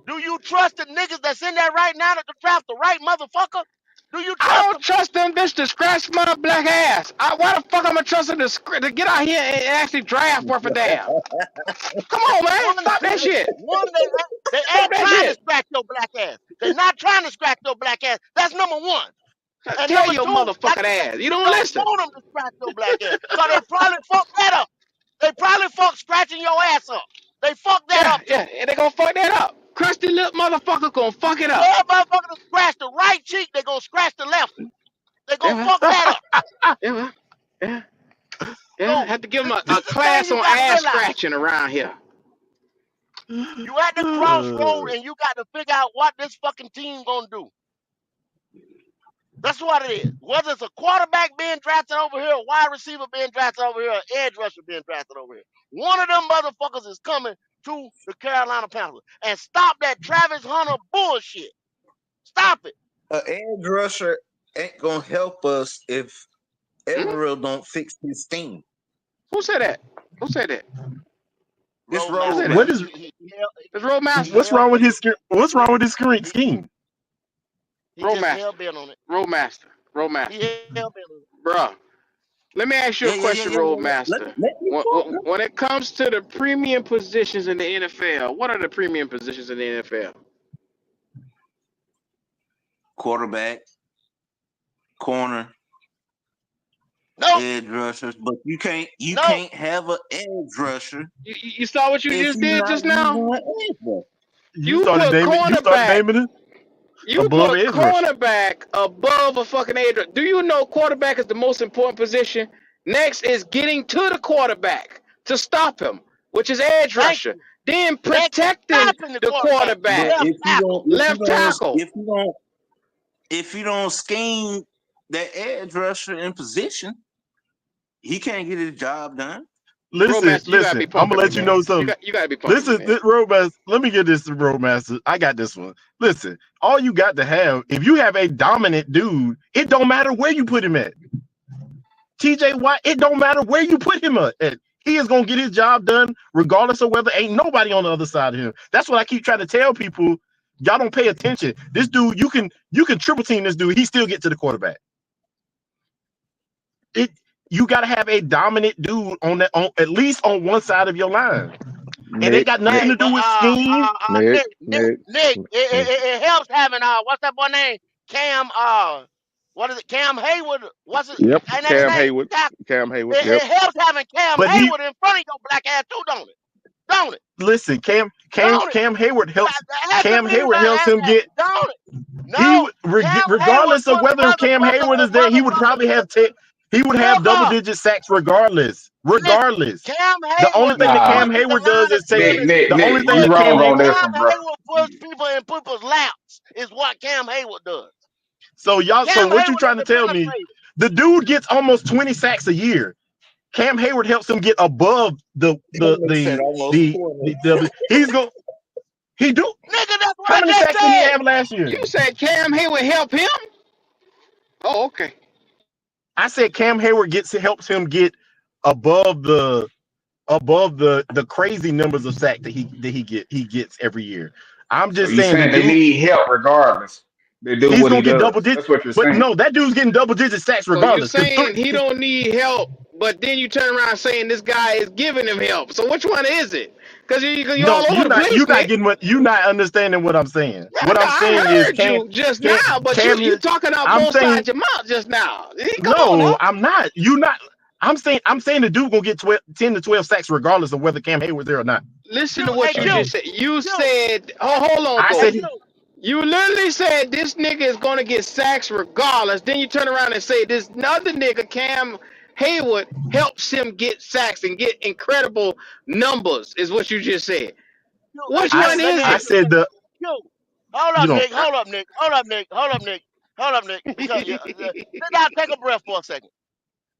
A: do you trust the niggas that's in there right now that can draft the right motherfucker? Do you
K: I
A: trust
K: don't
A: them?
K: trust them bitch to scratch my black ass. Why the fuck I'm gonna trust them to get out here and actually draft worth a damn? Come on, man.
A: One,
K: Stop that shit.
A: one, they ain't. They
K: Stop
A: ain't
K: that
A: trying to
K: shit.
A: scratch your black ass. They not trying to scratch your black ass. That's number one. And
K: Tell
A: number
K: your
A: two, like
K: motherfucking
A: I said,
K: ass. You
A: you
K: don't
A: don't
K: listen.
A: want them to scratch your black ass. So they probably fucked that up. They probably fucked scratching your ass up. They fucked that
K: Yeah,
A: up
K: yeah.
A: too.
K: And they gonna fuck that up. Crusty lip motherfucker gonna fuck it up.
A: Yeah, motherfucker to scratch the right cheek, they gonna scratch the left one. They gonna
K: Yeah,
A: fuck that up.
K: yeah, yeah, yeah.
A: So
K: Have to give them
A: this
K: a
A: is the thing
K: class
A: you
K: on
A: gotta
K: ass
A: realize.
K: scratching around here.
A: You at the crossroad and you got to figure out what this fucking team gonna do. That's what it is. Whether it's a quarterback being drafted over here, a wide receiver being drafted over here, or edge rusher being drafted over here. One of them motherfuckers is coming to the Carolina Panthers. And stop that Travis Hunter bullshit. Stop it.
F: An edge rusher ain't gonna help us if
K: Hmm?
F: Everill don't fix his team.
K: Who said that? Who said that?
F: This
K: Who
F: road
K: said
A: Roadmaster.
K: that?
H: What
F: man.
H: is
K: It's
A: He
K: Roadmaster.
H: what's
A: hell
H: wrong with
A: bent.
H: what's wrong with his
A: He,
H: scheme?
A: he just hell
K: Roadmaster.
A: bent on it.
K: Roadmaster.
A: He
K: Roadmaster.
A: hell bent on it.
K: Bruh. Let me ask you a question, Roadmaster.
F: Let me talk.
K: When it comes to the premium positions in the NFL, what are the premium positions in the NFL?
F: Quarterback, corner,
A: No,
F: edge rushers, but you can't
A: no.
F: have an edge rusher
K: You saw what you
F: if
K: just
F: you're
K: did
F: not
K: just now?
F: using an edge rusher.
H: You
K: You
H: started
K: put
H: naming
K: cornerback.
H: it
K: You
H: above
K: put
H: edge rusher.
K: cornerback above a fucking edge. Do you know quarterback is the most important position? Next is getting to the quarterback to stop him, which is edge
A: Thank
K: rusher.
A: you.
K: Then
A: Next is
K: protecting
A: stopping the
K: the
A: quarterback.
F: But
K: quarterback,
A: Left tackle.
K: left tackle.
F: if you don't scheme that edge rusher in position, he can't get his job done.
H: Listen,
K: Roadmaster, you gotta be
H: listen. I'm gonna
K: pumping me,
H: let you know
K: man.
H: something.
K: You gotta be pumping me,
H: Listen,
K: man.
H: Roadmaster. Let me get this to Roadmaster. I got this one. Listen, all you got to have, if you have a dominant dude, it don't matter where you put him at. TJ Watt, it don't matter where you put him at. He is gonna get his job done regardless of whether ain't nobody on the other side of him. That's what I keep trying to tell people. Y'all don't pay attention. This dude, you can triple team this dude. He still get to the quarterback. You got to have a dominant dude on that, on at least on one side of your line. It ain't got nothing
A: Hey,
H: to do
A: but
H: with scheme.
A: Nick, it helps having what's that boy name? Cam what is it? Cam Hayward. What's it?
I: Yep,
A: Ain't that his
I: Cam
A: name?
I: Hayward. Cam Hayward.
A: It
I: Yep.
A: helps having Cam
H: But he
A: Hayward in front of your black ass too, don't it? Don't it?
H: listen, Cam
A: Don't it?
H: Hayward helps.
A: That has to
H: Cam
A: be
H: Hayward helps him get.
A: don't it?
H: He
A: No, Cam Hayward
H: regardless of
A: puts
H: whether Cam Hayward is there, he would probably have he would have double
A: never.
H: digit sacks regardless.
A: Listen,
H: Regardless,
A: Cam
H: the only
A: Hayward
H: thing that
G: Nah,
H: Cam
A: puts the
H: Hayward does
A: line of
H: is take
G: Nick,
A: scrimmage.
G: Nick,
H: the only
G: Nick,
H: thing
G: you
H: that
G: wrong
H: Cam
G: on
H: Hayward.
G: this
A: Cam
G: one, bro.
A: Hayward puts people in people's laps is what Cam Hayward does.
H: So
A: Cam
H: what you
A: Hayward
H: trying
A: is
H: to
A: the
H: tell me?
A: penetrator.
H: The dude gets almost 20 sacks a year. Cam Hayward helps him get above
F: Said almost 20.
H: he's going. He do.
A: Nigga, that's what
H: How
A: I
H: many
A: just
H: sacks did he
A: said.
H: have last year?
K: You said Cam Hayward help him? Oh, okay.
H: I said Cam Hayward helps him get above the crazy numbers of sack that he gets every year. I'm
G: So
H: just
G: you
H: saying the
G: saying they
H: dude,
G: need help regardless. They do
H: he's
G: what he
H: gonna get double
G: does.
H: digit.
G: That's what you're
H: But
G: saying.
H: no, that dude's getting double digit sacks
K: So you
H: regardless.
K: saying he don't need help, but then you turn around saying this guy is giving him help. So which one is it? Because you're
H: No,
K: all over the place,
H: you're not
K: Nick.
H: getting you're not understanding what I'm saying.
K: Yeah,
H: What I'm saying
K: I
H: is
K: heard you just
H: Cam
K: now, but
H: Cam
K: you talking out
H: I'm
K: both
H: saying
K: sides of your mouth just now. Come on
H: no,
K: now.
H: I'm not. You not. I'm saying the dude gonna get 10 to 12 sacks regardless of whether Cam Hayward's there or not.
K: Listen
A: Q,
K: to what
A: hey,
K: you
A: Q,
K: just said. You
A: Q,
K: said, oh, hold on,
H: I
A: hey,
K: Bo.
H: said
A: Q.
K: You literally said this nigga is gonna get sacks regardless. Then you turn around and say this other nigga, Cam Hayward, helps him get sacks and get incredible numbers, is what you just said.
A: Q, hey,
K: Which
H: I
K: one
A: Q, let me
K: is
H: I
A: ask
K: it?
A: you a
H: said
A: question.
H: the
A: Q, hold
H: you
A: up,
H: know
A: Nick. Hold up, Nick. Hold up, Nick. Hold up, Nick. Hold up, Nick. Because sit down, take a breath for a second.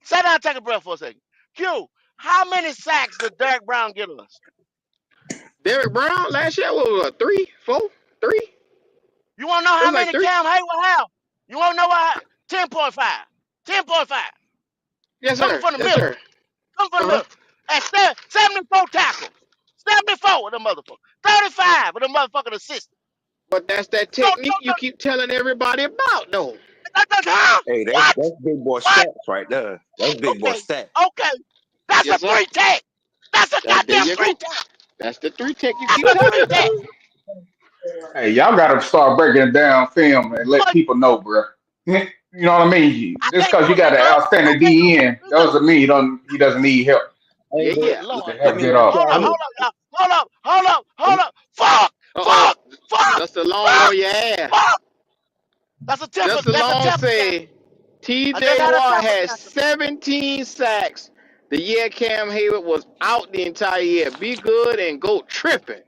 A: Sit down, take a breath for a second. Q, how many sacks did Derek Brown get us?
K: Derek Brown last year, what was it, 3, 4, 3?
A: You want to know
K: It
A: how
K: was like
A: many
K: 3.
A: Cam Hayward have? You want to know what? 10.5. 10.5.
K: Yes,
A: Coming
K: sir.
A: from the
K: Yes,
A: middle.
K: sir.
A: Coming from the
K: Uh-huh.
A: middle. At 74 tackles. 74 of them motherfuckers. 35 of them motherfucking assistants.
K: But that's that
A: So,
K: technique you keep telling everybody about, though.
A: huh?
F: Hey,
A: What?
F: that's big boy
A: What?
F: stats right there. That's big boy
A: Okay.
F: stats.
A: Okay. That's a
K: Yes, sir.
A: three tech. That's a
K: There
A: goddamn
K: you
A: three
K: go.
A: tech.
K: That's the 3 tech you
A: That's
K: keep
A: a
K: telling
A: three
K: me
A: tech.
K: about.
G: Hey, y'all gotta start breaking down film and let
A: Boy,
G: people know, bro. You know what I mean?
A: I
G: Just
A: can't
G: because
A: do
G: you
A: it,
G: got
A: big
G: an
A: bro. I
G: outstanding
A: can't do it.
G: DN doesn't mean he doesn't need help.
E: Hey,
K: Yeah,
E: but
K: yeah.
A: Lord,
G: To
E: let
G: help
E: me
G: get
A: Jesus.
E: ask
G: off.
A: Hold up,
E: y'all
A: hold
E: this.
A: up, y'all. Hold up. Fuck,
K: Uh-oh.
A: fuck, fuck,
K: Dustin Long
A: fuck,
K: on your ass.
A: fuck. That's a temper.
K: Dustin
A: That's a
K: Long
A: temper tantrum.
K: say
A: I
K: TJ
A: just had a
K: Watt
A: temper
K: has
A: tantrum.
K: 17 sacks the year Cam Hayward was out the entire year. Be good and go tripping.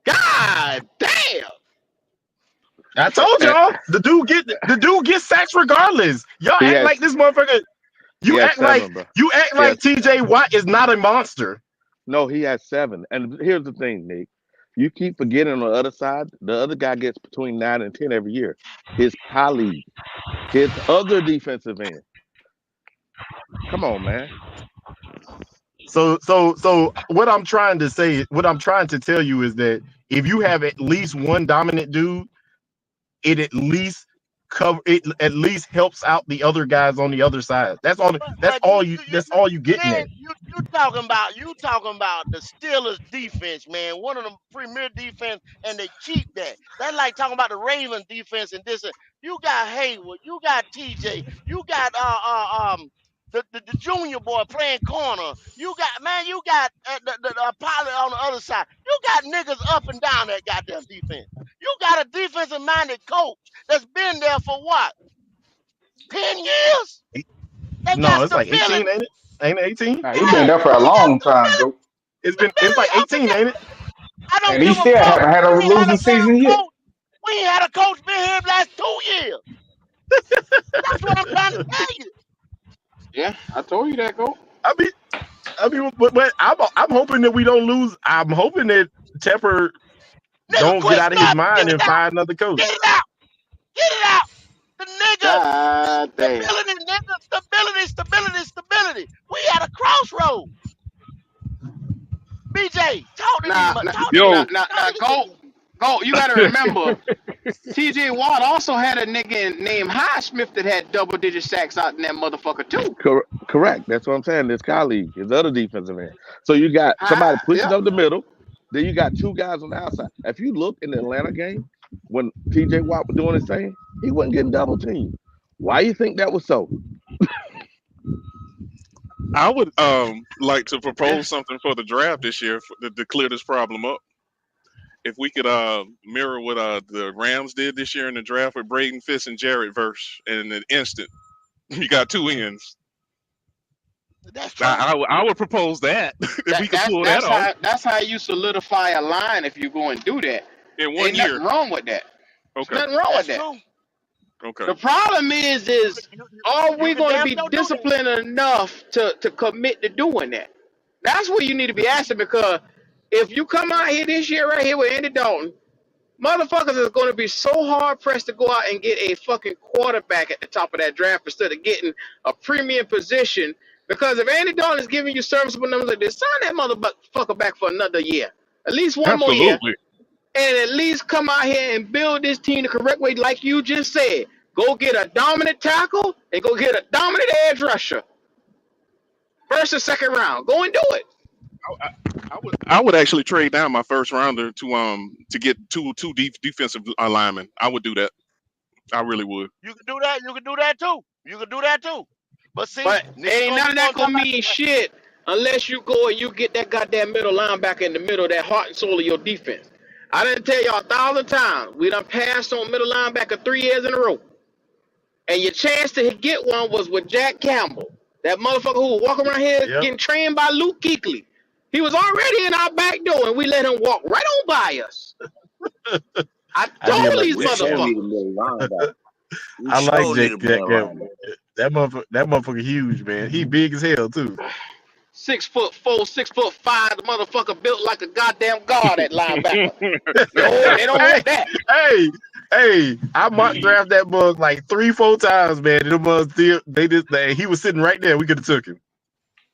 K: God damn.
H: I told
I: And
H: y'all the dude gets sacks regardless. Y'all
I: he
H: act
I: has
H: like this motherfucker.
I: he
H: You
I: has
H: act like
I: seven, bro.
H: you act
I: He has
H: like T.J. Watt is not a monster.
I: no, he has seven. And here's the thing, Nick. You keep forgetting on the other side, the other guy gets between 9 and 10 every year. His colleague, his other defensive end. Come on, man.
H: So what I'm trying to say, what I'm trying to tell you is that if you have at least one dominant dude, it at least helps out the other guys on the other side. That's all
A: But you, you, you,
H: that's
A: you
H: all you getting
A: man,
H: at.
A: you talking about the Steelers defense, man. One of them premier defense, and they keep that. That's like talking about the Ravens defense and this. You got Hayward, you got TJ, you got the junior boy playing corner. You got the pilot on the other side. You got niggas up and down that goddamn defense. You got a defensive minded coach that's been there for what, 10 years? They got
H: No, it's like 18,
A: stability.
H: ain't it? Ain't it 18?
G: Now he been
A: Yeah,
G: there for a
A: they got
G: long time, Joe.
H: It's
A: stability
H: like
A: up and
H: 18,
A: down.
H: ain't it?
A: I don't
G: And he
A: give a
G: still
A: fuck.
G: haven't had a
A: We ain't had
G: losing
A: a damn
G: season yet.
A: coach. We ain't had a coach been here the last 2 years. That's what I'm trying to tell you.
K: Yeah, I told you that, go.
H: I mean, but I'm hoping that we don't lose. I'm hoping that Tepper
A: Nigga,
H: don't get
A: quit
H: out of his
A: snapping. Get
H: mind
A: it
H: and
A: out.
H: find another coach.
A: Get it out. Get it out. The nigga,
K: God damn.
A: stability, nigga, stability. We at a crossroad. BJ, talk to these,
K: Now, now,
A: talk to these,
K: now,
J: Yo,
K: now,
A: talk
K: now
A: to these
K: go,
A: niggas.
K: go. You got to remember, TJ Watt also had a nigga named Highsmith that had double-digit sacks out in that motherfucker too.
I: Correct. That's what I'm saying. His colleague, his other defensive end. So you got somebody pushing
K: Yeah.
I: up the middle. Then you got two guys on the outside. If you look in the Atlanta game when TJ Watt was doing his thing, he wasn't getting double teamed. Why you think that was so?
L: I would like to
K: Yeah.
L: propose something for the draft this year to clear this problem up. If we could mirror what the Rams did this year in the draft with Braden Fitz and Jared Verse, and in an instant, you got two ends.
A: That's true.
L: I would propose that if we
K: That
L: could
K: that's
L: pull that
K: that's
L: off
K: how you solidify a line if you go and do that.
L: in one
K: Ain't nothing
L: year.
K: wrong with that. There's
L: Okay,
K: nothing wrong with
A: That's
K: that.
A: true.
L: okay.
K: The problem is are
A: You
K: we
A: can
K: going to
A: damn
K: be
A: sure do that.
K: disciplined enough to commit to doing that? That's what you need to be asking because if you come out here this year right here with Andy Dalton, motherfuckers is going to be so hard pressed to go out and get a fucking quarterback at the top of that draft instead of getting a premium position. Because if Andy Dalton is giving you serviceable numbers like this, sign that motherfucker back for another year, at least one more year,
L: Absolutely.
K: and at least come out here and build this team the correct way, like you just said. Go get a dominant tackle and go get a dominant edge rusher. First and second round. Go and do it.
L: I would actually trade down my first rounder to get two defensive linemen. I would do that. I really would.
A: You can do that. You can do that too. You can do that too. But see,
K: But
A: niggas
K: ain't
A: gonna
K: none
A: be
K: of that
A: want to talk
K: gonna mean
A: about.
K: shit unless you go and you get that goddamn middle linebacker in the middle, that heart and soul of your defense. I didn't tell y'all 1,000 times. We done passed on middle linebacker 3 years in a row. And your chance to get one was with Jack Campbell. That motherfucker who was walking around here
H: Yep.
K: getting trained by Luke Kuechly. He was already in our back door and we let him walk right on by us. I
H: I did
K: told
H: like
K: these
E: We
H: Jack
E: sure
H: Campbell.
E: need a
K: motherfuckers.
E: middle linebacker. We
H: I like
E: sure need a
H: Jack
E: middle
H: Campbell.
E: linebacker.
H: That motherfucker huge, man. He big as hell too.
K: 6'4", 6'5", the motherfucker built like a goddamn guard at linebacker. No, they don't
H: hey,
K: want that.
H: hey, I mock draft that bug like 3-4 times, man. And the bug still he was sitting right there. We could have took him.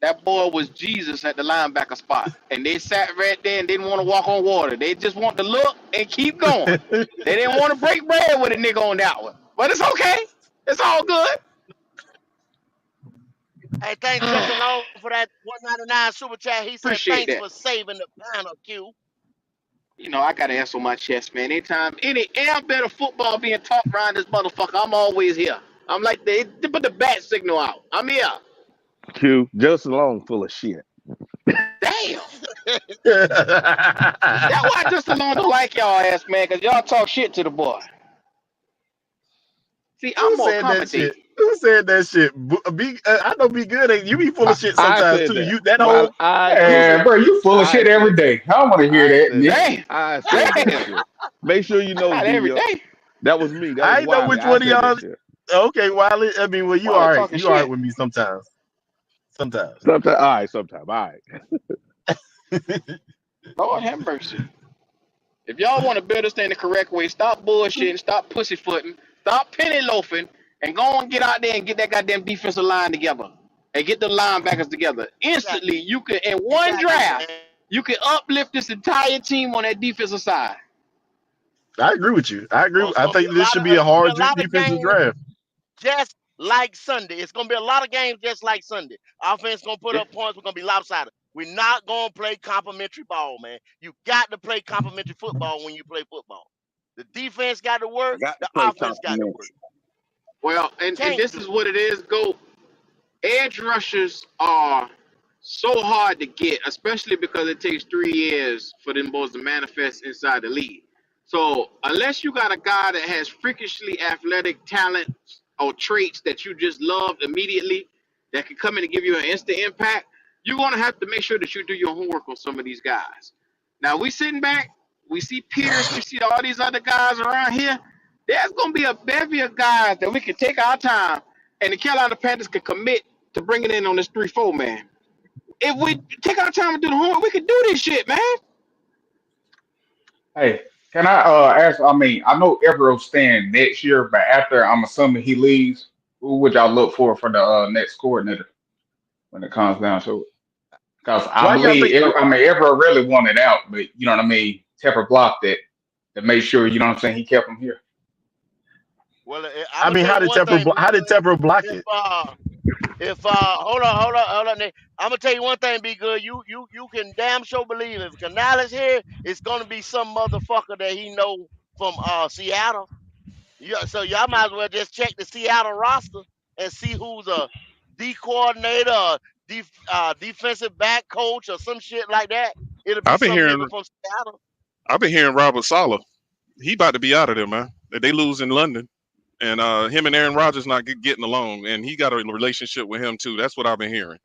K: That boy was Jesus at the linebacker spot. And they sat right there and didn't want to walk on water. They just want to look and keep going. They didn't want to break bread with a nigga on that one. But it's okay. It's all good.
A: Hey, thanks Justin Long for that 199 super chat. He said
K: Appreciate
A: thanks
K: that.
A: for saving the panel, Q.
K: You know, I got an S on my chest, man. Anytime any better football being talked around this motherfucker, I'm always here. I'm like they put the bat signal out. I'm here.
I: Q, Justin Long full of shit.
K: Damn. That's why Justin Long don't like y'all ass, man, because y'all talk shit to the boy. See,
H: Who
K: I'm more
H: said that shit?
K: accommodating.
H: Who said that shit? I know be good. You be full of shit
I: I
H: sometimes
I: said
H: too.
I: that.
H: You that
I: While
H: whole
I: I said
G: Man,
I: that.
G: bro, you full of
I: I
G: shit every
I: said that.
G: day. I don't want to hear
I: I
G: that,
I: said
G: Nick.
I: that.
K: Damn.
I: I said that
K: Damn.
I: shit. Make sure you know,
K: Not
I: D.
K: every day.
I: That was me. That was
H: I ain't know
I: Wiley.
H: which
I: I
H: one of
I: said that
H: y'all.
I: shit.
H: Okay, Wiley. I mean, well, you
K: While
H: all
K: they
H: right.
K: talking
H: You all right
K: shit.
H: with me sometimes. Sometimes.
I: Sometime. All right. Sometime. All right.
K: Lord have mercy. If y'all want to build this thing the correct way, stop bullshitting, stop pussyfooting, stop penny loafing, and go and get out there and get that goddamn defensive line together. And get the linebackers together.
A: got
K: Instantly, you can, in
A: you
K: one
A: got to,
K: draft,
A: man.
K: you can uplift this entire team on that defensive side.
H: I agree with you. I agree.
A: It's
H: I
A: gonna be
H: think
A: a
H: this
A: lot
H: should
A: of
H: be a
A: it's gonna be
H: hard
A: a lot of
H: defensive
A: games
H: draft.
A: just like Sunday. It's gonna be a lot of games just like Sunday. Offense gonna put
K: Yeah.
A: up points. We're gonna be lopsided. We're not gonna play complimentary ball, man. You got to play complimentary football when you play football. The defense got to work.
F: Got to
A: The
F: play
A: offense got to work.
F: complimentary.
K: Well,
A: You
K: and
A: can't
K: this
A: do
K: is
A: it.
K: what it is, Go. Edge rushers are so hard to get, especially because it takes 3 years for them boys to manifest inside the league. So unless you got a guy that has freakishly athletic talent or traits that you just love immediately, that can come in and give you an instant impact, you're gonna have to make sure that you do your homework on some of these guys. Now we sitting back, we see Pierce, we see all these other guys around here. There's gonna be a bevy of guys that we can take our time, and the Carolina Panthers can commit to bringing in on this 3-4 man. If we take our time and do the homework, we can do this shit, man.
G: Hey, can I ask? I mean, I know Everett's staying next year, but after I'm assuming he leaves, who would y'all look for the next coordinator when it comes down to it? Because I
H: Why y'all think?
G: believe, I mean, Everett really wanted out, but you know what I mean. Tepper blocked it to make sure, you know what I'm saying, he kept him here.
A: Well, I'm
H: I
A: gonna
H: mean,
A: tell
H: how
A: you
H: did
A: one thing,
H: How
A: B.
H: did Tepper block
A: If
H: it?
A: hold on, Nick. I'm gonna tell you one thing, be good. You can damn sure believe if Canales here, it's gonna be some motherfucker that he know from Seattle. Yeah, so y'all might as well just check the Seattle roster and see who's a D coordinator, or defensive back coach, or some shit like that. It'll be
L: I've been
A: some
L: hearing
A: nigga from Seattle.
L: Robert Sala. He about to be out of there, man. They lose in London, and him and Aaron Rodgers not getting along, and he got a relationship with him too. That's what I've been hearing.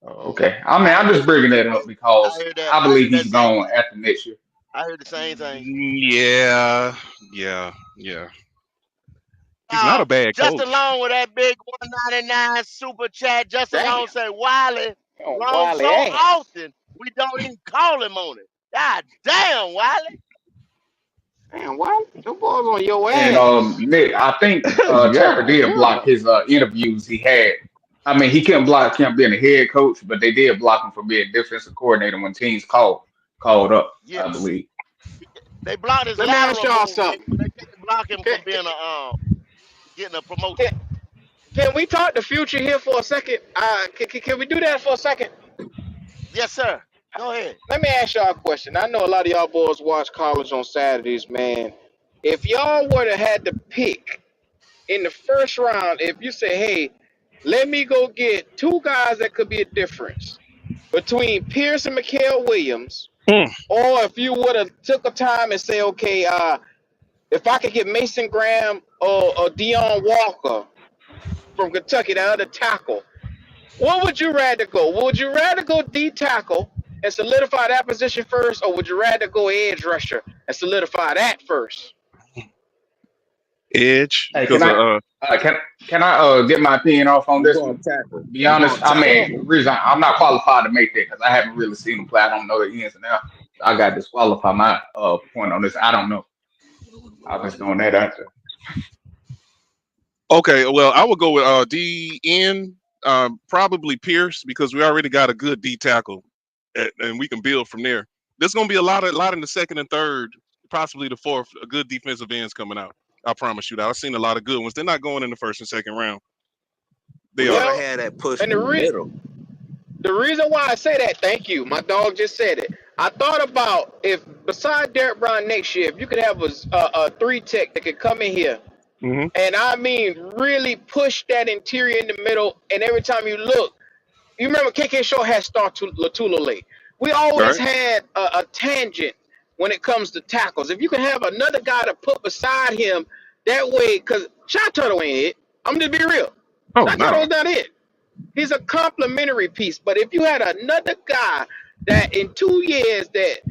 G: Okay. I mean,
A: I
G: I'm
A: heard
G: just
A: that
G: bringing
A: same
G: that up
A: thing.
G: because I
A: I
G: believe
A: heard that
G: he's
A: same
G: gone
A: thing.
G: after next year.
A: I heard the same thing.
L: Yeah. He's not a bad
A: Justin
L: coach.
A: Long with that big 199 super chat. Justin Long
K: Damn.
A: said Wiley
K: Oh,
A: wrong
K: Wiley
A: so
K: ass.
A: often we don't even call him on it. God damn, Wiley.
K: Damn, Wiley. Them boys on your
G: And
K: ass.
G: Nick, I think Tepper
I: God
G: did block
I: damn.
G: his interviews he had. I mean, he couldn't block him being a head coach, but they did block him from being defensive coordinator when teams called up, I
A: Yes.
G: believe.
A: They blocked his
K: Let me ask
A: lateral
K: y'all
A: move, Nick, but
K: something.
A: they couldn't block him
K: Can,
A: from being getting a promotion.
K: can, can we talk the future here for a second? Can we do that for a second?
A: Yes, sir. Go ahead.
K: Let me ask y'all a question. I know a lot of y'all boys watch college on Saturdays, man. If y'all were to had to pick in the first round, if you say, hey, let me go get two guys that could be a difference between Pierce and Mikael Williams,
L: Mm.
K: or if you would have took a time and say, okay, if I could get Mason Graham or Deion Walker from Kentucky, the other tackle, what would you rather go? Would you rather go D tackle and solidify that position first, or would you rather go edge rusher and solidify that first?
L: Edge,
G: Hey,
L: because
G: can I get my opinion off on
F: I'm
G: this
F: going
G: one?
F: tackle.
G: Be
F: I'm
G: honest,
F: going
G: I
F: tackle.
K: Yeah.
G: mean, the reason I'm not qualified to make that because I haven't really seen him play. I don't know the ins and outs. I got to disqualify my point on this. I don't know. I'm just throwing that out there.
L: okay. Well, I would go with DN, probably Pierce, because we already got a good D tackle, and we can build from there. There's gonna be a lot in the second and third, possibly the fourth. A good defensive ends coming out. I promise you that. I've seen a lot of good ones. They're not going in the first and second round. They
F: We
L: are.
F: gotta
K: Well,
F: have that push
K: and
F: in the middle.
K: the reason why I say that, thank you, my dog just said it. I thought about if beside Derek Brown next year, if you could have a three tech that could come in here
L: Hmm.
K: and I mean really push that interior in the middle, and every time you look, you remember KK Shaw had Star Latulele. We always
L: Right.
K: had a tangent when it comes to tackles. If you can have another guy to put beside him, that way, because Shot Turtle ain't it. I'm just be real.
L: Oh
K: Shot
L: no.
K: Turtle's not it. He's a complementary piece. But if you had another guy that in 2 years that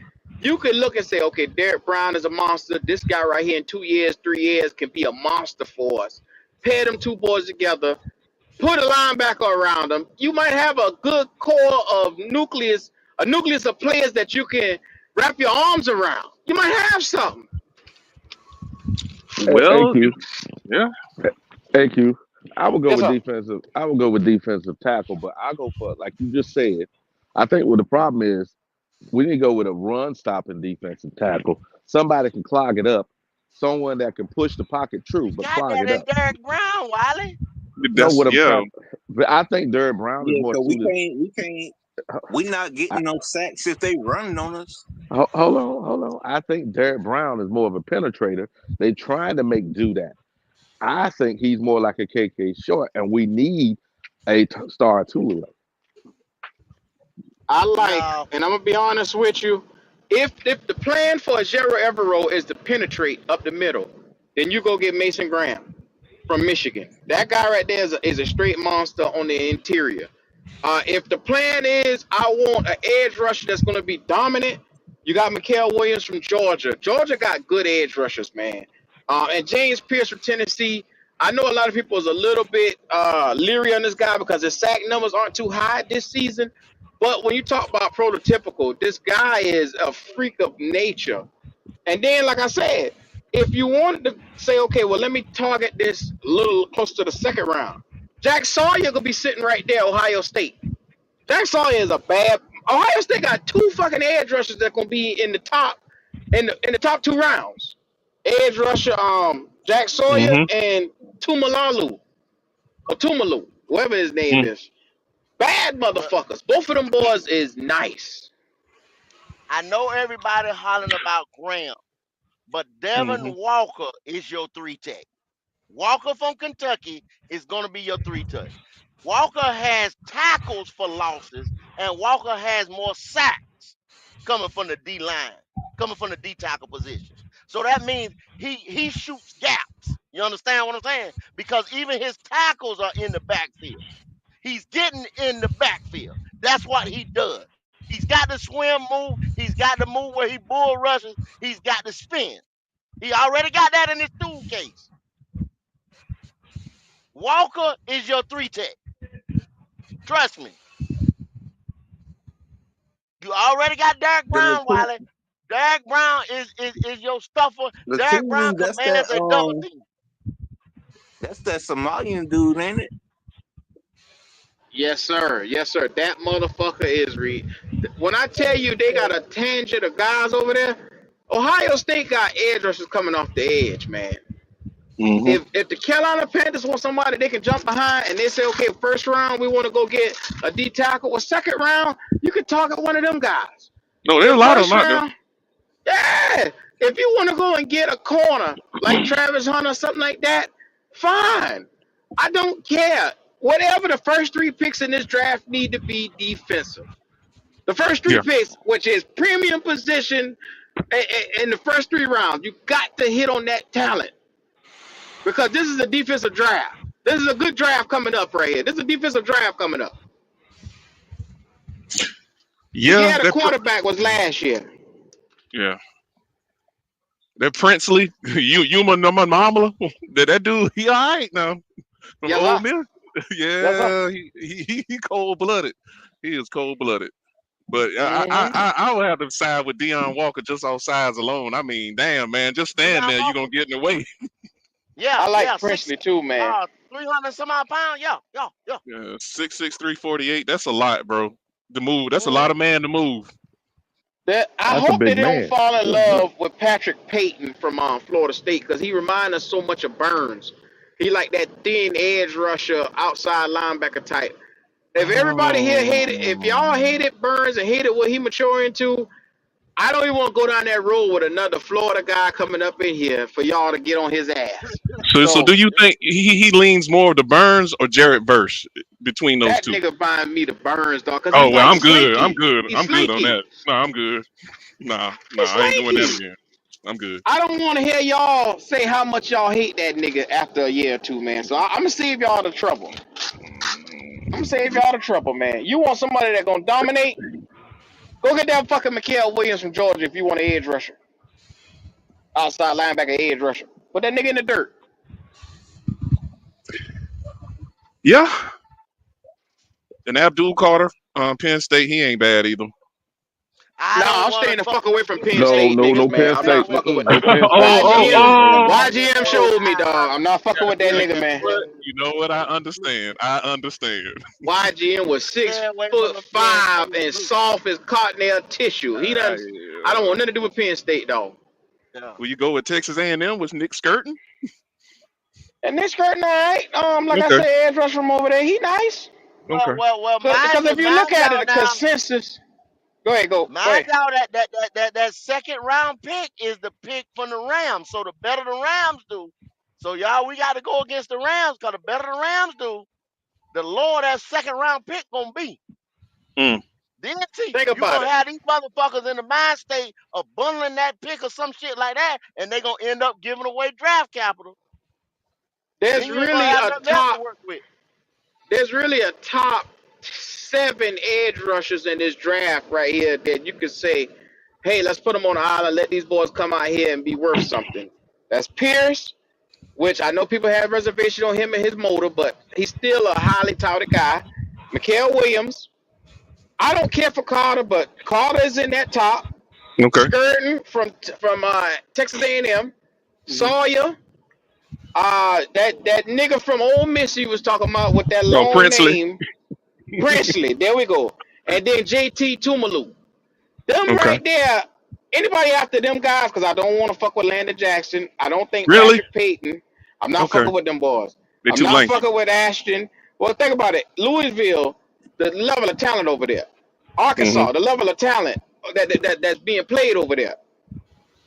K: you could look and say, okay, Derek Brown is a monster. This guy right here in 2 years, 3 years can be a monster for us. Pair them two boys together, put a linebacker around them. You might have a good core of a nucleus of players that you can wrap your arms around. You might have something.
I: Hey,
L: Well,
I: Q.
L: yeah.
I: Hey, Q. I would go
K: Yes,
I: with
K: sir.
I: defensive. I would go with defensive tackle, but I go for like you just said. I think what the problem is, we need to go with a run stopping defensive tackle. Somebody can clog it up. Someone that can push the pocket, true,
A: We
I: but
A: got
I: clog
A: that
I: it
A: in
I: up.
A: Derek Brown, Wiley.
I: No,
L: That's
I: what I'm
L: yeah.
I: trying. But I think Derrick Brown is
F: Yeah,
I: more
F: so we
I: suited.
F: can't we can't we not
I: I,
F: getting no sacks if they running on us.
I: hold on. I think Derrick Brown is more of a penetrator. They trying to make do that. I think he's more like a KK Short, and we need a star Tulu.
K: I like,
A: No,
K: and I'm gonna be honest with you. If the plan for Jero Evero is to penetrate up the middle, then you go get Mason Graham from Michigan. That guy right there is a straight monster on the interior. If the plan is I want an edge rusher that's going to be dominant, you got Mikael Williams from Georgia. Georgia got good edge rushers, man. And James Pierce from Tennessee. I know a lot of people is a little bit leery on this guy because his sack numbers aren't too high this season. But when you talk about prototypical, this guy is a freak of nature. And then, like I said, if you wanted to say, okay, well, let me target this a little close to the second round, Jack Sawyer could be sitting right there, Ohio State. Jack Sawyer is a bad. Ohio State got two fucking edge rushers that gonna be in the top in the top 2 rounds. Edge rusher, Jack Sawyer
L: Hmm.
K: and Tumalalu or Tumalu, whatever his name is. Bad
A: but
K: motherfuckers. Both of them boys is nice.
A: I know everybody hollering about Graham, but Devin
L: Hmm.
A: Walker is your three tech. Walker from Kentucky is going to be your three touch. Walker has tackles for losses, and Walker has more sacks coming from the D line, coming from the D tackle position. So that means he shoots gaps. You understand what I'm saying? Because even his tackles are in the backfield. He's getting in the backfield. That's what he does. He's got the swim move. He's got the move where he bull rushes. He's got the spin. He already got that in his tool case. Walker is your three tech. Trust me. You already got Derek
F: The
A: Brown,
F: Latu-
A: Wiley. Derek Brown is your stuffer. Derek Brown
F: Latuli,
A: commands a double team.
F: that's that Somalian dude, ain't it?
K: Yes, sir. Yes, sir. That motherfucker is when I tell you they got a tangent of guys over there, Ohio State got edge rushers coming off the edge, man.
L: Hmm.
K: If the Carolina Panthers want somebody they can jump behind and they say, okay, first round we want to go get a D tackle, or second round you can target one of them guys.
L: No, there's a
K: If
L: lot of
K: first
L: them out there.
K: round, yeah, if you want to go and get a corner like Travis Hunter or something like that, fine. I don't care. Whatever the first three picks in this draft need to be defensive. The first three
L: Yeah.
K: picks, which is premium position in the first 3 rounds, you got to hit on that talent because this is a defensive draft. This is a good draft coming up right here. This is a defensive draft coming up. The
L: Yeah.
K: year the quarterback was last year.
L: Yeah. That Princely, Yuma Mamala, that dude, he all right now from
K: Yes,
L: Ole
K: sir.
L: Miss.
K: Yes, sir.
L: Yeah, he cold blooded. He is cold blooded. But
K: Mm-hmm.
L: I would have to side with Deion Walker just off size alone. I mean, damn man, just stand
A: Deion
L: there, you gonna
A: Walker.
L: get in the way.
K: I
A: Yeah,
K: like Princely too, man.
A: 300 some odd pounds. Yeah.
L: Yeah, 6'6", 348. That's a lot, bro. To move, that's a lot
A: Mm-hmm.
L: of man to move.
K: I
I: That's a
K: hope they
I: big
K: don't
I: man.
K: fall in love with Patrick Payton from Florida State because he reminds us so much of Burns. He like that thin edge rusher, outside linebacker type. If everybody here hated, if y'all
L: Um,
K: hated Burns and hated what he matured into, I don't even want to go down that road with another Florida guy coming up in here for y'all to get on his ass.
L: So
K: So
L: do you think he leans more of the Burns or Jarrett Verse between those
K: that
L: two?
K: nigga buying me the Burns, dog, because
L: Oh
K: he's
L: well,
K: like
L: I'm good. I'm
K: slinky.
L: good.
K: He's
L: I'm good on
K: slinky.
L: that. No, I'm good.
K: He's
L: I ain't doing that
K: slinky.
L: again. I'm good.
K: I don't want to hear y'all say how much y'all hate that nigga after a year or two, man. So I'm gonna save y'all the trouble. I'm gonna save y'all the trouble, man. You want somebody that gonna dominate? Go get that fucking Mikael Williams from Georgia if you want an edge rusher, outside linebacker, edge rusher. Put that nigga in the dirt.
L: Yeah, and Abdul Carter, Penn State, he ain't bad either.
A: I
K: Nah,
A: don't
K: I'm
A: want to
K: staying the
A: fuck
K: fuck away
A: with
K: from Penn
A: Penn
I: No,
K: State
A: State.
I: no,
K: niggas,
I: no
K: man.
I: Penn
K: I'm
I: State.
K: not fucking with
I: Mm-mm, no Penn State.
K: YGM.
L: Oh,
K: YGM showed me, dog. I'm not fucking with that nigga, man.
L: you know what? I understand. I understand.
K: YGM was
A: Stay away from the Penn
K: 6'5"
A: State
K: and
A: school.
K: soft as cottonelle tissue. He done. I don't want nothing to do with Penn State, dog.
A: Yeah.
L: Will you go with Texas A&M with Nick Skirton?
K: And this skirt, alright. Like I
L: Okay.
K: said, Edge Rush from over there, he nice.
L: Okay.
A: Mind
K: Because
A: you,
K: if you look at it, the
A: now.
K: consensus. Go ahead, go
A: Mind
K: ahead.
A: y'all that second round pick is the pick from the Rams. So the better the Rams do, so y'all we got to go against the Rams because the better the Rams do, the lower that second round pick gonna be.
L: Mm.
A: Then see,
K: Think
A: you
K: about
A: gonna
K: it.
A: have these motherfuckers in the mind state of bundling that pick or some shit like that, and they gonna end up giving away draft capital.
K: There's
A: Then you ain't gonna
K: really
A: have
K: a
A: nothing else to
K: top.
A: work with.
K: There's really a top 7 edge rushers in this draft right here that you could say, hey, let's put them on the island. Let these boys come out here and be worth something. That's Pierce, which I know people have reservation on him and his motor, but he's still a highly touted guy. Mikael Williams. I don't care for Carter, but Carter is in that top.
L: Okay.
K: Skirting from Texas A&M.
A: Hmm.
K: Sawyer. That nigga from Ole Miss he was talking about with that
L: Oh,
K: long
L: Princely.
K: name. Presley. There we go. And then JT Tumalu. Them
L: Okay.
K: right there. Anybody after them guys? Because I don't want to fuck with Landon Jackson. I don't think
L: Really?
K: Patrick Payton. I'm not
L: Okay.
K: fucking with them boys.
L: They
K: I'm
L: too
K: not
L: lanky.
K: fucking with Ashton. Well, think about it. Louisville, the level of talent over there.
L: Hmm.
K: Arkansas, the level of talent that's being played over there.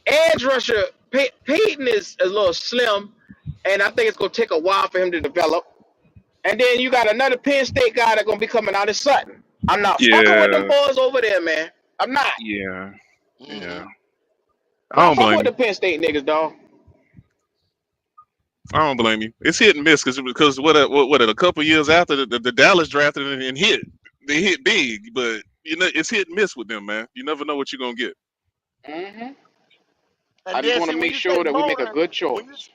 K: Edge rusher Peyton is a little slim, and I think it's gonna take a while for him to develop. And then you got another Penn State guy that's gonna be coming out of Sutton. I'm not fucking with them
L: Yeah.
K: boys over there, man. I'm not.
L: Yeah.
A: Hmm.
L: Yeah. I
K: Not
L: don't
K: fucking
L: blame
K: with
L: you.
K: the Penn State niggas, dog.
L: I don't blame you. It's hit and miss because what a couple years after the Dallas drafted and hit, they hit big, but it's hit and miss with them, man. You never know what you're gonna get.
K: hmm I
A: And
K: just
A: then
K: want
A: see
K: to
A: when
K: make
A: you say
K: sure that we make a
A: motor,
K: good
A: when you
K: choice.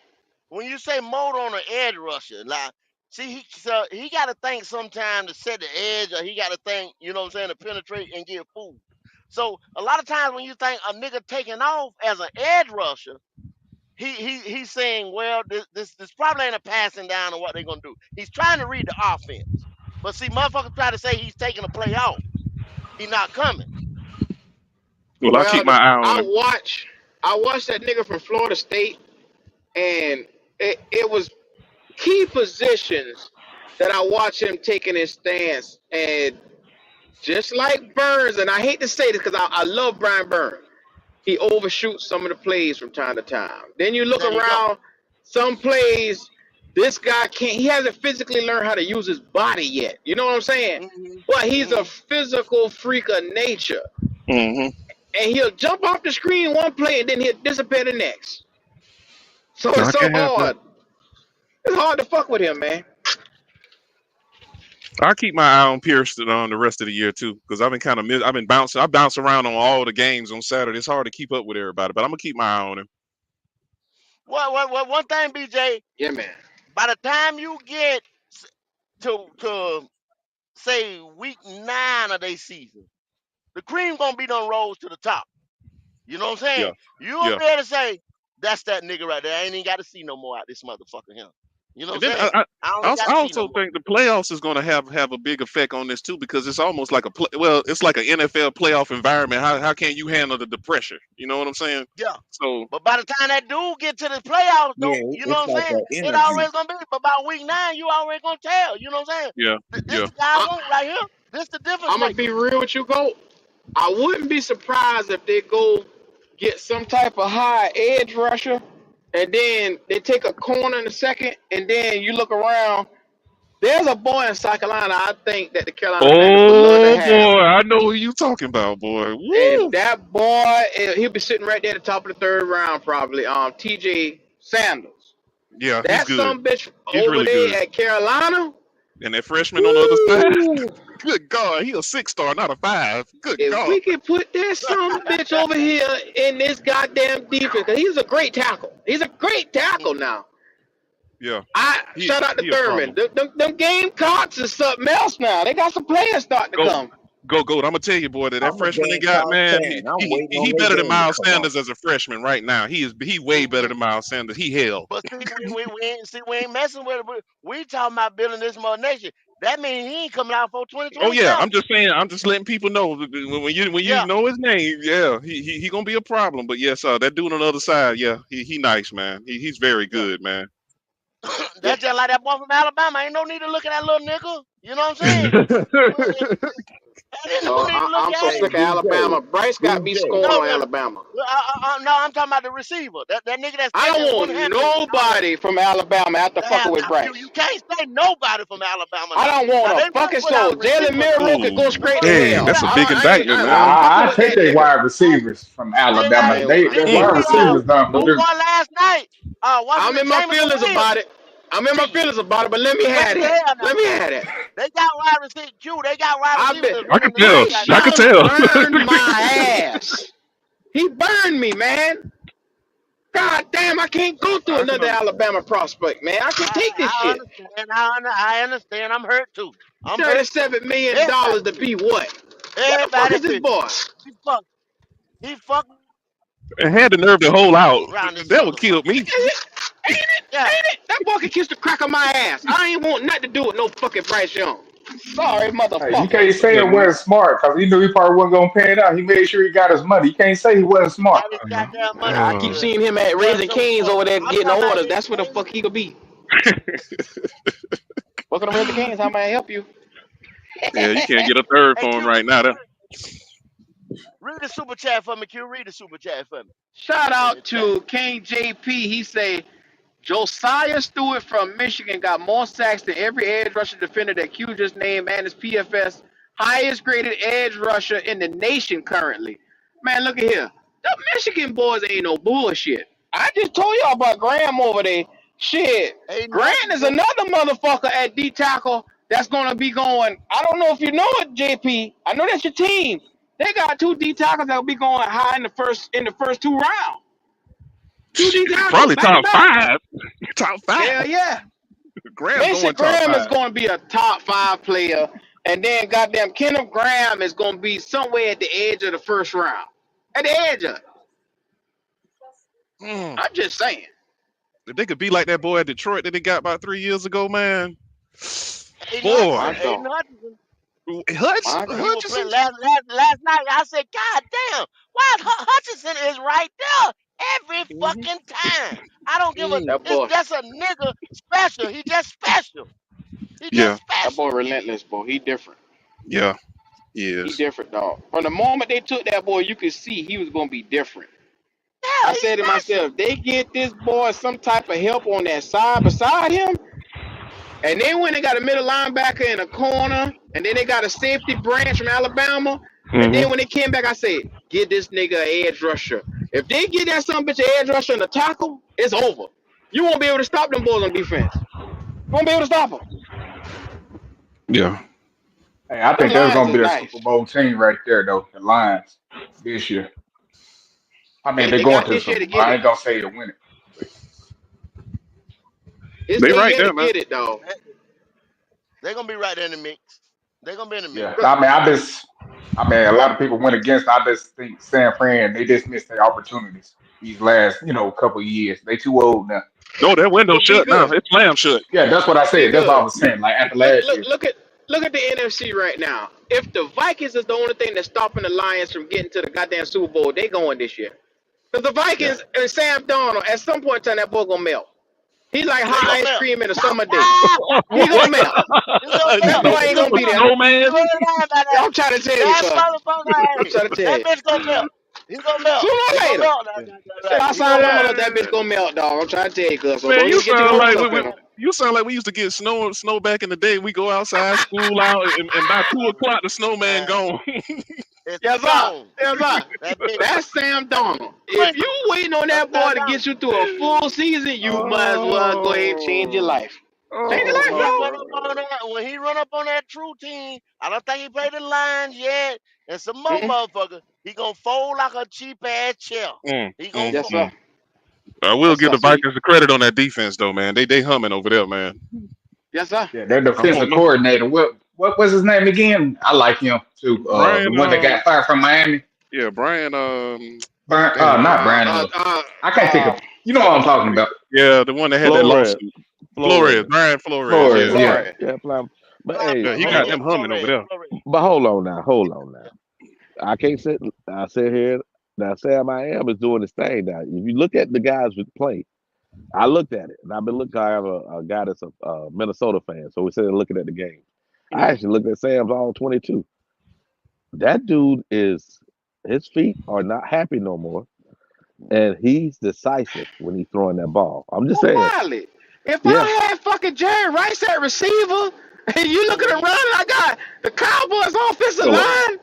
A: when you say motor on an edge rusher, like see he got to think sometime to set the edge, or he got to think, you know what I'm saying, to penetrate and get food. So a lot of times when you think a nigga taking off as an edge rusher, he's saying, well, this probably ain't a passing down or what they're gonna do. He's trying to read the offense. But see, motherfuckers try to say he's taking a play off. He not coming.
L: Well, I keep
K: Well,
L: my eye on
K: I
L: him.
K: watch I watched that nigga from Florida State, and it was key positions that I watch him taking his stance, and just like Burns, and I hate to say this because I love Brian Burns. He overshoots some of the plays from time to time. Then you look
A: There you go.
K: around, some plays, this guy can't, he hasn't physically learned how to use his body yet. You know what I'm saying?
A: Hmm.
K: But he's a
A: Hmm.
K: physical freak of nature.
L: Hmm.
K: And he'll jump off the screen one play and then he'll disappear the next. So
L: No,
K: it's
L: I
K: so
L: can't have that.
K: hard. It's hard to fuck with him, man.
L: I keep my eye on Pierce on the rest of the year too, because I've been bouncing. I bounce around on all the games on Saturday. It's hard to keep up with everybody, but I'm gonna keep my eye on him.
A: Well, one thing, BJ,
K: Yeah, man.
A: by the time you get to say week 9 of their season, the cream gonna be done rose to the top. You know what I'm
L: Yeah,
A: saying? You gonna
L: yeah.
A: be able to say, that's that nigga right there. I ain't even got to see no more out this motherfucker here. You know
L: And
A: what I'm
L: then
A: saying? I don't even got
L: I
A: to see no
L: also
A: more.
L: think the playoffs is going to have a big effect on this too, because it's almost like it's like an NFL playoff environment. How can you handle the pressure? You know what I'm saying?
A: Yeah.
L: So
A: But by the time that dude get to the playoffs,
F: Yeah,
A: though, you know
F: it's
A: what I'm
F: like
A: saying?
F: an
A: It
F: energy.
A: always gonna be. But by week 9, you already gonna tell. You know what I'm saying?
L: yeah,
A: This
L: yeah.
A: the guy I
K: I,
A: want right here. This the difference
K: I'm gonna
A: maker.
K: be real with you, Goat. I wouldn't be surprised if they go get some type of high edge rusher, and then they take a corner in a second, and then you look around. There's a boy in South Carolina I think that the Carolina Panthers would love to
L: Oh
K: have.
L: boy, I know who you talking about, boy.
K: And
L: Woo!
K: that boy, he'll be sitting right there at the top of the third round, probably. TJ Sanders.
L: Yeah, he's
K: That
L: good.
K: some bitch
L: He's
K: over
L: really good.
K: there at Carolina.
L: And that freshman on the other side.
K: Woo!
L: Good God, he a 6-star, not a 5. Good
K: If
L: God.
K: we could put that some bitch over here in this goddamn defense, because he's a great tackle. He's a great tackle now.
L: Yeah,
K: I
L: he
K: shout out to
L: he a
K: Thurman.
L: problem.
K: Them Gamecocks is something else now. They got some players starting to
L: Go,
K: come.
L: go. I'm gonna tell you, boy, that
F: I'm a
L: freshman they got,
F: Gamecock
L: man,
F: fan. I'm waiting on
L: he
F: their
L: better than
F: game to
L: Miles
F: come on.
L: Sanders as a freshman right now. He way better than Miles Sanders. He hell.
A: But see, we ain't messing with it. We talking about building this more nation. That means he ain't coming out for
L: Oh yeah,
A: 2027.
L: I'm just saying. I'm just letting people know when you
A: Yeah,
L: know his name. Yeah, he gonna be a problem. But yes, that dude on the other side, yeah, he nice, man. He's very
A: yeah.
L: good, man.
K: Yeah.
A: That's just like that boy from Alabama. Ain't no need to look at that little nigga. You know what I'm saying? Ain't no need to look
K: I'm so
A: at
F: Hey,
A: him.
K: sick of Alabama.
F: DJ,
K: Bryce got me
F: DJ.
K: scoring
A: No,
K: on Alabama.
A: no, I'm talking about the receiver. That nigga that's
K: I
A: catching
K: don't
A: one
K: want
A: handed.
K: nobody from Alabama after fucking with
A: You
K: Bryce.
A: can't say nobody from Alabama
K: I
A: now.
K: don't
A: Now
K: want
A: they
K: a
A: might
K: fucking
A: put out
K: soul. Jalen
A: receivers
K: Milroe
A: though.
K: could go
L: Ooh,
K: straight to
L: dang,
K: hell.
L: that's a big indictment,
K: I ain't
L: man.
K: fucking
G: I
K: with
G: take
K: that
G: their
K: nigga.
G: wide receivers from Alabama.
A: Hey,
G: They
K: I
G: their
A: did
K: ain't
A: you
G: wide
A: see
K: fucking with
G: receivers
K: him.
G: done
A: who
G: produced.
A: won last night?
K: I'm
A: Washington
K: in my
A: Jameson
K: feelings about
A: Williams.
K: it. I'm in my
A: Shit.
K: feelings about it, but let me
A: Wait
K: have
A: till
K: that.
A: hell
K: Let
A: now.
K: me have that.
A: They got wide receiver Q. They got wide
K: I
A: receivers
K: bet
A: that's
L: I can
A: winning the
L: tell.
A: league
K: Bryce
A: right
L: I
A: now.
L: can
K: Young
L: tell.
K: burned my ass. He burned me, man. God damn, I can't go through
L: I can
K: another
L: understand.
K: Alabama prospect, man. I can't take this
A: I
K: shit.
A: understand. I understand. I'm hurt too. I'm hurt too.
K: $37 million
A: Everybody
K: to
A: is.
K: be what? What the fuck
A: Everybody
K: is this
A: is.
K: boy?
A: He fucked. He fucked
L: And had the nerve to hold out.
A: around this
L: That would kill
A: motherfucker.
L: me.
K: Ain't it?
A: Yeah.
K: Ain't it? That boy can kiss the crack of my ass. I ain't want nothing to do with no fucking Bryce Young. Sorry,
G: Hey, you
K: motherfucker.
G: can't say
L: Yeah,
G: it wasn't smart because he knew he probably wasn't gonna pay it out. He made sure he got his money. You can't say he wasn't
A: He
G: smart.
A: got his goddamn money.
K: I keep
L: uh,
K: seeing him at
A: But
K: Raising Cane's over there
A: I'm
K: getting
A: talking about
K: orders. That's where the fuck he could be. Welcome to Raising Cane's. How may I help you?
L: yeah, you can't get a third
A: hey
L: for him
A: Q,
L: right now.
A: read the super chat for me, Q. Read the super chat for me.
K: Shout
A: In the
K: out
A: chat.
K: to King JP. He say Josiah Stewart from Michigan got more sacks than every edge rusher defender that Q just named and is PFS highest graded edge rusher in the nation currently. Man, look at here. The Michigan boys ain't no bullshit. I just told y'all about Graham over there. Shit.
A: Ain't
K: Grant
A: nothing,
K: is
A: boy.
K: another motherfucker at D tackle that's gonna be going. I don't know if you know it, JP. I know that's your team. They got two D tackles that'll be going high in the first two rounds. Two D tackles
L: Probably
K: back to
L: top
K: back.
L: 5. Top 5.
K: Hell yeah.
L: Graham
K: Mason
L: going top
K: Graham is
L: 5.
K: going to be a top 5 player, and then goddamn Kenneth Graham is going to be somewhere at the edge of the first round. At the edge of it.
L: Mm.
K: I'm just saying.
L: If they could be like that boy at Detroit that they got about 3 years ago, man.
A: Ain't
L: Boy,
K: My
A: nothing. Ain't
K: God.
A: nothing.
K: My
A: He
K: God.
A: was playing
L: Hutchinson.
A: last night. I said, God damn, why Hutchinson is right there every
L: Hmm.
A: fucking time. I don't give a.
L: Mm.
K: That
A: It's
K: boy,
A: just a nigga special. He just special. He just
L: Yeah,
K: that boy
A: special.
K: relentless, boy. He different.
L: yeah, he
K: He
L: is.
K: different, dog. From the moment they took that boy, you could see he was going to be different.
A: Yeah,
K: I
A: he's
K: said to
A: special.
K: myself, they get this boy some type of help on that side beside him, and then when they got a middle linebacker in a corner, and then they got a safety branch from Alabama, and
L: Hmm.
K: then when they came back, I said, get this nigga an edge rusher. If they get that son bitch an edge rusher in the tackle, it's over. You won't be able to stop them boys on defense. You won't be able to stop them.
L: Yeah.
G: Hey, I
K: Them
G: think that's
K: Lions
G: gonna
K: is
G: be a Super
K: nice.
G: Bowl team right there, though. The Lions this year. I mean,
K: They,
G: they're
K: they
G: going
K: got
G: to the
K: this year
G: Super
K: to
G: Bowl.
K: get
G: I
K: it.
G: ain't gonna say to win it. But
K: It's
L: They
K: their
L: right
K: year to
L: there, man.
K: get it, dog.
A: They're gonna be right there in the mix. They're gonna be in the mix.
G: yeah, I mean, a lot of people went against. I just think San Fran they just missed their opportunities these last, couple of years. They too old now.
L: No, that window
K: But be
L: shut now.
K: good.
L: It's slam shut.
G: Yeah, that's what I
K: Be
G: said. That's what I
K: good.
G: was saying. Like after
K: Look,
G: last
K: look,
G: year.
K: look at the NFC right now. If the Vikings is the only thing that's stopping the Lions from getting to the goddamn Super Bowl, they going this year. Because the
G: Yeah,
K: Vikings and Sam Darnold, at some point in time, that boy gonna melt. He like
A: He
K: hot
A: gonna
K: ice
A: melt.
K: cream in a summer day. He gonna melt.
A: He gonna
K: That
A: melt.
K: boy ain't gonna be there.
L: Snowman.
A: You ain't lying about that.
K: I'm trying to tell you,
A: That
K: cuz.
A: motherfucker,
K: I'm
A: hey,
K: trying to tell
A: that
K: you.
A: bitch gonna melt. He gonna melt.
K: Sooner
A: He
K: or
A: gonna
K: later.
A: melt.
K: I
A: He gonna
K: sound long
A: melt.
K: enough, that bitch gonna melt, dog. I'm trying to tell you, cuz. So
L: Man,
K: don't
L: you
K: even get your
L: sound like
K: hopes up in him.
L: you sound like we used to get snow back in the day. We go outside, school out, and by 2 o'clock the snowman
A: Man,
L: gone.
A: it's
K: Yes, sir.
A: gone.
K: Yes, sir.
A: That bitch
K: That's Sam Donald. If
A: twinkle.
K: you waiting on
A: That's
K: that boy
A: that
K: to
A: down.
K: get you through a full season, you might as well go ahead and change your
L: Oh,
K: life. Change your
A: When
K: life,
A: he
L: oh,
A: run
K: dog.
A: up on that, when he run up on that true team, I don't think he played the Lions yet, and some more
K: Mm-hmm.
A: motherfucker. He gonna fold like a cheap ass chair. He gonna
K: Yes,
A: fold.
K: sir.
L: I will
K: Yes,
L: give
K: sir.
L: the
K: So,
L: Vikings the credit on that defense though, man. They humming over there, man.
K: yes, sir.
G: Yeah, their
L: I don't
G: defensive
L: know.
G: coordinator. What was his name again? I like him too. The
L: Brian,
G: one that got fired from Miami.
L: yeah, Brian,
G: Brian,
L: damn,
G: not
K: Uh,
G: Brian.
K: uh, uh,
G: I can't think of.
K: uh,
G: You know what I'm talking about?
L: yeah, the one that had that
I: Flores.
L: lawsuit.
I: Flores.
L: Brian Flores,
G: Flores.
L: yeah.
G: Yeah.
K: Florida.
I: Yeah, fly. But
A: Fly,
I: hey,
L: Yeah, he
A: yeah,
L: got
I: hold
A: yeah,
I: on.
L: them humming over
A: Flores,
L: there.
A: Flores.
I: But hold on now. Hold on now. I can't sit. I sit here. Now Sam I am is doing his thing now. If you look at the guys with play, I looked at it, and I've been looking. I have a guy that's a Minnesota fan, so we said looking at the game. I
K: Mhm.
I: actually looked at Sam's all 22. That dude is his feet are not happy no more, and he's decisive when he's throwing that ball. I'm just
K: Well,
I: saying,
K: Wiley, if
I: yeah.
K: I had fucking Jerry Rice at receiver, and you looking around,
A: Mhm.
K: and I got the Cowboys offensive
G: So
K: line,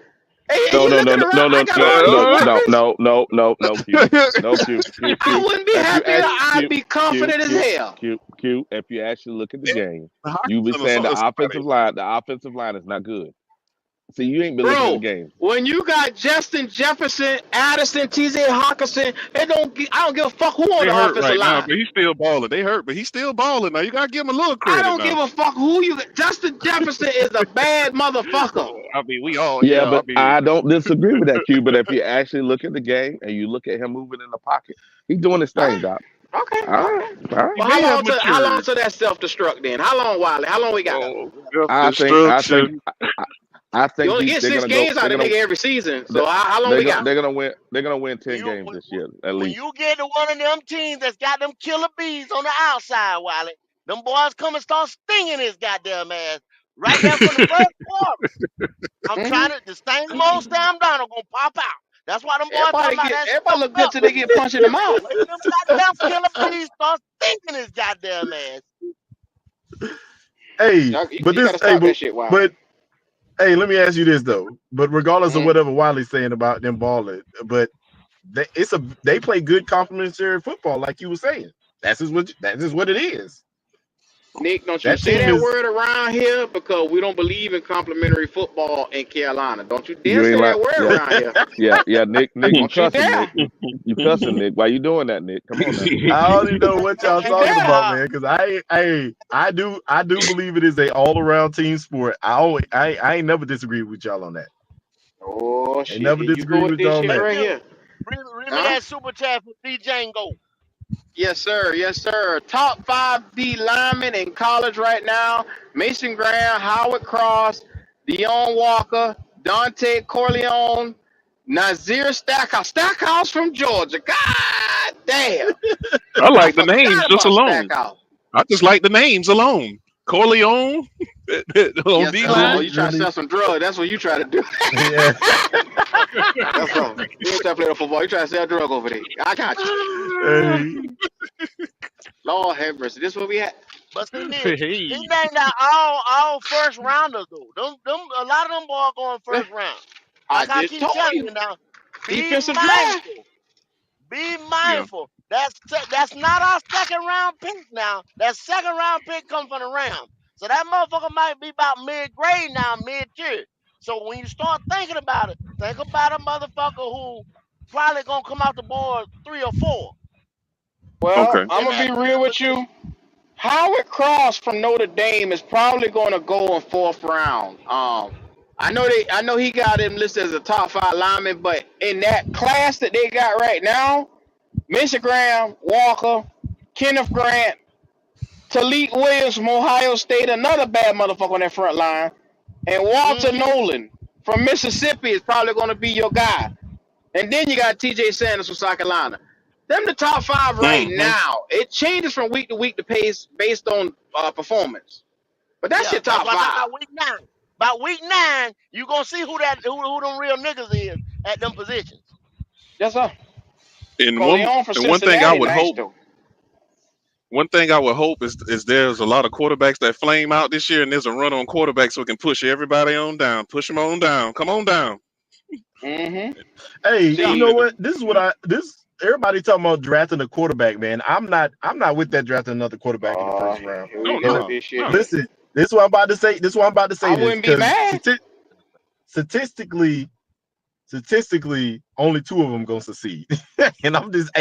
K: and
I: No,
K: you
I: no, no,
K: looking
I: no,
K: around,
I: no,
K: I
I: no,
K: got
I: no,
K: all these
I: no,
L: Uh,
I: no,
K: weapons.
I: no, no, no, no, Q, no,
K: I
I: Q.
K: wouldn't be
I: If you
K: happy.
I: act,
K: I'd
I: Q,
K: be
I: Q,
K: confident as
I: Q,
K: hell.
I: Q. If you actually look at the game,
L: the
I: you be
L: Hawkinson or
I: saying
L: somebody.
I: the offensive line is not good. See, you ain't been looking at the
K: Bro,
I: game.
K: when you got Justin Jefferson, Addison, TJ Hawkinson, I don't give a fuck who on
L: They
K: the
L: hurt
K: offensive
L: right now,
K: line.
L: but he's still balling. They hurt, but he's still balling now. You gotta give him a little
K: I
L: credit
K: don't
L: now.
K: give a fuck who you. Justin Jefferson is a bad motherfucker.
L: I mean, we all,
I: Yeah,
L: yeah. I
I: but
L: mean,
I: I don't disagree with that, Q. But if you actually look at the game and you look at him moving in the pocket, he's doing his
K: All
I: thing,
K: right,
I: Doc.
K: okay,
I: All right,
K: okay.
I: all right.
L: he
K: Well,
L: may have
K: how long
L: matured.
K: till that self destruct then? How long, Wiley? How long we got though?
L: Oh,
I: I think, I think,
L: self-destruction.
I: I, I
K: You
I: think
K: only
I: he.
K: get
I: They're
K: six
I: gonna go.
K: games out of the nigga every season. So how long we got?
I: They're gonna win. They're gonna win
A: When
I: 10
A: you
I: games this year at
A: when
I: least.
A: you get to one of them teams that's got them killer bees on the outside, Wiley, them boys come and start stinging his goddamn ass right there from the first quarter. I'm trying
K: Mm-hmm.
A: to the same old Sam Donald gonna pop out. That's why them boys talking about that
K: Everybody
A: stuff
K: look good
A: up.
K: till they get punched in the mouth.
A: When them goddamn killer bees start stinging his goddamn ass.
H: Hey, but
K: You
H: this,
K: gotta
H: hey,
K: stop that shit, Wiley.
H: but hey, let me ask you this though. But regardless of
K: Mm-hmm.
H: whatever Wiley's saying about them balling, but they play good complementary football, like you were saying. That is what it is.
K: Nick, don't you
H: That
K: say
H: team
K: that
H: is
K: word around here because we don't believe in complimentary football in Carolina. Don't you dare
I: You ain't
K: say
I: like,
K: that word
I: yeah,
K: around here.
I: yeah. Nick, you
K: Don't you
I: cussing,
K: dare.
I: Nick. You cussing, Nick. Why you doing that, Nick? Come on now.
H: I don't even know what
A: And,
H: y'all
K: Don't you
A: and
H: talking
A: then
K: dare.
H: about, man. Because I do believe it is a all around team sport. I ain't never disagreed with y'all on that.
K: Oh
H: Ain't
K: shit,
H: never
K: here you go
H: disagreed
K: with
H: with
K: this
H: y'all on
K: shit
A: hey
H: that.
K: right
A: Q,
K: here.
A: read me
K: Huh?
A: that super chat for D Django.
K: Yes, sir. Yes, sir. Top 5 D linemen in college right now: Mason Graham, Howard Cross, Deion Walker, Dante Corleone, Nazir Stackhouse from Georgia. God damn!
L: I
K: I
L: like the names
K: forgot
L: just
K: about
L: alone.
K: Stackhouse.
L: I just like the names alone. Corleone on
K: Yes,
L: D
K: sir. Oh,
L: line.
K: you try to
H: Really?
K: sell some drugs? That's what you try to do.
H: Yeah.
K: That's right. You ain't try to play the football. You try to sell drug over there. I got you.
H: Hey,
K: Lord have mercy. This what we had.
A: But see, he
L: Hey,
A: named out all first rounders though. Them a lot of them boys going
K: Eh,
A: first round.
K: I
A: Like I
K: just
A: keep
K: told
A: telling
K: you.
A: you now, be
K: Defensive line.
A: mindful. Be
L: yeah.
A: mindful. That's not our second round pick now. That second round pick comes from the Rams. So that motherfucker might be about mid grade now, mid tier. So when you start thinking about it, think about a motherfucker who probably gonna come out the board 3 or 4.
K: Well,
L: Okay.
K: I'm
A: In
K: gonna
A: that
K: be real with
A: position.
K: you. Howard Cross from Notre Dame is probably going to go in 4th round. I know he got him listed as a top 5 lineman, but in that class that they got right now, Mason Graham, Walker, Kenneth Grant, Talik Williams from Ohio State, another bad motherfucker on that front line, and Walter
A: Mm-hmm.
K: Nolan from Mississippi is probably going to be your guy. And then you got T.J. Sanders from South Carolina. Them the top 5 right
L: Mm-hmm.
K: now. It changes from week to week the pace based on performance. But that's
A: Yeah,
K: your
A: that's
K: top
A: why I talk
K: 5.
A: about week 9. About week 9, you gonna see who them real niggas is at them positions.
K: Yes, sir.
L: And
K: Corleone from
L: one thing I
K: Cincinnati,
L: would
K: nice
L: hope.
K: though.
L: One thing I would hope is there's a lot of quarterbacks that flame out this year, and there's a run on quarterbacks so we can push everybody on down, push them on down, come on down.
K: Mm-hmm.
H: Hey,
A: Yeah.
H: you
K: See,
H: know what? This everybody talking about drafting a quarterback, man. I'm not with that drafting another quarterback in the first round.
K: here
L: No,
K: we go
H: And
K: with
L: no,
K: this shit.
L: no.
H: listen, this is what I'm about to say. This is what I'm about to say
K: I
H: this
K: wouldn't be
H: because
K: mad.
H: statistically, only 2 of them gonna succeed. And I'm just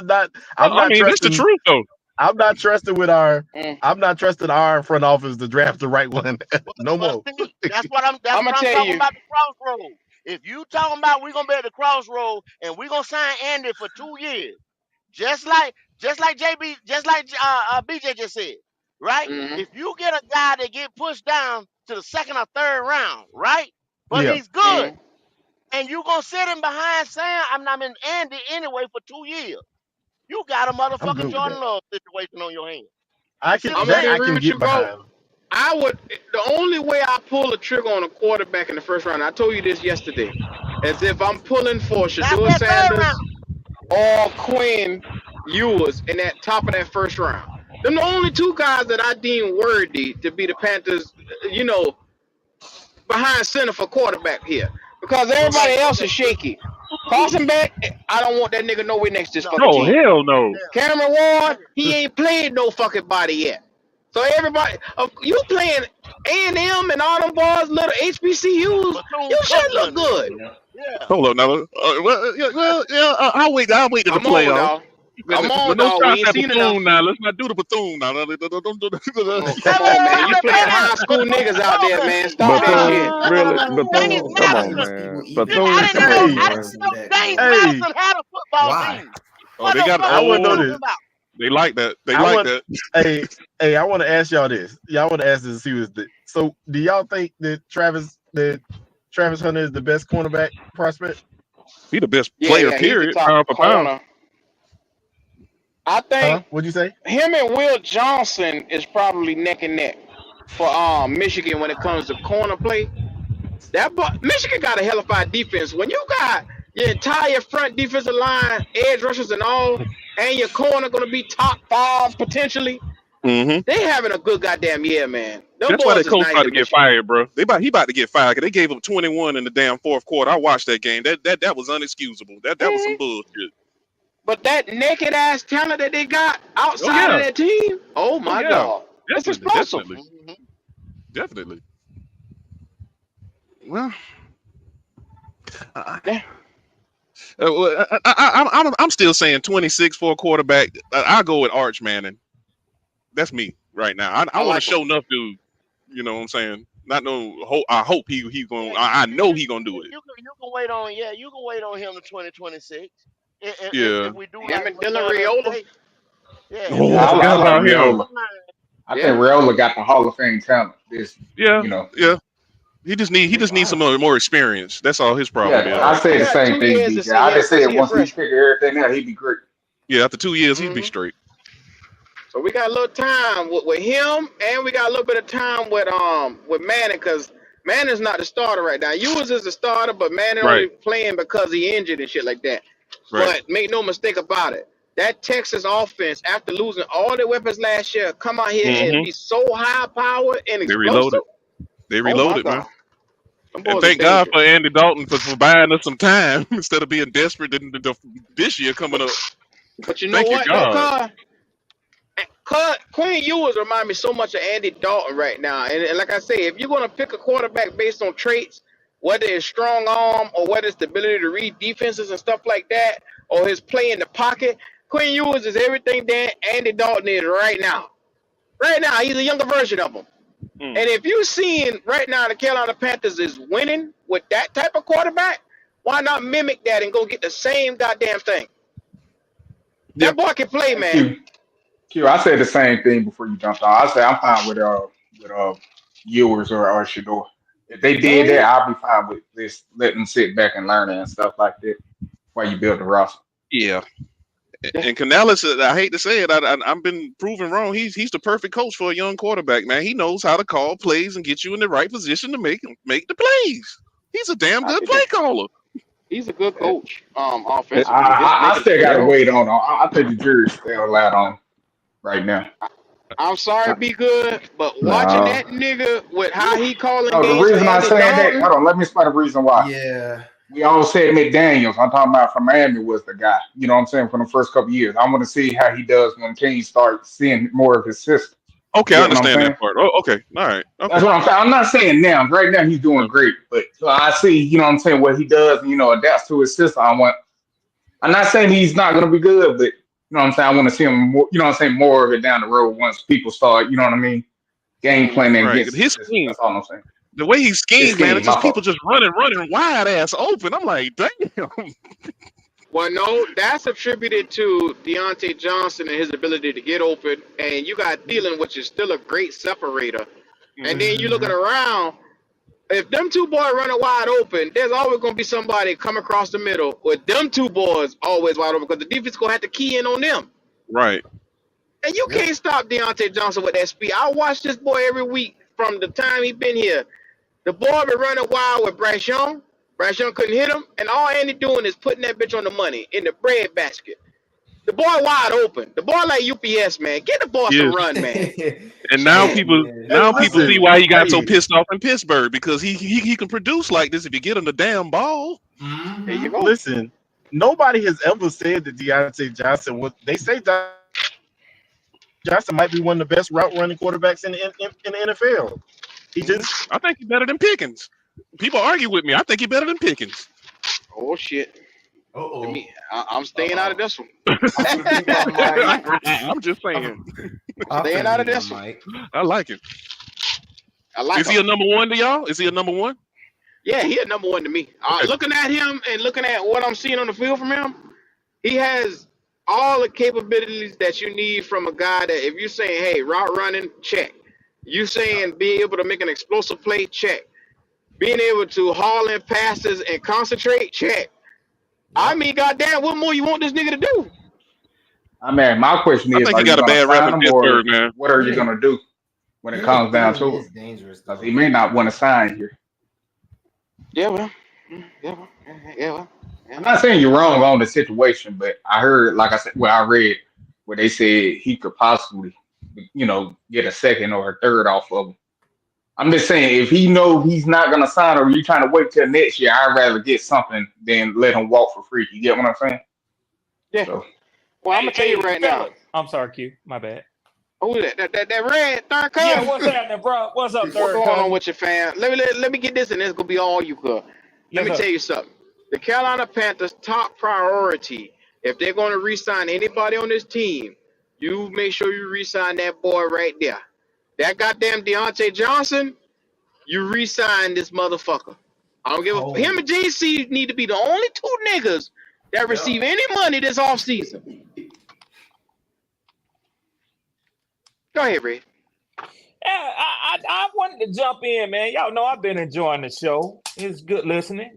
H: not. I'm
L: I
H: not
L: mean, that's the
H: trusting.
L: truth though.
H: I'm not trusting with our.
K: Mm.
H: I'm not trusting our front office to draft the right one. No
A: But
H: more.
A: see, that's what I'm
K: I'm gonna tell
A: talking
K: you.
A: about, the crossroad. If you talking about we're gonna be at the crossroad and we're gonna sign Andy for 2 years, just like BJ just said, right?
K: Mm-hmm.
A: If you get a guy that get pushed down to the second or third round, right? But
H: Yeah,
A: he's good,
K: Mm-hmm.
A: and you gonna sit him behind Sam, I mean Andy anyway for 2 years. You got a
H: I'm
A: motherfucking
H: good with
A: Jordan
H: that.
A: Love situation on your hands.
H: I
A: You see
H: can
A: what I'm
K: I'm gonna
H: that
K: be
A: saying?
H: I
K: real
H: can
K: with you,
H: get
K: bro.
H: behind.
K: I would. The only way I pull a trigger on a quarterback in the first round, I told you this yesterday, is if I'm pulling for
A: Not
K: Shador
A: that third round.
K: Sanders or Quinn Ewers in that top of that first round. Them the only 2 guys that I deem worthy to be the Panthers, behind center for quarterback here. Because everybody else is shaky. Carson Beck, I don't want that nigga nowhere next to this
A: No.
K: fucking
L: Oh
K: team.
L: hell no.
A: Yeah.
K: Cameron Ward, he ain't played no fucking body yet. So everybody, you playing A&M and all them boys, little HBCUs,
A: Bethune
K: you should look
A: Cookman.
K: good.
A: Yeah.
L: Hold on now. Yeah. I'll wait. I'll wait to the
K: Come on,
L: playoffs.
K: dog. Come on,
L: But no
K: dog. We
L: shots
K: ain't
L: at
K: seen enough.
L: Bethune now. Let's not do the Bethune now. Don't do
K: Oh,
A: Wait,
K: come
A: wait,
K: on, man.
A: wait,
K: You
A: wait,
K: playing
A: wait,
K: high
A: wait.
K: school
A: Bethune
K: niggas out there,
A: Cookman.
K: man. Stop that
I: Bethune,
K: shit.
I: really?
A: James
I: Bethune? Come on,
A: Madison.
I: man.
A: I
I: Bethune,
A: didn't
I: come
A: know.
I: on,
H: Hey,
A: I
I: man.
A: didn't know James
H: hey,
A: Madison had a football team.
L: Oh,
A: What
L: they
A: the
L: got.
A: fuck
H: I
A: are you
H: want to know
L: Oh,
A: talking
H: this.
A: about?
L: they like that. They
H: I
L: like
H: want
L: that.
H: hey, I want to ask y'all this. Y'all want to ask this to see what's the so do y'all think that Travis Hunter is the best cornerback prospect?
L: He the best player.
K: Yeah, he's the
L: Period.
K: top
L: Pound for pound.
K: corner. I
H: Huh?
K: think
H: What'd you say?
K: him and Will Johnson is probably neck and neck for Michigan when it comes to corner play. Michigan got a hellified defense. When you got your entire front defensive line, edge rushers and all, and your corner gonna be top 5 potentially,
L: Mm-hmm.
K: they having a good goddamn year, man. Them
L: That's why
K: boys
L: that
K: is
L: coach
K: nice
L: about
K: to
L: to get
K: Michigan.
L: fired, bro. He about to get fired because they gave up 21 in the damn fourth quarter. I watched that game. That was unexcusable. That was some
K: Mhm.
L: bullshit.
K: But that naked ass talent that they got
L: Oh
K: outside of
L: yeah.
K: that team, oh
L: Oh
K: my
L: yeah.
K: god, it's
L: Definitely.
K: explosive.
L: Definitely.
A: Mhm.
L: Definitely. Well, I,
K: Yeah,
L: I'm still saying 26 for a quarterback. I'll go with Arch Manning. That's me right now. I
K: I
L: want to
K: like him.
L: show enough dude. You know what I'm saying? Not no hope. I hope he going.
A: Yeah,
L: I know he gonna do it.
A: you can wait on you can wait on him to 2026.
L: Yeah.
A: If we do
K: Him
A: like
K: and
A: what
K: Dylan
A: Doug
K: Raiola.
A: say, yeah, if
L: Oh,
G: Yeah,
L: I
A: Doug
G: I
L: forgot
A: say
G: like
L: about him.
G: Raiola.
A: offensive line,
G: I
A: yeah,
G: think Raiola got the Hall of Fame talent. This,
L: Yeah.
G: you know,
L: Yeah. He just need some more experience. That's all his problem
G: yeah,
L: is.
G: I
K: Well, he
G: said the
K: got
G: same
K: 2
G: thing,
K: years to
G: BJ.
K: see
G: I
K: him
G: just
K: because
G: said
K: he a
G: once he
K: freshman.
G: figure everything out, he'd be great.
L: Yeah. After 2 years, he'd be
K: hmm
L: straight.
K: So we got a little time with him, and we got a little bit of time with Manning because Manning's not the starter right now. Ewers is the starter, but Manning
L: Right.
K: only playing because he injured and shit like that.
L: Right.
K: But make no mistake about it, that Texas offense, after losing all their weapons last year, come out here and
L: Mm-hmm.
K: be so high powered and
L: They
K: explosive.
L: reloaded. They
K: Oh my
L: reloaded, man.
K: god, them
L: And
K: boys are
L: thank God for
K: dangerous.
L: Andy Dalton for buying us some time instead of being desperate this year coming
K: But
L: up.
K: but you know
L: Thank you,
K: what though,
L: God.
K: Quinn Ewers remind me so much of Andy Dalton right now. And like I say, if you're going to pick a quarterback based on traits, whether it's strong arm or whether it's the ability to read defenses and stuff like that, or his play in the pocket, Quinn Ewers is everything that Andy Dalton is right now. Right now, he's a younger version of him.
L: Mm.
K: And if you're seeing right now the Carolina Panthers is winning with that type of quarterback, why not mimic that and go get the same goddamn thing?
L: Yeah.
K: That boy can play,
G: Hey,
K: man.
G: Q, I said the same thing before you jumped on. I said I'm fine with Ewers or Shador. If they did that,
K: Mhm.
G: I'll be fine with this letting them sit back and learn and stuff like that while you build the roster.
L: Yeah. And Canales, I hate to say it, I've been proven wrong. He's the perfect coach for a young quarterback, man. He knows how to call plays and get you in the right position to make the plays. He's a damn
K: I
L: good
K: think
L: play caller.
K: he's a good
I: Eh,
K: coach.
I: eh,
K: Offensively, his
G: I
K: niggas
G: still
K: good
G: got to
K: coach.
G: wait on. I think the jury's still out on right now.
K: I'm sorry,
I: I-
K: be good, but watching
G: No,
K: that nigga with how he calling
G: no. The
K: games for
G: reason I
K: Andy
G: said that,
K: Dalton,
G: hold on, let me explain the reason why.
M: Yeah.
G: We all said McDaniels. I'm talking about from Miami was the guy. You know what I'm saying? For the first couple of years, I want to see how he does when teams start seeing more of his system.
L: Okay,
G: You
L: I
G: get what I'm
L: understand
G: saying?
L: that part. Oh, okay, all right,
G: That's
L: okay.
G: what I'm saying. I'm not saying now. Right now, he's doing
L: Yeah.
G: great, but I see. You know what I'm saying? What he does, and adapts to his system. I'm not saying he's not going to be good, but what I'm saying? I want to see him more. You know what I'm saying? More of it down the road once people start. You know what I mean? Game planning
L: Right.
G: against his
L: His
G: system.
L: scheme,
G: That's all I'm saying.
L: the way he
G: His
L: schemes, man, it's
G: scheme. My
L: just people
G: fault.
L: just running wide ass open. I'm like, damn.
K: well, no, that's attributed to Deontay Johnson and his ability to get open, and you got Thielen, which is still a great separator. And then you looking
M: Mm-hmm.
K: around, if them two boys running wide open, there's always gonna be somebody come across the middle with them two boys always wide open because the defense gonna have to key in on them.
L: Right.
K: And you
M: Yep.
K: can't stop Deontay Johnson with that speed. I watch this boy every week from the time he been here. The boy been running wild with Bryce Young. Bryce Young couldn't hit him, and all Andy doing is putting that bitch on the money in the bread basket. The boy wide open. The boy like UPS, man. Get the boy some
L: Yes.
K: run, man.
L: And now
K: Shit.
L: people
M: Yeah.
H: Hey,
L: now people see
H: listen.
L: why he got so
H: Hey,
L: pissed off in Pittsburgh because he can produce like this if you get him the damn ball.
K: There you
M: Mm-hmm.
K: go.
H: listen. Nobody has ever said that Deontay Johnson was. They say Johnson might be one of the best route running quarterbacks in the NFL. He
K: Mhm.
H: just
L: I think he's better than Pickens. People argue with me. I think he's better than Pickens.
K: Oh shit. Let
M: Uh-oh.
K: me. I'm staying out of
M: Uh-oh.
K: this one.
M: I'm finna mute my mic.
L: I'm just saying.
M: I'm
K: Staying
M: finna
K: out of
M: mute
K: this
M: my
K: one.
M: mic.
L: I like him.
K: I like
L: Is he a
K: him.
L: number one to y'all? Is he a number one?
K: Yeah, he a number one to me.
L: Okay.
K: Looking at him and looking at what I'm seeing on the field from him, he has all the capabilities that you need from a guy that if you're saying, hey, route running, check. You saying being able to make an explosive play, check. Being able to haul in passes and concentrate, check. I
M: Yep.
K: mean, goddamn, what more you want this nigga to do?
G: I mean, my question
L: I
G: is:
L: think he
G: are you
L: got a
G: going to
L: bad rap
G: sign
L: in
G: him,
L: Pittsburgh,
G: or
L: man.
G: what are you
M: Yeah.
G: going to do when it
M: Yeah.
G: comes down to
M: Thielen
G: it?
M: is dangerous
G: Because
M: though.
G: he may not want to sign here.
K: Yeah, well, yeah, well,
G: I'm
K: yeah.
G: not saying you're wrong on the situation, but I heard, like I said, I read where they said he could possibly, get a second or a third off of him. I'm just saying, if he know he's not gonna sign, or you trying to wait till next year, I'd rather get something than let him walk for free. You get what I'm saying?
K: Yeah.
G: So
K: Well, I'm
N: Hey,
K: gonna tell you
N: hey,
K: right now.
N: fellas. I'm sorry, Q. My bad.
K: Who is that? That red third
N: Yeah,
K: cousin?
N: what's happening, bro? What's up,
K: What
N: third
K: going on
N: cousin?
K: with your fam? Let me get this, and it's gonna be all you could. Let
N: Yes,
K: me
N: sir.
K: tell you something. The Carolina Panthers' top priority, if they're gonna re-sign anybody on this team, you make sure you re-sign that boy right there. That goddamn Deontay Johnson, you re-sign this motherfucker. I don't give a him
M: Cold.
K: and JC need to be the only two niggas that
M: Yep.
K: receive any money this offseason. Go ahead, Red.
N: Yeah, I wanted to jump in, man. Y'all know I've been enjoying the show. It's good listening.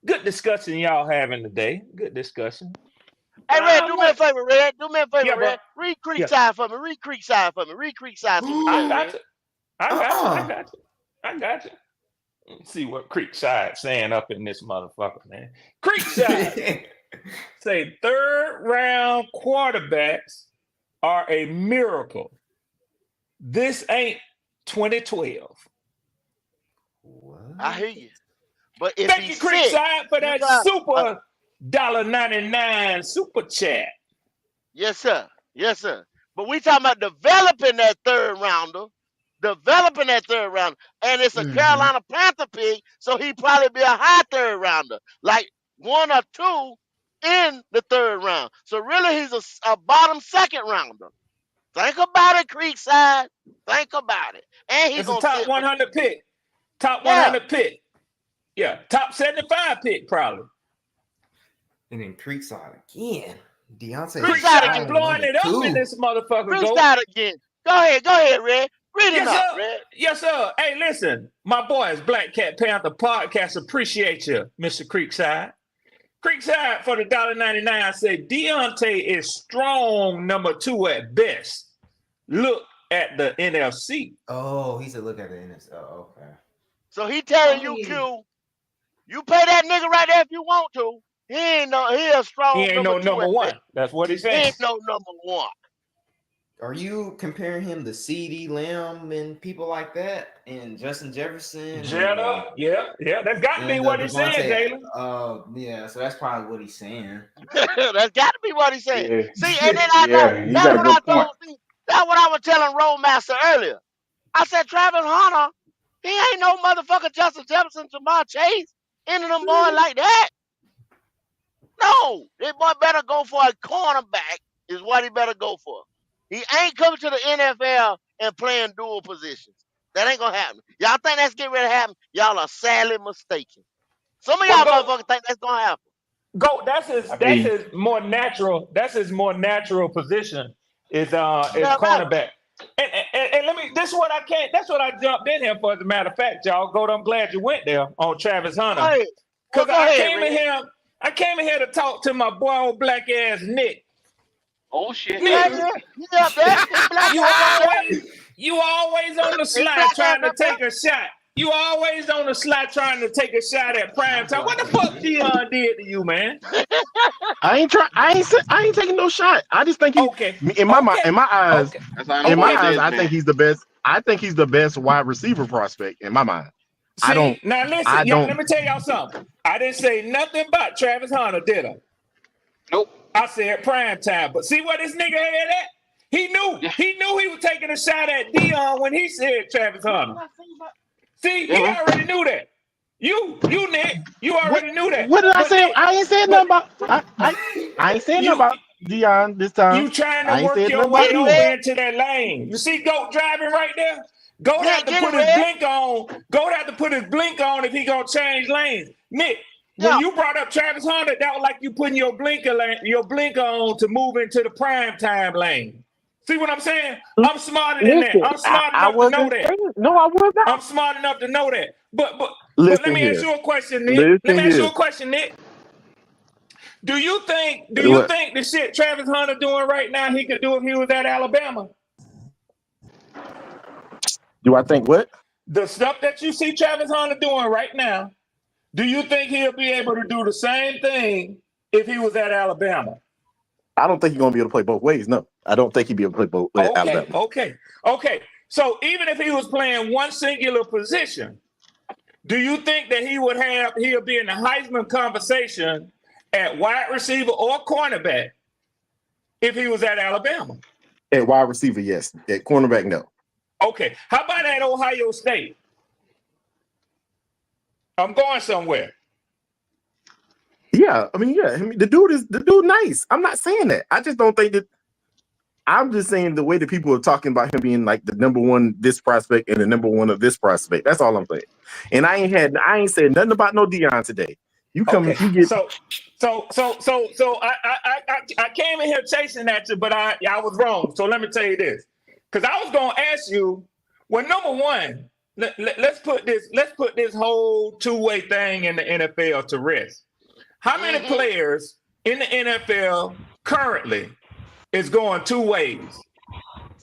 N: Good discussion y'all having today. Good discussion.
A: Hey,
N: But
A: Red,
N: I
A: do me a
N: want,
A: favor, Red. Do me a favor,
N: yeah, bro.
A: Red. Read
N: Yeah,
A: Creekside for me. Read Creekside for me. Read Creekside for me
N: I
A: today,
N: got
A: Red.
N: you. I got you. I
M: Uh-uh.
N: got you. I got you. Let's see what Creekside saying up in this motherfucker, man. Creekside say third round quarterbacks are a miracle. This ain't 2012.
A: I
M: What?
A: hear you. But if
N: Thank
A: he's
N: you,
A: sick,
N: Creekside, for
A: you
N: that
A: got
N: super $1.99 super chat.
A: yes, sir. Yes, sir. But we talking about developing that third rounder. Developing that third rounder. And it's a
M: Mm-hmm.
A: Carolina Panther pick, so he probably be a high third rounder. Like one or two in the third round. So really he's a bottom second rounder. Think about it, Creekside. Think about it. And he
N: It's a
A: gonna
N: top
A: sit for
N: 100 pick. Top
A: yeah.
N: 100 pick. Yeah, top 75 pick, probably.
M: And then Creekside again. Deontay
A: Creekside
N: Creekside
A: again.
M: Johnson,
N: blowing
M: number
N: it up in
M: 2.
N: this motherfucker, go.
A: Creekside again. Go ahead, Red. Read him
N: Yes,
A: out,
N: sir.
A: Red.
N: Yes, sir. Hey, listen, my boys, Black Cat Panther Podcast, appreciate you, Mr. Creekside. Creekside for the $1.99 said Deontay is strong number 2 at best. Look at the NFC.
M: Oh, he said, look at the NFC. Oh, okay.
A: So he telling you, Q, you pay that nigga right there if you want to. He a strong
N: He ain't no
A: number 2
N: number
A: at
N: one.
A: best.
N: That's what he's
A: He
N: saying.
A: ain't no number 1.
M: Are you comparing him to CD Lamb and people like that, and Justin Jefferson?
N: Jetta, yeah, that's got to be what he's saying, Jalen.
M: Yeah, so that's probably what he's saying.
A: That's got to be what he's saying.
G: Yeah.
A: See, and then I know
G: Yeah, you
A: that's
G: got a
A: what
G: good
A: I
G: point.
A: told. See, that's what I was telling Roadmaster earlier. I said Travis Hunter, he ain't no motherfucker Justin Jefferson, Jamar Chase, any of them boys like that. No, this boy better go for a cornerback. Is what he better go for. He ain't coming to the NFL and playing dual positions. That ain't gonna happen. Y'all think that's getting ready to happen? Y'all are sadly mistaken. Some of y'all motherfuckers think that's gonna happen.
N: Go. That's his more natural. That's his more natural position. Is cornerback. And let me. This is what I can't. That's what I jumped in here for. As a matter of fact, y'all. Goat, I'm glad you went there on Travis Hunter. Because I came in here to talk to my boy, old black ass Nick.
K: Oh shit!
N: Nick, you always on the slide trying to take a shot. You always on the slide trying to take a shot at prime time. What the fuck Deion did to you, man?
H: I ain't taking no shot. I just think in my eyes, I think he's the best. I think he's the best wide receiver prospect in my mind.
N: See, now listen, y'all, let me tell y'all something. I didn't say nothing about Travis Hunter, did I?
K: Nope.
N: I said prime time. But see what this nigga had at? He knew he was taking a shot at Deion when he said Travis Hunter. See, he already knew that. You Nick, you already knew that.
H: What did I say? I ain't saying nothing about. I ain't saying nothing about Deion this time.
N: You trying to work your way over into that lane. You see Goat driving right there? Goat have to put his blink on. Goat have to put his blink on if he gonna change lanes. Nick, when you brought up Travis Hunter, that was like you putting your blinker on to move into the prime time lane. See what I'm saying? I'm smarter than that. I'm smart enough to know that.
H: No, I was not.
N: I'm smart enough to know that. But let me ask you a question, Nick. Let me ask you a question, Nick. Do you think the shit Travis Hunter doing right now he could do if he was at Alabama?
H: Do I think what?
N: The stuff that you see Travis Hunter doing right now, do you think he'll be able to do the same thing if he was at Alabama?
H: I don't think he's going to be able to play both ways. No, I don't think he'd be able to play both ways. Alabama.
N: Okay. So even if he was playing one singular position, do you think that he'll be in the Heisman conversation at wide receiver or cornerback if he was at Alabama?
H: At wide receiver, yes. At cornerback, no.
N: Okay. How about at Ohio State? I'm going somewhere.
H: Yeah, I mean, the dude nice. I'm not saying that. I just don't think that. I'm just saying the way that people are talking about him being like the number one this prospect and the number one of this prospect. That's all I'm saying. And I ain't said nothing about no Deion today. You come, you get
N: so I came in here chasing at you, but I was wrong. So let me tell you this, because I was gonna ask you. Well, number one, let's put this whole two-way thing in the NFL to rest. How many players in the NFL currently is going two ways?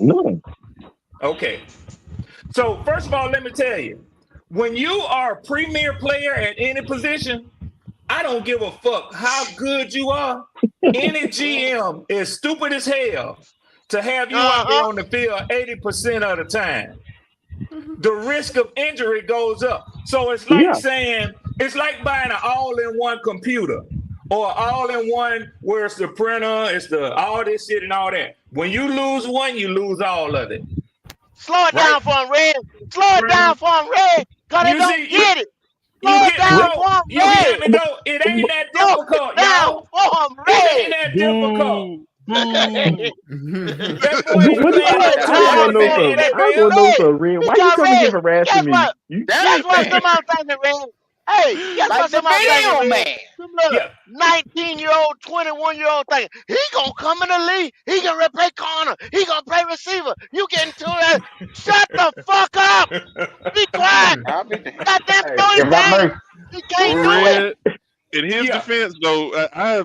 H: No.
N: Okay. So first of all, let me tell you, when you are a premier player at any position, I don't give a fuck how good you are. Any GM is stupid as hell to have you out there on the field 80% of the time. The risk of injury goes up. So it's like saying, it's like buying an all-in-one computer or all-in-one where it's the printer, it's the all this shit and all that. When you lose one, you lose all of it.
A: Slow it down for him, Red. Slow it down for him, Red. Because they don't get it. Slow it down for him, Red.
N: You get me, though? It ain't that difficult, y'all. It ain't that difficult.
H: I want to know something, Red. Why you coming here harassing me?
A: That's what somebody thinking, Red. Hey, guess what somebody thinking, Red? Some little 19-year-old, 21-year-old thinking, he gonna come in the league. He gonna play corner. He gonna play receiver. You getting to that? Shut the fuck up. Be quiet. Goddamn, throw his game. He can't do it.
L: In his
N: Yeah.
L: defense, though, I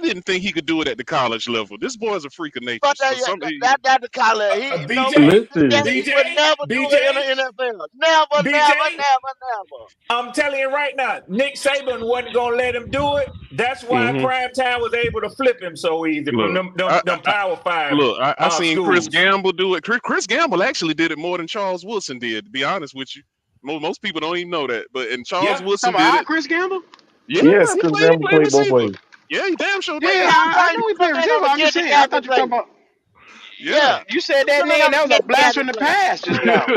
L: didn't think he could do it at the college level. This boy's a freak of nature.
A: But
L: So some,
A: that's the color. He no,
N: BJ,
A: he would never do it in the NFL. Never,
N: BJ,
A: never.
N: I'm telling you right now, Nick Saban wasn't gonna let him do it. That's why
L: Mhm.
N: Prime Time was able to flip him so easy from
L: Look,
N: them Power 5.
L: Look, I seen Chris
N: schools.
L: Gamble do it. Chris Gamble actually did it more than Charles Woodson did. To be honest with you, most people don't even know that. But Charles Woodson did it.
K: Chris Gamble?
L: Yes,
H: Yes,
L: he
H: Chris
L: played
H: Gamble played both
L: receiver.
H: ways.
L: Yeah, he damn sure did.
K: Yeah, I know he played receiver. I'm just saying. I thought you were talking about.
L: Yeah.
K: You said that name. That was a blast from the past just now.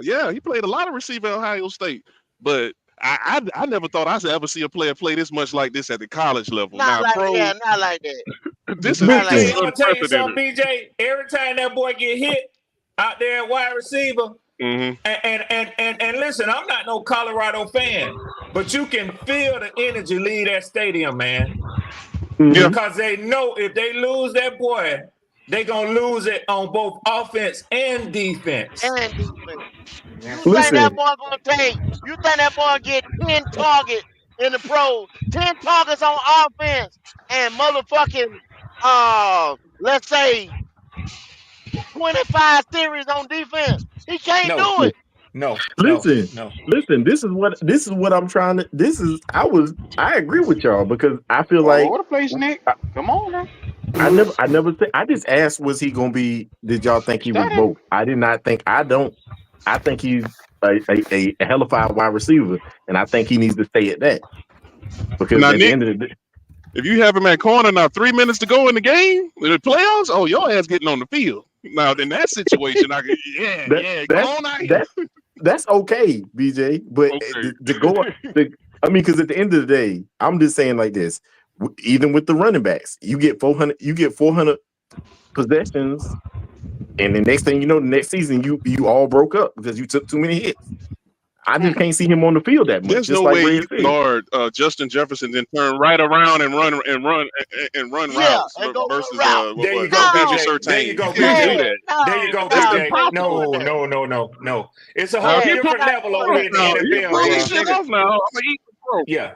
L: yeah. He played a lot of receiver at Ohio State, but I never thought I'd ever see a player play this much like this at the college level.
A: Not like that.
L: This is
N: I'm gonna tell you something, BJ. Every time that boy get hit out there at wide receiver, and listen, I'm not no Colorado fan, but you can feel the energy leave that stadium, man.
L: Yeah.
N: Because they know if they lose that boy, they gonna lose it on both offense and defense.
A: You think that boy gonna take? You think that boy get 10 targets in the pros, 10 targets on offense, and motherfucking let's say 25 series on defense? He can't do it.
N: No.
H: Listen. This is what I'm trying to. I agree with y'all because I feel like.
K: What a place, Nick. Come on, man.
H: I never think. I just asked, was he gonna be? Did y'all think he was both? I did not think. I don't. I think he's a hellified wide receiver, and I think he needs to stay at that. Because
L: now,
H: at
L: Nick,
H: the end of the day,
L: if you have him at corner now, 3 minutes to go in the game, in the playoffs, oh, your ass getting on the field. Now, in that situation, I can, go on out here.
H: That's okay, BJ. But to go, because at the end of the day, I'm just saying like this. Even with the running backs, you get 400 possessions, and the next thing you know, the next season you all broke up because you took too many hits. I just can't see him on the field that much.
L: There's
H: just
L: no
H: like
L: way
H: Red
L: you can guard Justin Jefferson, then turn right around and run routes versus
N: There you go, BJ. There you go,
L: You can't do that.
N: There you go,
L: That's
N: BJ.
L: impossible.
N: No. It's a whole different level over here in the NFL, bro. Yeah.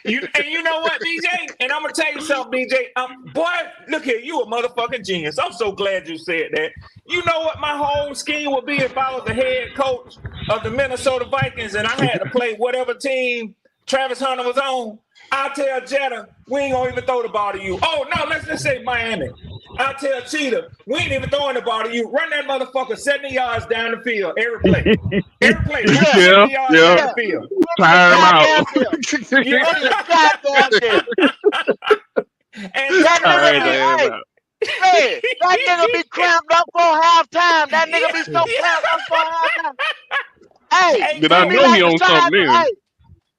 N: You know what, BJ? And I'm gonna tell you something, BJ. Boy, look here, you a motherfucking genius. I'm so glad you said that. You know what my whole scheme would be if I was the head coach of the Minnesota Vikings and I had to play whatever team Travis Hunter was on? I'll tell Jetta, we ain't gonna even throw the ball to you. Oh no, let's just say Miami. I'll tell Cheetah, we ain't even throwing the ball to you. Run that motherfucker 70 yards down the field every play. Every play, 70 yards down the field.
L: Tire him out.
N: And
A: that nigga be cramped up for halftime. That nigga be so cramped up for halftime. Hey,
L: but I know he on something then.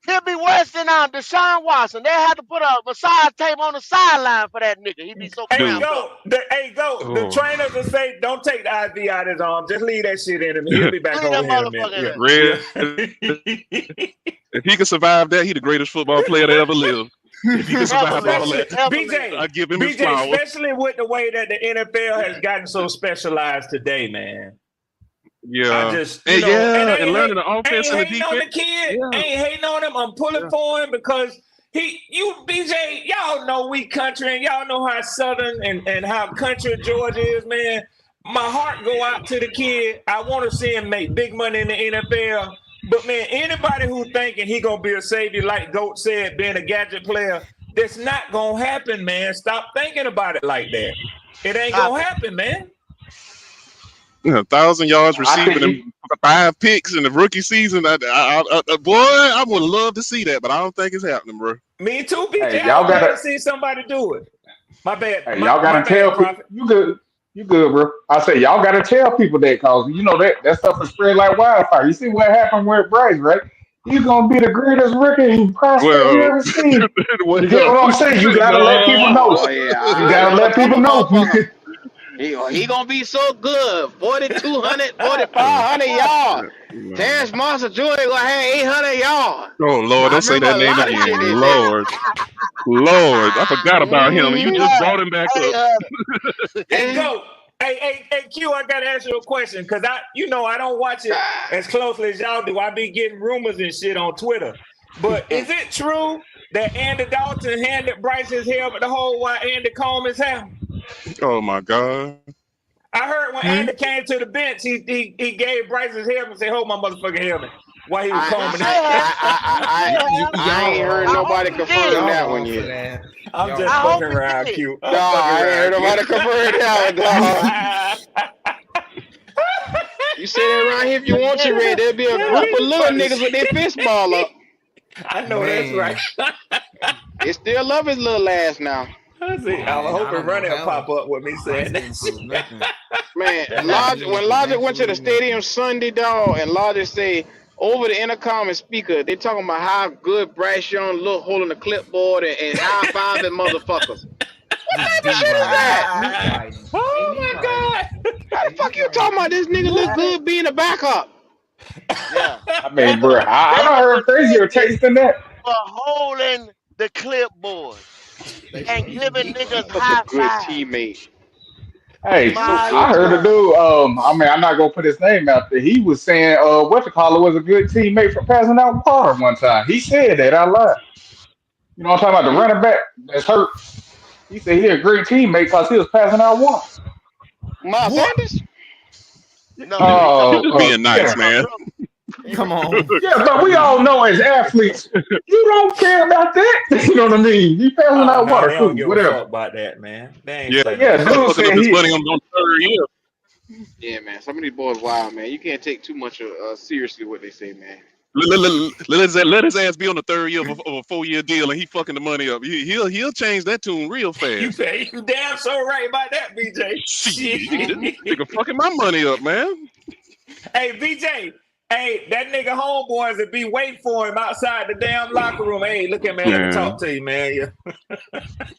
A: He'll be worse than Deshaun Watson. They had to put a massage tape on the sideline for that nigga. He be so cramped up.
N: The trainers will say, don't take the IV out of his arm. Just leave that shit in him. He'll be back over here in a minute.
L: If he can survive that, he the greatest football player to ever live. If he can survive all that,
N: BJ,
L: I give him his flowers.
N: Especially with the way that the NFL has gotten so specialized today, man.
L: Yeah,
N: I just,
L: and learning the offense and the defense.
N: On the kid. I ain't hating on him. I'm pulling for him because BJ, y'all know we country and y'all know how southern and how country Georgia is, man. My heart go out to the kid. I want to see him make big money in the NFL. But man, anybody who thinking he gonna be a savior, like Goat said, being a gadget player, that's not gonna happen, man. Stop thinking about it like that. It ain't gonna happen, man.
L: 1,000 yards receiving and 5 picks in the rookie season. Boy, I would love to see that, but I don't think it's happening, bro.
N: Me too, BJ.
G: Hey, y'all gotta
N: see somebody do it. My bad.
G: Hey, y'all gotta tell people. You good, bro. I say y'all gotta tell people that because you know that stuff is spread like wildfire. You see what happened with Bryce, right? He's gonna be the greatest rookie prospect you ever seen. You get what I'm saying? You gotta let people know.
K: Oh, yeah.
G: You gotta let people know.
K: He gonna be so good. 4,200, 4,500 yards. Terrence Monster Jr. gonna have 800 yards.
L: Oh Lord, don't say that name again. Lord, I forgot about him. You just brought him back up.
N: Hey, go. Hey, Q, I gotta ask you a question because I don't watch it as closely as y'all do. I be getting rumors and shit on Twitter. But is it true that Andy Dalton handed Bryce his helmet to hold while Andy combed his hair?
L: Oh my God.
N: I heard when Andy came to the bench, he gave Bryce his helmet and said, "Hold my motherfucking helmet," while he was combing it.
K: I ain't heard nobody confirm that one
M: for
K: yet.
M: that.
N: I'm
M: Y'all
N: just
M: wrong.
N: fucking around, Q. I'm
K: No,
N: fucking
K: I ain't heard
N: around,
K: nobody
N: Q.
K: confirm that one, dog. You say that around here if you want to, Red. There'll be a group of little niggas with their fist ball up.
N: I know that's right.
K: They still love his little ass now.
N: I see. I was
M: Man, I
N: hoping
M: don't know
N: Ronnie will
M: how
N: pop up with me
M: Bryce
N: saying
M: didn't
N: that.
M: prove nothing.
K: Man,
M: That
K: Logic,
M: nigga
K: when
M: didn't
K: Logic went to the
M: prove
K: stadium
M: nothing.
K: Sunday, dog, and Logic say over the intercom and speaker, they talking about how good Bryce Young look holding the clipboard and high-fiving motherfuckers. What
M: Just
K: type of
M: be
K: shit is that?
M: riding. Meat riding. They
N: Oh
M: meat
N: my
M: riding.
N: God.
K: How the fuck you talking about this nigga look good being a backup?
A: Yeah.
G: I
A: They
G: mean,
A: was
G: bro, I
A: they
G: don't
A: was
G: heard crazier
A: offended
G: takes than that.
A: for holding the clipboard and
M: He's a
A: giving
M: meat
A: niggas
M: rider.
K: Such a
A: high
K: good
A: five.
K: teammate.
G: Hey,
K: He's so
A: My
K: good
G: I
K: to
G: heard a
K: me.
A: God.
G: dude. I mean, I'm not gonna put his name out there. He was saying, Whatchamacallit was a good teammate for passing out bars one time. He said that out loud. You know what I'm talking about? The running back that's hurt. He said he a great teammate because he was passing out one.
K: Miles
N: What?
K: Sanders?
A: No, he talking
L: You
A: about
L: just being
A: he talking
L: nice,
G: Yeah,
A: about
L: man.
A: brother.
M: Come on.
G: yeah, but we all know as athletes, you don't care about that. You know what I mean? You passing
N: Oh
G: out
N: no,
G: water,
N: they don't
G: cool,
N: give a
G: whatever.
N: fuck about that, man. They ain't
L: Yeah,
G: But
N: studying
G: yeah,
N: that
L: start
G: dude
N: shit.
L: fucking up
G: said
L: his
G: he.
L: money on the third year.
K: Yeah, man. Some of these boys wild, man. You can't take too much seriously what they say, man.
L: Let his ass be on the third year of a 4-year deal, and he fucking the money up. He'll change that tune real
N: You
L: fast.
N: say you damn so right about that, BJ.
L: Shit,
K: Mm-hmm.
L: nigga fucking my money up, man.
N: Hey, BJ. Hey, that nigga homeboys that be waiting for him outside the damn locker room. Hey, look at man, let me talk
L: Man,
N: to you, man. Yeah.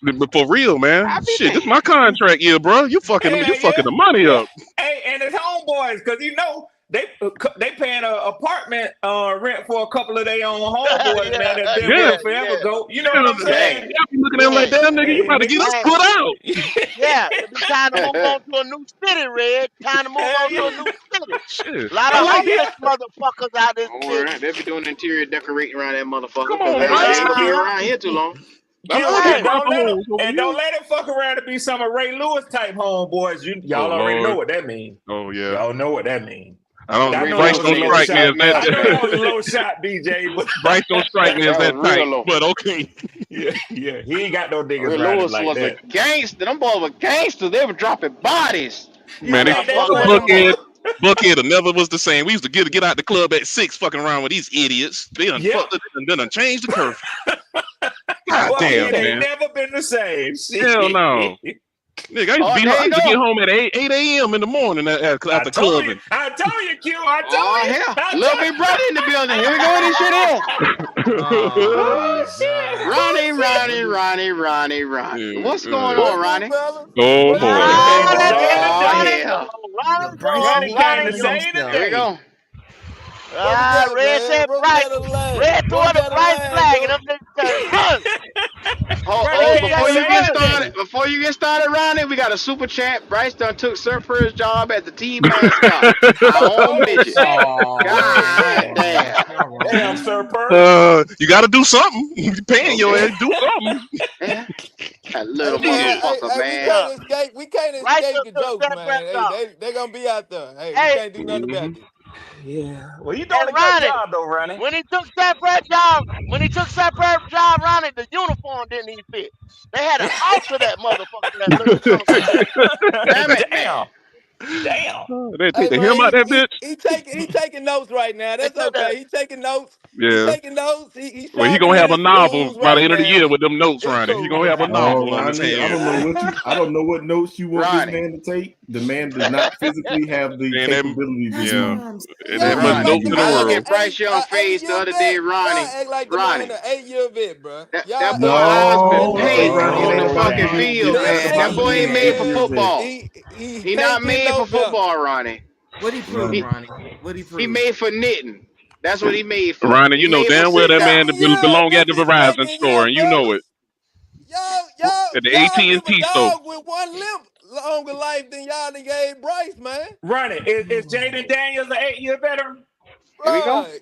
L: but for real,
K: I
L: man.
K: be
L: Shit, this
K: damned.
L: my contract year, bro. You
N: Hell
L: fucking
N: yeah.
L: the money
N: Yeah.
L: up.
N: Hey, and it's homeboys, cause you know they paying an apartment rent for a couple of their own homeboys, man,
A: yeah,
N: that's been with
L: Yeah,
N: them forever.
A: yeah,
N: Go, you know what I'm
L: yeah.
K: Dang.
N: saying?
L: Y'all be looking at him like,
A: yeah,
L: damn, nigga, you
N: Hey,
L: about to get us
N: nigga.
A: man.
L: put out.
A: Yeah, it be time to move
N: Hell
A: on to a new city, Red. Time to move on to a
N: yeah.
A: new city.
L: Shit.
A: A lot of
N: Hell
A: homeless
N: yeah.
A: motherfuckers out this
K: Don't
A: bitch.
K: worry, they'll be doing interior decorating around that motherfucker
L: Come
K: because
L: on,
K: they,
L: bro.
K: they ain't
L: Stop.
K: gonna be
A: Uh-huh.
K: around here too long.
L: Stop
N: Q,
L: fucking
N: and
A: Right.
L: dropping holes over
N: don't
L: here.
N: let it fuck around to be some of Ray Lewis type homeboys.
L: Oh
N: Y'all already know
L: Lord.
N: what that means.
L: Oh yeah.
N: Y'all know what that means.
L: I
K: Them
N: I
L: don't.
K: Ray
N: know that
L: Bryce
K: Lewis
N: was a
L: don't
N: low
K: niggas
L: strike me
N: shot.
L: as
K: shooting
L: that.
K: up,
N: I know that
K: man.
N: was a low shot, BJ, but
L: Bryce don't strike me as
K: That was
L: that
K: real
L: tight.
K: low.
L: But okay.
N: yeah, he ain't got no niggas
K: Ray
N: around him
K: Lewis
N: like
K: was a
N: that.
K: gangster. Them boys were gangsters. They were dropping bodies.
N: You
L: Man,
N: think they
A: Motherfucker.
N: was?
L: Buckhead never was the same. We used to get out the club at 6, fucking around with these idiots. They done
N: Yep.
L: fucked it and then changed the curfew. God damn,
N: Buckhead ain't
L: man.
N: never been the same.
L: Hell no. Nigga, I used to
K: Oh,
L: be
K: there
L: I
K: you
L: used to get
K: go.
L: home at 8 a.m. in the morning
N: I
L: after
N: told you.
L: clubbing.
N: I told you, Q. I
K: Oh,
N: told you.
K: hell.
N: I
K: Little
N: told
K: big brother in the building. Here we go with this shit here.
N: Oh
M: Oh
N: shit!
M: God.
K: Ronnie,
N: Oh shit!
K: Ronnie, Ronnie, Ronnie, Ronnie.
L: Yeah,
K: What's going on,
O: What's good,
K: Ronnie?
O: fellas?
L: oh
O: What's
L: boy.
O: good?
N: Came
A: Ah,
N: to
A: let's
N: say
A: go,
N: it
K: Oh,
N: today.
A: Ronnie.
K: hell.
M: The
A: Ronnie
M: Bryce
A: go,
N: Ronnie came to
A: Ronnie
M: Meat
A: go.
N: say it
M: himself.
K: Here we
N: today.
K: go.
O: What we
A: Ah,
O: got,
A: Red
O: man?
A: said
O: What we
A: bright.
O: got in the land?
A: Red
O: What
A: threw
O: we
A: up the
O: got in the
A: bright
O: land,
A: flag and
O: though?
A: them niggas started running.
N: Ronnie
K: Oh,
A: Red
N: came to
K: before
A: started
K: you
N: say
K: get
N: it
A: running.
K: started,
N: today.
K: Ronnie, we got a super chat. Bryce done took Sir Purr's job as the team mascot. Our own
N: Oh
K: midget.
N: shit!
M: Oh
K: God
M: man.
K: damn.
M: Y'all wrong.
N: Damn, Sir Purr.
L: You gotta do something. You paying your
K: Okay.
L: ass, do something.
K: Yeah. That
O: Hey,
K: little
O: man,
A: Shit.
K: motherfucker,
O: we
K: man.
A: Yeah.
O: can't escape. We can't
A: Bryce
O: escape
A: just
O: the
A: took
O: jokes,
A: Seth
O: man.
A: Brad's
O: Hey,
A: job.
O: they gonna be out there. Hey, we
A: Hey,
O: can't do nothing about this.
N: Yeah. Well, you doing
A: and
N: a good
A: Ronnie,
N: job though, Ronnie.
A: when he took Seth Brad's job, Ronnie, the uniform didn't even fit. They had to alter that motherfucker that little son of a bitch.
K: Damn it, man.
N: Damn. Damn.
L: They take
O: Hey,
L: the
O: man,
L: hem out that bitch.
O: he taking notes right now.
A: They
O: That's
A: took that.
O: okay. He taking notes. He
L: Yeah.
O: taking notes. He
L: Well, he gonna
O: sharpening
L: have a
O: his
L: novel
O: tools
L: by the
O: right
L: end of the
O: now.
L: year with them notes,
O: It's
L: Ronnie. He
O: cool.
L: gonna have a
B: Oh,
L: novel on his
B: Ronnie,
L: hand.
B: I don't know what notes you want this
K: Ronnie.
B: man to take. The man does not physically have the
L: And that,
B: capability to
M: That's what
L: yeah,
B: do
M: I'm
L: and
O: Y'all
L: that
B: what
L: much
O: act
B: you
K: Ronnie.
O: like
L: notes
O: the
B: need
L: in the
K: I
B: to
O: man
K: look
B: do.
O: an
L: world.
K: at Bryce Young face the
O: 8-year
K: other day,
O: vet. Y'all
K: Ronnie.
O: act like the man
K: Ronnie.
O: an 8-year vet, bro.
K: That
O: Y'all
K: boy
O: act like
K: eyes been
B: No, say
K: painted
B: Ronnie, it
K: on
B: ain't
K: the
B: about
K: fucking
B: the
K: field,
B: it's not
K: man. That
B: about the
K: boy ain't
B: being an
K: made for
O: 10 years.
B: 8-year vet.
K: football.
O: He
K: He not
O: painting
K: made for
O: notes up.
K: football, Ronnie.
M: What he prove,
K: He
B: No.
M: Ronnie? What he
K: he
M: prove?
K: made for knitting. That's what he made for.
L: Ronnie,
K: He
L: you know
K: made for
L: damn well
K: sitting
L: that man
K: down.
O: 10 years.
L: belong at the
O: This is
L: Verizon
O: second year,
L: store, and you know it.
O: fellas. Y'all,
L: At the
O: y'all give a
L: AT&T store.
O: dog with one limp longer life than y'all done gave Bryce, man.
N: Ronnie, is Jaden Daniels an 8-year veteran?
K: Here we go.
O: Right.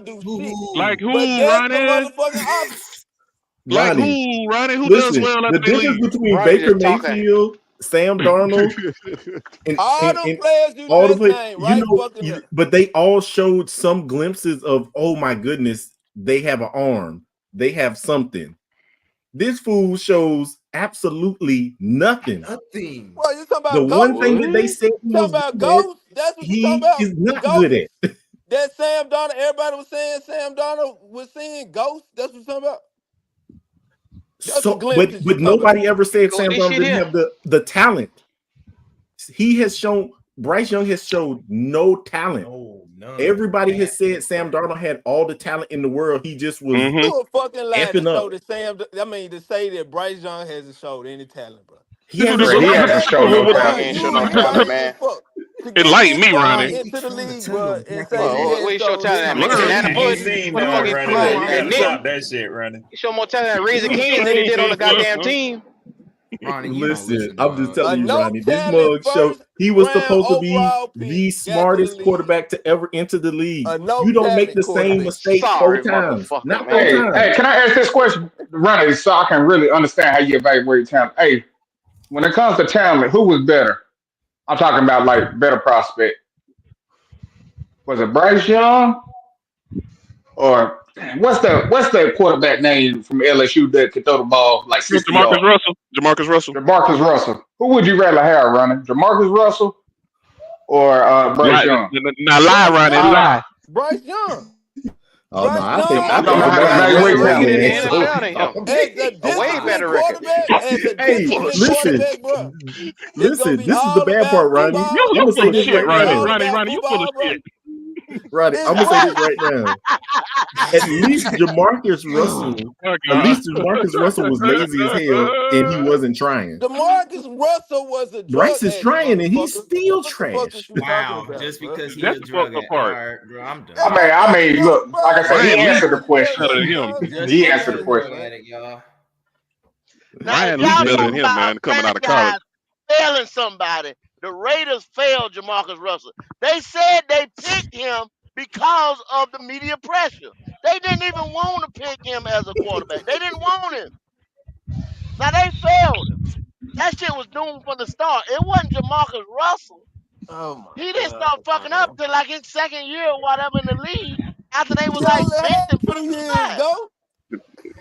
O: don't do shit.
L: Like who,
O: But that's the
L: Ronnie?
O: motherfucking option.
L: Like
P: Ronnie,
L: who, Ronnie? Who does
P: listen,
L: well at
P: the
L: the
P: difference
L: league?
P: between
K: Ronnie
P: Baker
K: just talking.
P: Mayfield, Sam Darnold,
O: All them
P: and
O: players you
P: all the
O: just
P: players,
O: named, right? Fucking up.
P: but they all showed some glimpses of, oh my goodness, they have an arm, they have something. This fool shows absolutely nothing.
M: Nothing.
O: Well, you talking
P: The
O: about
P: one
O: Ghost?
P: thing that they said he
O: You talking
P: was
O: about
P: good at,
O: Ghost? That's what you talking
P: he
O: about?
P: is not
O: Ghost?
P: good at.
O: That Sam Darnold, everybody was saying Sam Darnold was seeing Ghost. That's what you talking about? That's the
P: So,
O: glimpses you
P: but
O: talking about.
P: nobody ever said
K: Go with
P: Sam
K: this
P: Darnold
K: shit
P: didn't
K: here.
P: have the talent. He has shown, Bryce Young has showed no talent.
M: No, none.
P: Everybody has said Sam Darnold had all the talent in the world. He just was
O: You a fucking lie to
P: effing
O: show
P: up.
O: that to say that Bryce Young hasn't showed any talent, bro.
P: He
L: This
P: hasn't
L: dude
G: He
P: shown
G: hasn't
P: that.
G: shown no
K: Bro,
G: talent.
K: you ain't show no talent, man.
O: To
L: It
O: get
L: like
O: this
L: me,
O: far
L: Ronnie.
O: into the league, bro, and say
K: Bro,
O: he
K: where
O: has
K: you show
O: shown
K: talent
O: his
K: at? Making
L: Learn.
K: banana
N: I ain't
K: pudding?
N: seen
K: What the fuck
N: none,
K: is
N: Ronnie. You
K: and
N: gotta
K: Nick?
N: stop that shit, Ronnie.
K: You show more talent at raising Kings than he did on the goddamn team.
P: Listen, I'm just telling
O: a
P: you,
O: no
P: Ronnie. This
O: talent
P: mug show
O: first
P: he was
O: round
P: supposed to be
O: overall pick
P: the
O: got to the
P: smartest
O: league.
P: quarterback to ever enter the league.
O: A no
P: You don't make
O: talent
P: the same
O: quarterback.
P: mistake 4
K: Sorry,
P: times,
K: motherfucker,
P: not 4
K: man.
G: Hey,
P: times.
G: can I ask this question, Ronnie, so I can really understand how you evaluate talent? Hey, when it comes to talent, who was better? I'm talking about like better prospect. Was it Bryce Young or what's the quarterback name from LSU that could throw the ball like 60
L: Jamarcus
G: yards?
L: Russell. Jamarcus Russell.
G: Jamarcus Russell. Who would you rather have, Ronnie? Jamarcus Russell or Bryce
L: Lie,
G: Young?
L: now lie,
O: Bryce
L: Ronnie.
O: Young.
L: Lie.
O: Bryce Young.
P: Oh no,
O: Bryce
P: I think
O: Young
G: You
P: I
G: don't
P: think
G: know how to
K: Bryce
P: Jamarcus
K: Young got a
G: evaluate
P: Russell,
K: record
G: talent.
K: in the
P: man.
K: NFL than him.
O: As a
K: A way
O: disciplined
K: better record.
O: quarterback,
P: Hey, listen,
O: quarterback, bro, it's gonna
P: listen.
O: be
P: This is the
O: all
P: bad part,
O: about
P: Ronnie.
L: You
O: football.
P: I'm
L: you
P: gonna
L: full
P: say
L: of
O: It's
P: this
L: shit,
O: gonna
P: right
O: be
L: Ronnie.
O: all
P: now,
L: Ronnie,
O: about
L: Ronnie, you full of
O: football, bro.
L: shit.
P: Ronnie.
O: It's
P: I'm gonna say
O: what?
P: this right now. At least
L: Oh God.
P: Jamarcus Russell was lazy as hell, and he wasn't trying.
O: DeMarcus Russell was a drug
P: Bryce is
O: addict,
P: trying, and he's
O: motherfucker.
P: still
O: What the fuck is
P: trash.
O: you talking about, bro?
L: That's the fucked up part.
O: That
G: I
O: motherfucker
G: mean,
O: drug,
G: look,
O: bro.
G: like I said, he
O: That
L: Ryan Leaf
G: answered the
O: motherfucker drug
G: question.
L: better than
O: addict,
L: him.
O: dog.
G: He
O: Fuck
G: answered
O: out
G: the
O: of here,
G: question.
O: man.
A: Now, if
L: Ryan Leaf
A: y'all
L: better than
A: talking
L: him,
A: about
L: man, coming out of college.
A: franchise failing somebody, the Raiders failed Jamarcus Russell. They said they picked him because of the media pressure. They didn't even want to pick him as a quarterback. They didn't want him. Now they failed him. That shit was doomed from the start. It wasn't Jamarcus Russell.
O: Oh my
A: He didn't
O: god,
A: start fucking up
O: man.
A: till like his second year or whatever in the league after they was
O: He
A: like
O: only
A: benching
O: had
A: for the
O: 2 years,
A: draft.
O: though.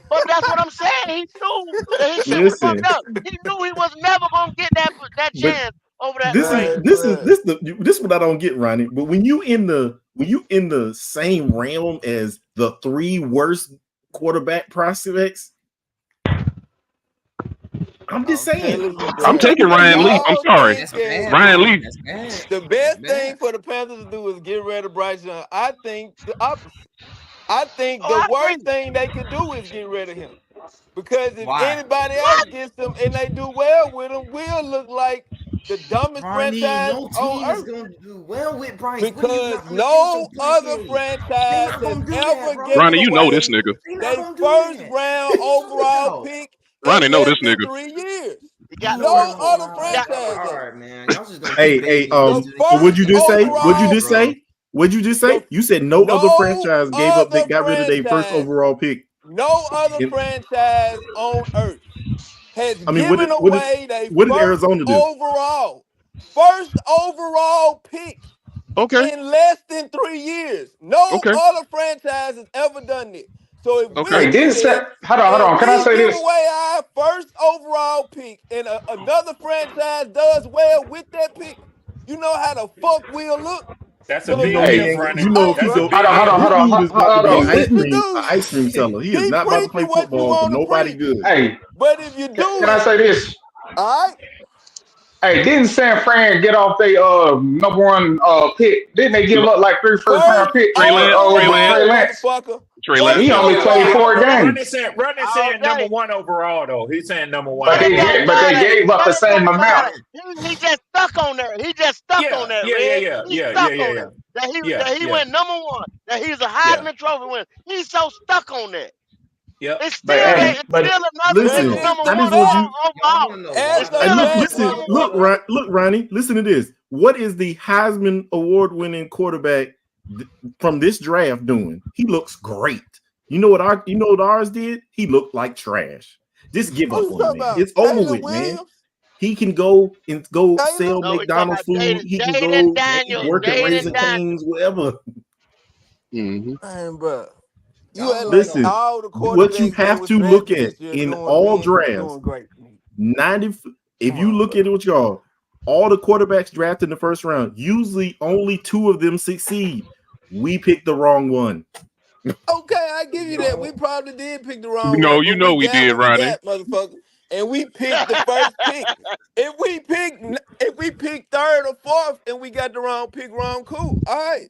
A: But that's what I'm saying. He knew his shit was fucked
P: Listen,
A: up. He knew he was never gonna get that
P: but
A: chance over that
P: this is
A: Raiders.
O: Hey,
P: this is
O: bro.
P: this what I don't get, Ronnie. But when you in the same realm as the 3 worst quarterback prospects, I'm just
O: I'm
P: saying.
O: telling you,
L: I'm
O: bro.
L: taking Ryan Leaf. I'm
O: Y'all
L: sorry.
O: thinking
L: Ryan Leaf.
O: the best thing for the Panthers to do is get rid of Bryce Young. I think the opposite. I think
A: Oh,
O: the
A: I
O: worst
A: agree.
O: thing they could do is get rid of him. Because if
M: Why?
O: anybody else gets him and they do well with him, we'll look like the dumbest
M: Ronnie,
O: franchise
M: no
O: on
M: team is
O: earth.
M: gonna do well with Bryce. What are you
O: Because
M: not understand? So
O: no other
M: blanket. They
O: franchise
M: not
O: has
M: gonna do that,
O: ever
M: bro.
O: given
L: Ronnie, you know this
O: away
L: nigga.
M: They not
O: their
M: gonna do
O: first
M: that.
O: round
M: What are you talking
O: overall
M: about?
O: pick
L: Ronnie
O: in
L: know
O: less
L: this
O: than
L: nigga.
O: 3 years.
A: You got the
O: No
A: first.
O: other
A: You got
O: franchise
M: All
O: has.
M: right, man. Y'all just gonna keep
P: Hey,
M: baiting niggas
O: The
M: until they
P: so
M: get
P: what'd
O: first
P: you
M: to the
P: just say?
M: second
P: What'd you
O: overall
M: round,
P: just
M: bro.
O: pick,
P: say? What'd you just
O: the
P: say? You said no other
O: no
P: franchise gave up. They
O: other
P: got rid of their first
O: franchise,
P: overall pick.
O: no other
P: And,
O: franchise on earth has
P: I mean,
O: given away their
P: what did
O: first
P: Arizona do?
O: overall pick
L: Okay.
O: in less than 3 years. No
L: Okay.
O: other franchise has ever done it. So if
L: Okay.
O: we
G: Hey,
O: do
G: didn't say,
O: this
G: hold
O: and
G: on. Can I
O: we
G: say
O: give
G: this?
O: away our first overall pick and another franchise does well with that pick, you know how the fuck we'll look?
N: That's a
O: So
P: You
N: big
P: know he
O: listen,
N: if,
G: Hey,
P: ain't.
N: Ronnie.
P: You know if
O: hey,
P: he
N: That's a
O: bro,
P: go,
G: hold
N: big
G: on, hold on,
N: if.
G: hold
P: this
G: on,
P: dude is about to
G: hold
P: be an
O: do
G: on.
P: ice
O: what you
P: cream
O: do.
P: seller. He is
O: Keep
P: not about to play
O: preaching what you
P: football for
O: want to
P: nobody
O: preach.
P: good.
G: Hey,
O: But if you
G: can
O: do
G: I
O: it,
G: say this?
O: all right,
G: Hey, didn't San Fran get off their number one pick? Didn't they give up like 3 first round
O: first
G: picks
L: Trey
G: for
L: Lance. Trey Lance.
G: Trey
O: overall,
G: Lance?
O: motherfucker.
L: Trey Lance.
O: First
G: He
L: Yeah.
G: only played
O: overall.
G: four
N: But Ronnie
G: games,
N: said
A: all
N: number
A: day.
N: one overall though. He's saying number one
G: but
A: But it
N: overall.
A: don't
G: they
A: matter.
G: gave up
A: But
G: the
A: it
G: same
A: don't
G: amount.
A: matter. He just stuck on that. He just stuck on
N: Yeah,
A: that,
N: yeah, yeah,
A: Red.
N: yeah,
A: He
N: yeah, yeah,
A: stuck
N: yeah,
A: on
N: yeah,
A: it. That he
N: yeah,
A: that he
N: yeah,
A: went number one. That he's a
N: yeah,
A: Heisman Trophy winner. He's so stuck on that.
N: yep.
A: It's
G: But
A: still that.
G: hey,
A: It's
G: but
A: still another
O: But
A: nigga
P: Listen,
O: it's
A: number
O: the
P: I
A: one
P: just want
O: best.
P: you.
M: Y'all want
A: overall.
M: to know
O: As
A: It's
M: why?
O: the
A: still a nigga
O: best
P: Listen,
A: number one
O: motherfucker.
P: look, Ronnie. Listen to this. What is the Heisman Award-winning quarterback from this draft doing? He looks great. You know what ours did? He looked like trash. Just give
O: Who
P: up
O: you
P: on him,
O: talking
P: man.
O: about?
P: It's over
O: Caleb
P: with, man.
O: Williams?
P: He can go
O: Caleb?
P: sell
A: No, we talking
P: McDonald's
A: about
P: food.
A: Jaden,
P: He can
A: Jaden
P: go
A: Daniels.
P: work at
A: Jaden
P: Raising
A: Daniels.
P: Cane's, whatever.
L: Mm-hmm.
O: Man, bro. You
M: Y'all
O: act
M: want to
O: like
M: know?
P: Listen,
O: all the
P: what you
O: quarterbacks that
P: have
O: was
P: to look
O: drafted
P: at
O: this year
P: in
O: doing
P: all
O: being
P: drafts,
O: doing great.
P: 90. If
O: Come
P: you
O: on,
P: look
O: bro.
P: at it with y'all, all the quarterbacks drafted in the first round, usually only 2 of them succeed. We picked the wrong one.
O: Okay, I give you that. We
M: Yo,
O: probably did pick the
L: You
O: wrong
L: know.
O: one,
L: You
O: but
L: know
O: we
L: we
O: got
L: did,
O: what we
L: Ronnie.
O: got, motherfucker. And we picked the first pick. If we picked third or fourth and we got the wrong pick, wrong, cool. All right.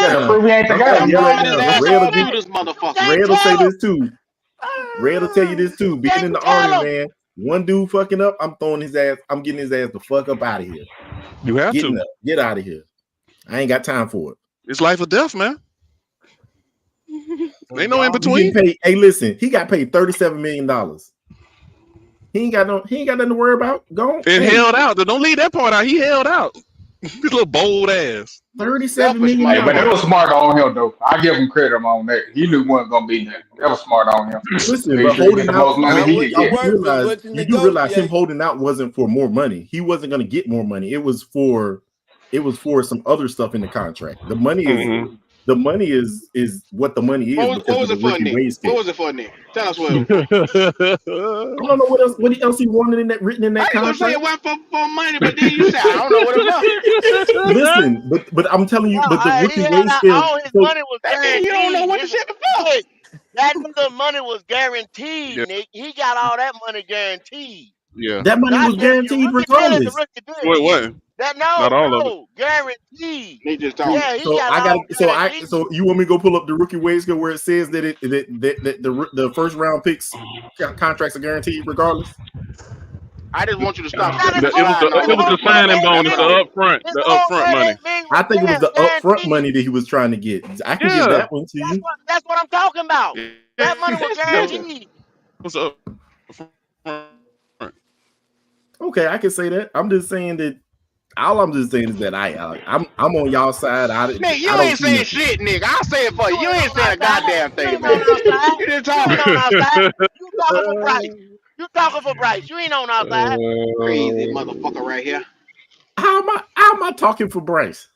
G: That prove he ain't the
P: I'm
G: guy.
P: telling you right
K: Ride his
P: now.
K: ass
P: Red will
K: on
P: get
K: through this motherfucker.
P: Red will say this too. Red will tell you this too. Being in the army, man. One dude fucking up, I'm throwing his ass. I'm getting his ass the fuck up out of here.
L: You have
P: Getting
L: to.
P: up. Get out of here. I ain't got time for it.
L: It's life or death, man. Ain't no in
P: He
L: between.
P: getting paid. Hey, listen, he got paid $37 million. He ain't got nothing to worry about. Go on.
L: And held out. Don't leave that part out. He held out. His little bold ass.
P: $37
K: Selfish
P: million.
G: Hey, but that
K: motherfucker.
G: was smart on him though. I give him credit on that. He knew wasn't gonna be there. That was smart on him.
P: Listen,
G: Made
P: but
G: sure he get
P: holding
G: the
P: out,
G: most money
O: Now,
G: he
O: what
G: could
O: you
G: get.
O: work for, what
P: you do realize him
O: negotiate.
P: holding out wasn't for more money. He wasn't going to get more money. It was for some other stuff in the contract. The money is what the money is
K: What
P: because
K: was
P: of the
K: it for,
P: rookie
K: Nick?
P: wage
K: What
P: scale.
K: was it for, Nick? Tell us what it was for.
P: I don't know what else he wanted in that written in
K: How
P: that
K: you gonna say
P: contract.
K: it wasn't for money, but then you say I don't know what it was.
P: Listen, but I'm telling you,
A: No,
P: but the
A: he
P: rookie
A: had
P: wage scale.
A: all his
P: So
A: money was
K: That means you don't know
A: guaranteed.
K: what the shit was for.
A: Hey, that nigga money was guaranteed,
L: Yeah,
A: Nick. He got all that money guaranteed.
L: yeah.
P: that money
A: Not
P: was
A: just your
P: guaranteed
A: rookie deal is the
P: regardless.
A: rookie deal.
L: Well, it wasn't.
A: That
L: Not all of it.
A: guaranteed.
K: He just talking.
A: Yeah, he got all guaranteed.
P: So you want me to go pull up the rookie wage scale where it says that the first round picks contracts are guaranteed regardless?
K: I just want you to stop
A: That is
K: slipping and
L: It was
K: sliding
L: the
K: all over the place.
L: signing
K: That's
L: bonus, the
K: all.
A: his
L: upfront
A: whole
L: money.
A: thing
P: I
A: was
P: think it was the upfront
A: guaranteed.
P: money that he was trying to get. I can give
L: Yeah,
P: that one to you.
A: That's what I'm talking about.
L: yeah.
A: That money was
L: It
A: guaranteed.
L: was upfront.
P: Okay, I can say that. I'm just saying that. All I'm just saying is that I'm on y'all side.
K: Nick, you
P: I don't
K: ain't
P: see
K: saying
P: nothing.
K: shit, Nick. I'll say it for you. You ain't saying a goddamn
A: You
K: thing,
A: ain't
K: man.
A: on our side.
K: You just
A: You
K: talking.
A: ain't on our side. You talking for Bryce. You talking for Bryce. You ain't on our side.
K: Crazy motherfucker right here.
P: How am I talking for Bryce?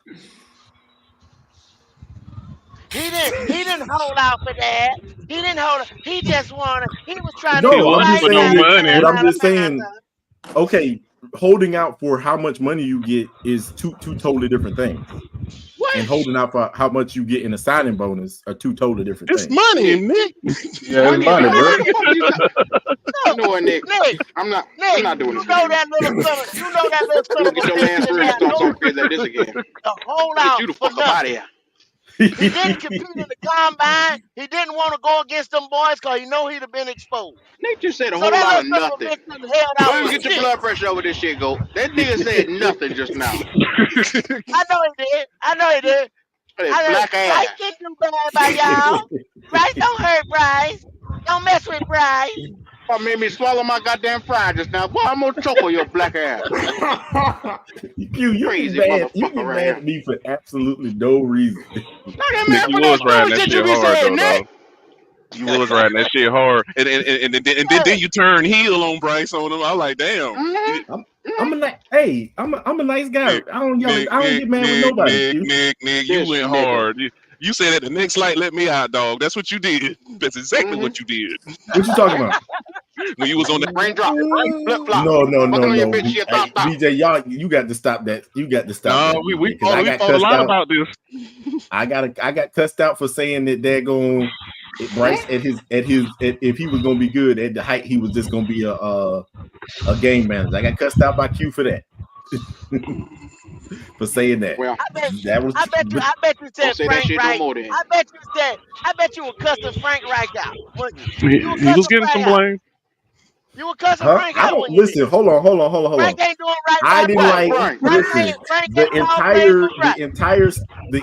A: He didn't hold out for that. He didn't hold out. He just wanted. He was trying to
L: He
A: get
P: No, I'm
L: wasn't
P: just
A: Bryce
L: for no
P: saying
A: out of
P: that.
L: money.
P: But I'm just
A: Alabama.
P: saying. Okay, holding out for how much money you get is two totally different things.
K: What?
P: And holding out for how much you get in a signing bonus are two totally different
L: It's
P: things.
L: money, Nick.
G: Yeah, it's money, bro.
K: What the fuck you talking? You know what, Nick?
A: Nick,
K: I'm not doing
A: you
K: this
A: know
K: with you.
A: that little son of, you know that little son
K: You
A: of
K: get
A: a
K: your
A: bitch
K: ass
A: didn't
K: ready to
A: have
K: start
A: no
K: talking crazy like
A: reason
K: this again.
A: to hold
K: Get
A: out
K: you the
A: for
K: fuck up out of
A: nothing.
K: here.
A: He didn't compete in the combine. He didn't want to go against them boys because he know he'd have been exposed.
K: Nick just said a
A: So
K: whole
A: that
K: lot
A: little
K: of
A: son of a
K: nothing.
A: bitch done held out
K: Go
A: for
K: and get your
A: shit.
K: blood pressure over this shit, go. That nigga said nothing just now.
A: I know he did.
K: That black
A: Bryce
K: ass.
A: didn't do bad by y'all. Bryce don't hurt Bryce. Don't mess with Bryce.
K: What made me swallow my goddamn fry just now? Boy, I'm gonna choke on your black ass.
P: You
K: Crazy
P: get
K: motherfucker right
P: mad
K: here.
P: at me for absolutely no reason.
K: Not that
L: Nick,
K: man
L: you
K: for
L: was
K: that
L: riding
K: stupid
L: that
K: shit you
L: shit
K: be
L: hard
K: saying,
L: though,
K: Nick.
L: dog. You was riding that shit hard, and then you turn heel on Bryce on him. I'm like, damn.
K: Mm-hmm.
P: I'm a nice guy.
L: Nick,
P: I don't yell.
L: Nick,
P: I don't
L: Nick,
P: get mad with
L: Nick,
P: nobody.
L: Nick,
P: Q.
L: Nick, you
K: This
L: went
K: nigga.
L: hard. You said at the next light, let me out, dog. That's what you did. That's exactly
K: Mm-hmm.
L: what you did
P: What you talking about?
L: when you was on that.
K: Raindrop. Flip flop.
P: No.
K: Fucking on your bitch, she a
P: Hey,
K: top top.
P: BJ, y'all, you got to stop that. You got to stop
L: No,
P: that, BJ,
L: we
P: because I got
L: fought a
P: cussed
L: lot
P: out.
L: about this.
P: I got cussed out for saying that they're going Bryce if he was gonna be good at the height, he was just gonna be a game manager. I got cussed out by Q for that. For saying that.
K: Well,
A: I bet you
K: don't
A: said
K: say that
A: Frank
K: shit no
A: Reich.
K: more then.
A: I bet you were cussing Frank Reich out, wouldn't you?
L: He
A: You were
L: was
A: cussing
L: getting some
A: Frank out.
L: blame.
A: You were cussing
P: Huh?
A: Frank
P: I
A: out
P: don't
A: when you did.
P: listen. Hold on.
A: Frank ain't doing right
P: I
A: by
P: didn't
A: Bryce.
P: like.
K: Frank.
A: Frank
P: The
A: ain't all praise for Bryce.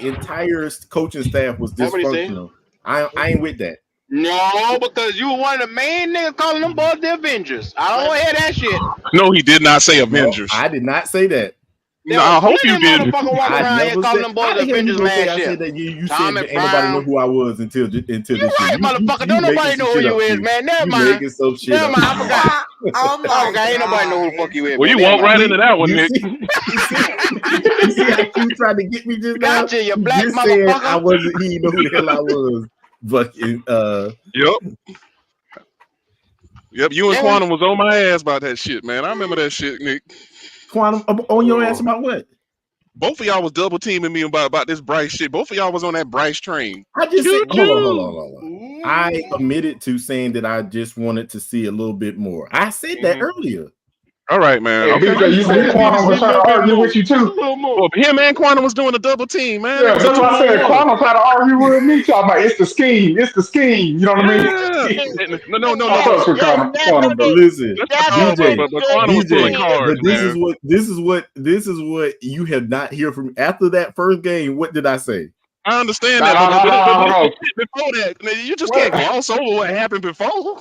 P: entire coaching staff was
K: That's what he said.
P: dysfunctional. I ain't with that.
K: No, because you were one of the main niggas calling them boys the Avengers. I don't want to hear that shit.
L: No, he did not say
P: No,
L: Avengers.
P: I did not say that.
K: There
L: No,
K: was
L: I hope you
K: plenty of
L: did.
K: motherfuckers walking
P: I
K: around here
P: never
K: calling
P: said.
K: them boys
P: How
K: the
P: the hell you
K: Avengers
P: gonna say
K: last
P: I
K: year.
P: said that? You said
K: Tommy
P: that ain't nobody know
K: Brown.
P: who I was until this
K: You
P: year.
K: right, motherfucker. Don't
P: making
K: nobody
P: some
K: know who
P: shit up,
K: you is,
P: Q.
K: man. Never
P: You
K: mind.
P: making some shit
K: Never
P: up.
K: mind. I forgot.
E: Oh
K: I
E: my
K: forgot. Ain't nobody know who the
E: God.
K: fuck you is,
L: Well,
K: man.
L: you
K: Never
L: walked right
K: mind.
L: into that one,
P: You
L: Nick.
P: see how Q tried to get me just now?
K: Gotcha, you
P: He
K: black
P: just said I
K: motherfucker.
P: wasn't. He didn't know who the hell I was. Fucking
L: Yep. You and
K: Yeah.
L: Quantum was on my ass about that shit, man. I remember that shit, Nick.
P: Quantum on your ass about what?
L: Both of y'all was double teaming me about this Bryce shit. Both of y'all was on that Bryce train.
P: I just said, hold on.
E: Ooh.
P: I admitted to saying that I just wanted to see a little bit more. I said that earlier.
L: All right, man.
G: Hey,
L: Okay.
G: BJ, you said Quantum was trying to argue with you too.
L: Well, him and Quantum was doing a double team, man. It
G: Yeah,
L: was a
G: that's what I said.
L: 2-on-1.
G: Quantum tried to argue with me, talking about it's the scheme. It's the scheme. You know what I mean?
L: Yeah. No.
G: I fucks with
A: Yes,
G: Quantum, bro.
P: Listen,
A: that's
L: No,
A: what made
P: DJ,
A: it
L: but
A: good
L: Quantum was pulling
P: DJ,
A: between
L: cards,
P: but this
L: man.
P: is what you have not heard from me. After that first game, what did I say?
L: I understand
G: No,
L: that, but
G: no.
L: before that, man, you just can't
G: What?
L: gloss over what happened before.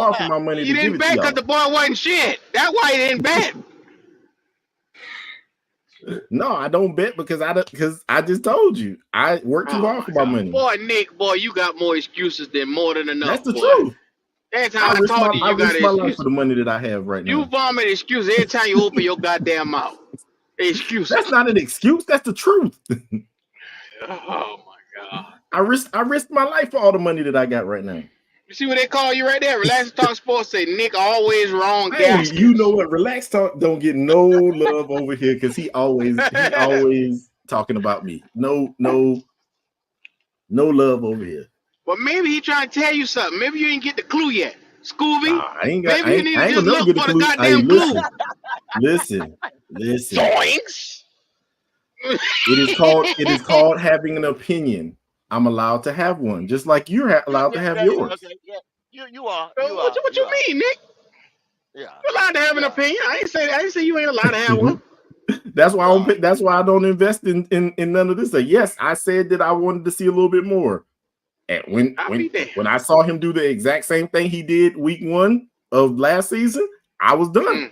P: hard for my money
K: You
P: to give
K: didn't
P: it to
K: bet because
P: y'all.
K: the boy wasn't shit. That's why you didn't bet.
P: No, I don't bet because I just told you I work too hard for my money.
K: Boy, Nick, boy, you got more excuses than more than enough,
P: That's the
K: boy.
P: truth.
K: Every time I talk to you,
P: I
K: you got
P: risk
K: an
P: my life
K: excuse.
P: for the money that I have right
K: You
P: now.
K: vomit excuses every time you open your goddamn mouth. Excuses.
P: That's not an excuse. That's the truth.
K: Oh my god.
P: I risk my life for all the money that I got right now.
K: You see what they call you right there? Relax and Talk Sports say Nick always wrong
P: Hey,
K: Gaskins.
P: you know what? Relax Talk don't get no love over here because he always talking about me. No love over here.
K: But maybe he trying to tell you something. Maybe you didn't get the clue yet. Scooby.
P: Nah,
K: Maybe you need to
P: I ain't
K: just
P: gonna never
K: look
P: get a
K: for the
P: clue. Hey,
K: goddamn clue.
P: listen.
K: Zoinks.
P: It is called having an opinion. I'm allowed to have one, just like you're allowed to have yours.
A: Okay, yeah. You are.
K: What you mean, Nick?
A: Yeah.
K: You're allowed to have an opinion. I ain't say you ain't allowed to have one.
P: That's why I don't invest in none of this. Yes, I said that I wanted to see a little bit more. And when I saw him do the exact same thing he did week 1 of last season, I was done.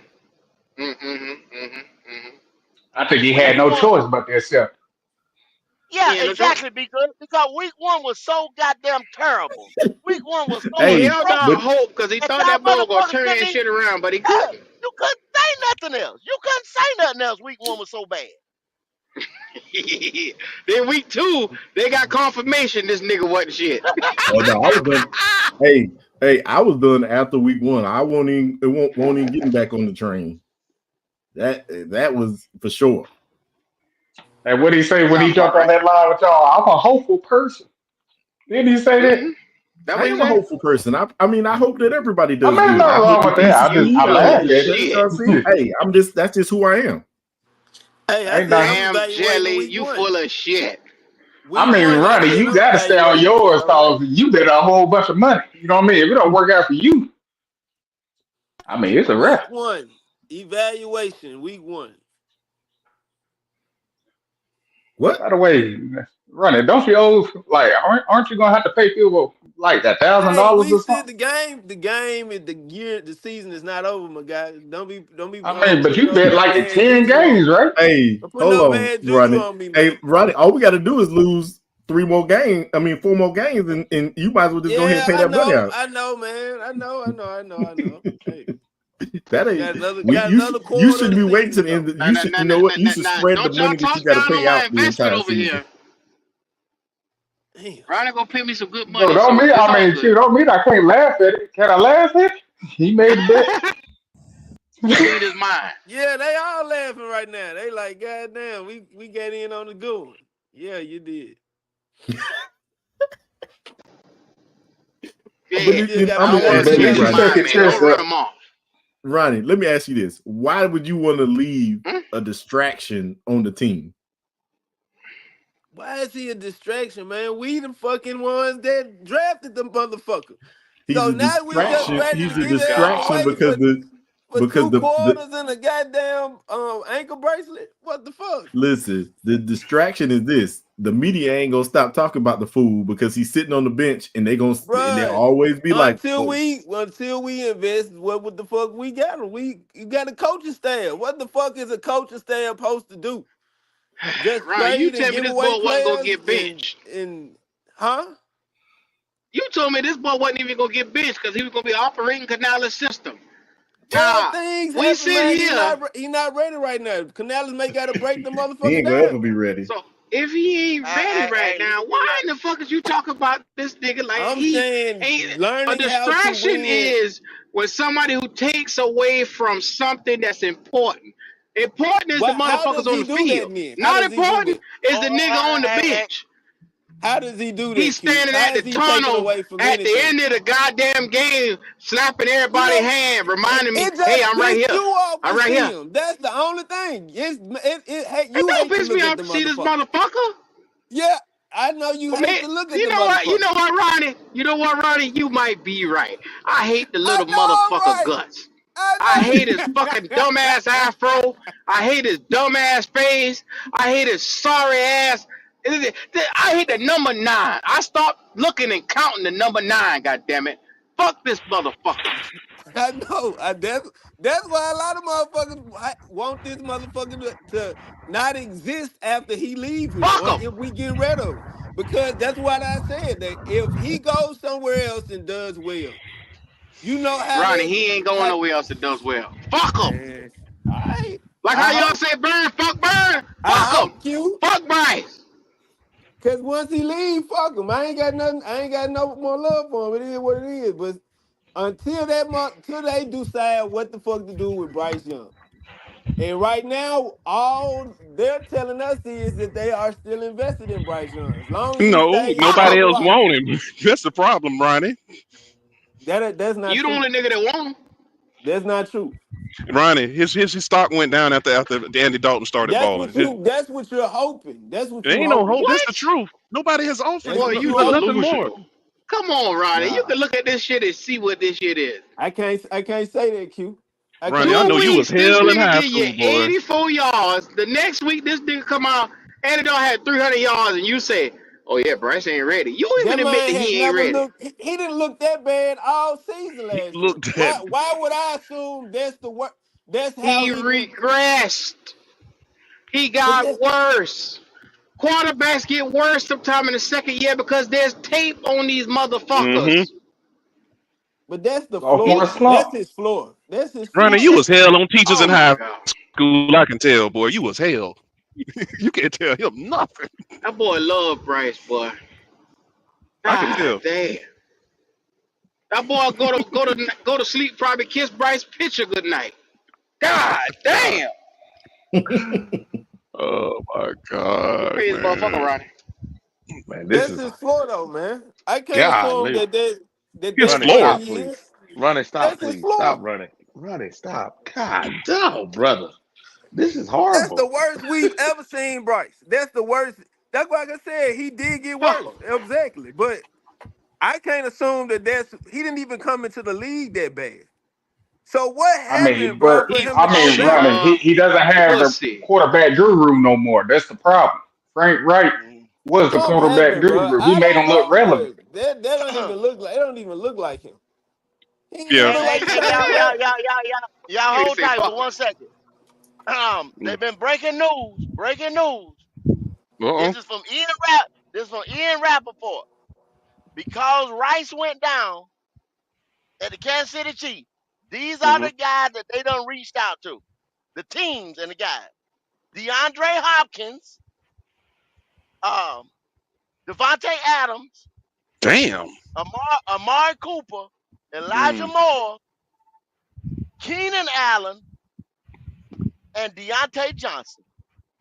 G: I think he had no choice but to accept.
A: Yeah, exactly. Because week 1 was so goddamn terrible. Week 1 was so
K: He held out hope because he thought that boy was gonna turn that shit around, but he couldn't.
A: You couldn't say nothing else. You couldn't say nothing else. Week 1 was so bad.
K: Then week 2, they got confirmation this nigga wasn't shit.
P: Oh no, I was done. Hey, I was done after week 1. I won't even getting back on the train. That was for sure.
G: And what did he say when he jumped on that line with y'all? I'm a hopeful person. Didn't he say that?
P: I am a hopeful person. I mean, I hope that everybody does.
G: I mean, nothing wrong with that. I laughed at it.
P: Hey, that's just who I am.
O: Hey,
K: damn jelly, you full of shit.
G: I mean, Ronnie, you gotta stay on yours because you bet a whole bunch of money. You know what I mean? If it don't work out for you, I mean, it's a wrap.
O: Week 1 evaluation. Week 1.
P: What?
G: By the way, Ronnie, don't you owe aren't you gonna have to pay people like $1,000
O: We
G: or
O: said
G: something?
O: the game is the season is not over, my guy. Don't be.
G: I mean, but you bet like 10 games, right?
P: Hey, hold on, Ronnie.
O: on me,
P: Hey, Ronnie, all we got to do is lose 4 more games, and you might as well just go ahead and pay that money out.
O: I know, man. I know. Hey.
P: That ain't.
O: You
P: should be waiting to the end. You know what? You should spread the money that you got to pay out the entire season.
K: Ronnie gonna pay me some good money.
G: No, don't mean. I mean, shoot, don't mean I can't laugh at it. Can I laugh at it? He made the bet.
K: He made his mind.
O: Yeah, they all laughing right now. They like, God damn, we got in on the good one. Yeah, you did.
P: Ronnie, let me ask you this. Why would you want to leave a distraction on the team?
O: Why is he a distraction, man? We the fucking ones that drafted the motherfucker.
P: He's a distraction. He's a distraction because
O: the quarters and a goddamn ankle bracelet. What the fuck?
P: Listen, the distraction is this: the media ain't gonna stop talking about the fool because he's sitting on the bench, and they'll always be like,
O: until we invest. What the fuck we got him? You got a coaching staff. What the fuck is a coaching staff supposed to do? Just
K: Ron, you tell me this boy wasn't gonna get benched. You told me this boy wasn't even gonna get benched because he was gonna be operating Canales' system.
O: We sit here. He's not ready right now. Canales may gotta break the motherfucker.
P: He ain't gonna ever be ready.
K: So if he ain't ready right now, why in the fuck is you talking about this nigga like
O: I'm saying
K: a distraction is when somebody who takes away from something that's important. Important is the motherfuckers on the field. Not important is the nigga on the bench.
O: How does he do that?
K: He's standing at the tunnel at the end of the goddamn game, slapping everybody's hand, reminding me, "Hey, I'm right here. I'm right here."
O: That's the only thing. It
K: don't piss me off to see this motherfucker.
O: Yeah, I know you hate to look at the motherfucker.
K: You know what, Ronnie? You know what, Ronnie? You might be right. I hate the little motherfucker guts. I hate his fucking dumbass afro. I hate his dumbass face. I hate his sorry ass. I hate the number 9. I stopped looking and counting the number 9. God damn it! Fuck this motherfucker.
O: I know. That's why a lot of motherfuckers want this motherfucker to not exist after he leaves here, or if we get rid of him. Because that's what I said. That if he goes somewhere else and does well, You know how
K: Ronnie,
O: they
K: he ain't going nowhere else that does well. Fuck him.
O: man. All right.
K: Like how
O: I
K: y'all
O: hope
K: say Burn, fuck Burn.
O: I
K: Fuck him.
O: hope you.
K: Fuck Bryce.
O: Cause once he leave, fuck him. I ain't got nothing. I ain't got no more love for him. It is what it is. But until they decide what the fuck to do with Bryce Young. And right now, all they're telling us is that they are still invested in Bryce Young. As long as he
L: No,
O: stays
K: Fuck
O: on
L: nobody
K: him.
O: the
L: else
O: roster.
L: want him. That's the problem, Ronnie.
O: That's not
K: You the
O: true.
K: only nigga that want him.
O: That's not true.
L: Ronnie, his stock went down after Andy Dalton started balling.
O: That's what you're hoping. That's what
L: It
O: you
L: ain't no
O: hoping.
L: hope. This
K: What?
L: the truth. Nobody has offered
O: That's
K: Boy,
O: what you
K: you
L: nothing
O: hoping.
L: more.
K: delusional. Come on, Ronnie. You
O: Nah.
K: can look at this shit and see what this shit is.
O: I can't say that, Q. I
L: Ronnie,
O: can't
L: I
O: say
K: 2
L: know you
O: that.
L: was
K: weeks, this
L: hell in
K: nigga
L: high
K: give you
L: school, boy.
K: 84 yards. The next week, this nigga come out and it don't have 300 yards, and you say, "Oh yeah, Bryce ain't ready." You
O: That
K: even admit
O: man
K: that
O: has
K: he ain't
O: never
K: ready.
O: looked. He didn't look that bad all season
L: He
O: last year.
L: looked at
O: Why would I assume that's the work? That's how
K: He
O: he looked.
K: regressed. He
O: But
K: got
O: that,
K: worse. Quarterbacks get worse sometime in the second year because there's tape on these
L: mm-hmm.
K: motherfuckers.
O: but that's the
K: He,
O: floor.
N: Sophomore
O: That's
N: slump.
O: his floor. That's his
L: Ronnie,
O: floor.
L: you was hell on teachers
K: oh
L: in
K: my
L: high
K: god,
L: school. I can tell, boy. You was hell. You can't tell him nothing.
K: that boy love Bryce, boy.
L: I can
K: God
L: tell.
K: damn. That boy go to sleep, probably kiss Bryce picture good night. God damn.
L: Oh my
K: You
L: God,
K: crazy motherfucker,
L: man.
K: Ronnie.
N: Man, this
O: That's
N: is
O: his floor, though, man. I can't assume
N: golly.
O: that
L: His
O: that's
N: Running,
O: what
L: floor.
O: he
N: stop, please.
O: is.
N: Running, stop,
O: That's his
N: please. Stop
O: floor.
N: running. Running, stop. God damn, brother. This is
O: That's the
N: horrible.
O: worst we've ever seen Bryce. That's the worst. That's why, like I said, he did get
K: Fuck
O: worse.
K: him.
O: Exactly. But I can't assume that he didn't even come into the league that bad. So what
N: I mean,
O: happened, bro,
N: but
O: for
K: He's
O: him to
N: I
O: go
N: mean,
K: he's
O: down?
N: running. He doesn't have the
K: pussy.
N: quarterback guru no more. That's the problem. Frank Wright was the
O: Something
N: quarterback
O: happened, bro.
N: guru. He
O: I
N: made
O: don't
N: him look
O: know,
N: relevant.
O: but that don't even look like. It don't even look like him. He didn't even
L: Yeah.
O: look like the
A: Hey,
O: same guy.
A: y'all
K: Nigga
A: hold
K: say
A: tight for
K: fuck him.
A: 1 second.
L: Mm.
A: They've been breaking news. Breaking news.
L: Uh-oh.
A: This is from Ian Rapp. This is from Ian Rappaport. Because Rice went down at the Kansas City Chiefs, these are
L: Mm-hmm.
A: the guys that they done reached out to. The teams and the guys. DeAndre Hopkins, um, Devontae Adams,
L: Damn.
A: Amari Cooper, Elijah
L: Mm.
A: Moore, Keenan Allen, and Deontay Johnson.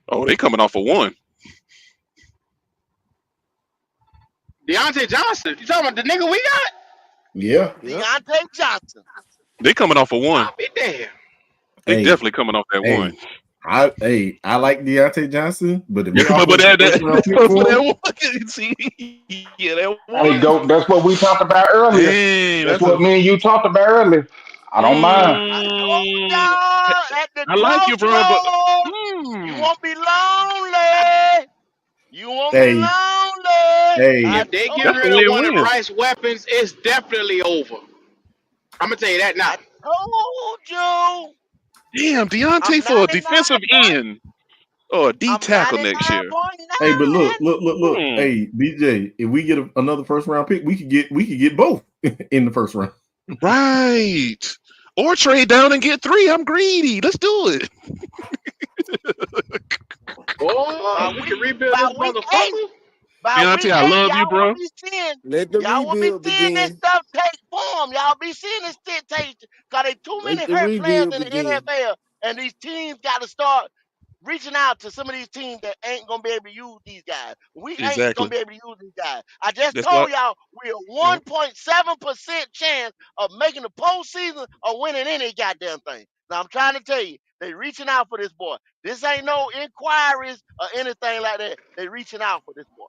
L: Oh, they coming off of one.
K: Deontay Johnson. You talking about the nigga we got?
P: Yeah.
O: Yep.
A: Deontay Johnson.
L: They coming off of one.
K: I'll be damned.
L: They
P: Hey,
L: definitely coming off that one.
P: hey, I like Deontay Johnson, but if
L: Yeah,
P: they
L: but,
P: offer
L: but
P: us a
L: that,
P: first round pick
L: for
P: for him,
L: that one, see, yeah, that
N: Hey,
L: one.
N: go. That's what we talked about earlier.
L: Damn,
N: That's
L: that's a.
N: what me and you talked about earlier. I don't mind.
A: I told
L: Mm,
A: y'all at the
L: I like you, bro, but
A: crossroads, you
L: hmm.
A: won't be lonely. You won't be
P: hey,
A: lonely. I
P: hey,
K: If they get
L: That's a
K: rid
A: told
K: of
A: you.
K: one of
L: win-win.
K: Bryce's weapons, it's definitely over. I'm gonna tell you that now.
A: I told you.
L: Damn,
A: I'm
L: Deontay for a
A: 99
L: defensive
A: point.
L: end or a D
A: I'm
L: tackle next year.
P: hey, but
A: 99.9.
P: look.
L: Hmm.
P: Hey, BJ, if we get another first round pick, we could get both in the first round.
L: Right. Or trade down and get three. I'm greedy. Let's do it.
K: Boy,
A: By
K: we can
A: week
K: rebuild
A: by
K: this
A: week 8.
K: motherfucker.
A: By
L: Deontay,
A: week
L: I
A: 8,
L: love you,
A: y'all will
L: bro.
A: be seeing.
O: Let the
A: Y'all will be
O: rebuild
A: seeing this
O: begin.
A: stuff take form. Y'all be seeing this shit take. Cause there's too many
O: Let the
A: hurt players
O: rebuild
A: in the
O: begin.
A: NFL, and these teams got to start reaching out to some of these teams that ain't gonna be able to use these guys. We ain't gonna
L: Exactly.
A: be able to use these guys. I just
L: That's why.
A: told y'all we're
L: Mhm.
A: 1.7% chance of making the postseason or winning any goddamn thing. Now I'm trying to tell you, they reaching out for this boy. This ain't no inquiries or anything like that. They reaching out for this boy.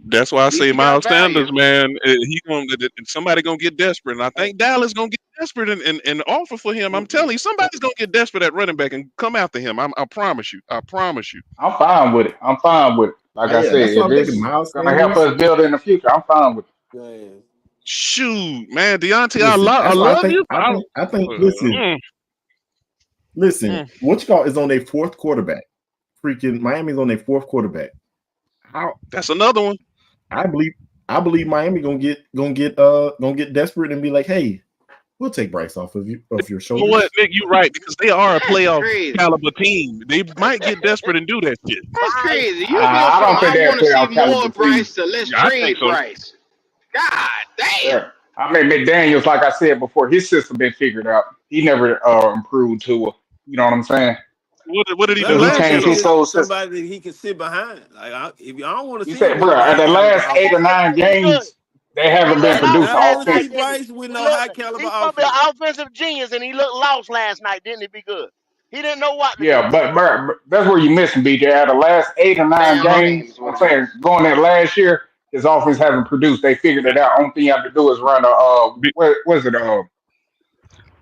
L: That's why I
K: At least
L: say
K: he got
L: Miles
K: value.
L: Sanders, man. He gonna somebody gonna get desperate, and I think Dallas gonna get desperate and offer for him. I'm telling you, somebody's gonna get desperate at running back and come after him. I promise you. I promise you.
N: I'm fine with it. I'm fine with it. Like I
P: Yeah,
N: said,
P: that's what
N: if
P: I'm thinking.
N: it's
P: Miles
N: gonna help
P: Sanders.
N: us build in the future, I'm fine with it.
O: Man.
L: Shoot, man, Deontay,
P: Listen,
L: I
P: that's why I
L: love
P: think
L: you.
P: I think I think. Listen,
L: Mm,
P: listen.
L: mm.
P: What you call is on their fourth quarterback. Freaking Miami's on their fourth quarterback. How
L: That's another one.
P: I believe Miami gonna get desperate and be like, hey, We'll take Bryce off of your
L: You know
P: shoulders.
L: what, Nick? You're right because they are a
K: That's
L: playoff
K: crazy.
L: caliber team. They might get desperate and do that shit.
K: That's crazy. You
G: I
K: go
G: don't
K: from
G: think
K: I
G: they're
K: want to see
G: playoff caliber
K: more
G: team.
K: Bryce to let's
L: Yeah, I think
K: trade
L: so.
K: Bryce. God damn.
G: Yeah. I mean, McDaniels, like I said before, his system been figured out. He never improved to it. You know what I'm saying?
L: What did he do
G: Because he
K: Well,
L: last year
G: changed
L: though?
G: his whole system.
O: Somebody that he can sit behind. Like, if I don't want to
G: You
O: see him
G: said,
O: with
G: bro,
O: no
G: at
O: high
G: the
O: caliber
G: last 8 or
O: offense.
G: 9
A: He good.
G: games, they
A: He
G: haven't been
A: looked lost
G: producing
O: I don't
A: last
O: want to see
A: night,
G: offensively.
A: didn't he?
O: Bryce with
A: He
O: no high
A: looked.
O: caliber
A: He's gonna be an
O: offense.
A: offensive genius, and he looked lost last night, didn't he? Be good. He didn't know what to do.
G: Yeah, but that's where you missing, BJ. Out of the last 8 or 9
K: damn shame
G: games,
K: is
G: I'm
K: what it
G: saying
K: is.
G: going that last year, his offense haven't produced. They figured it out. Only thing you have to do is run a
L: Be-
G: what is it?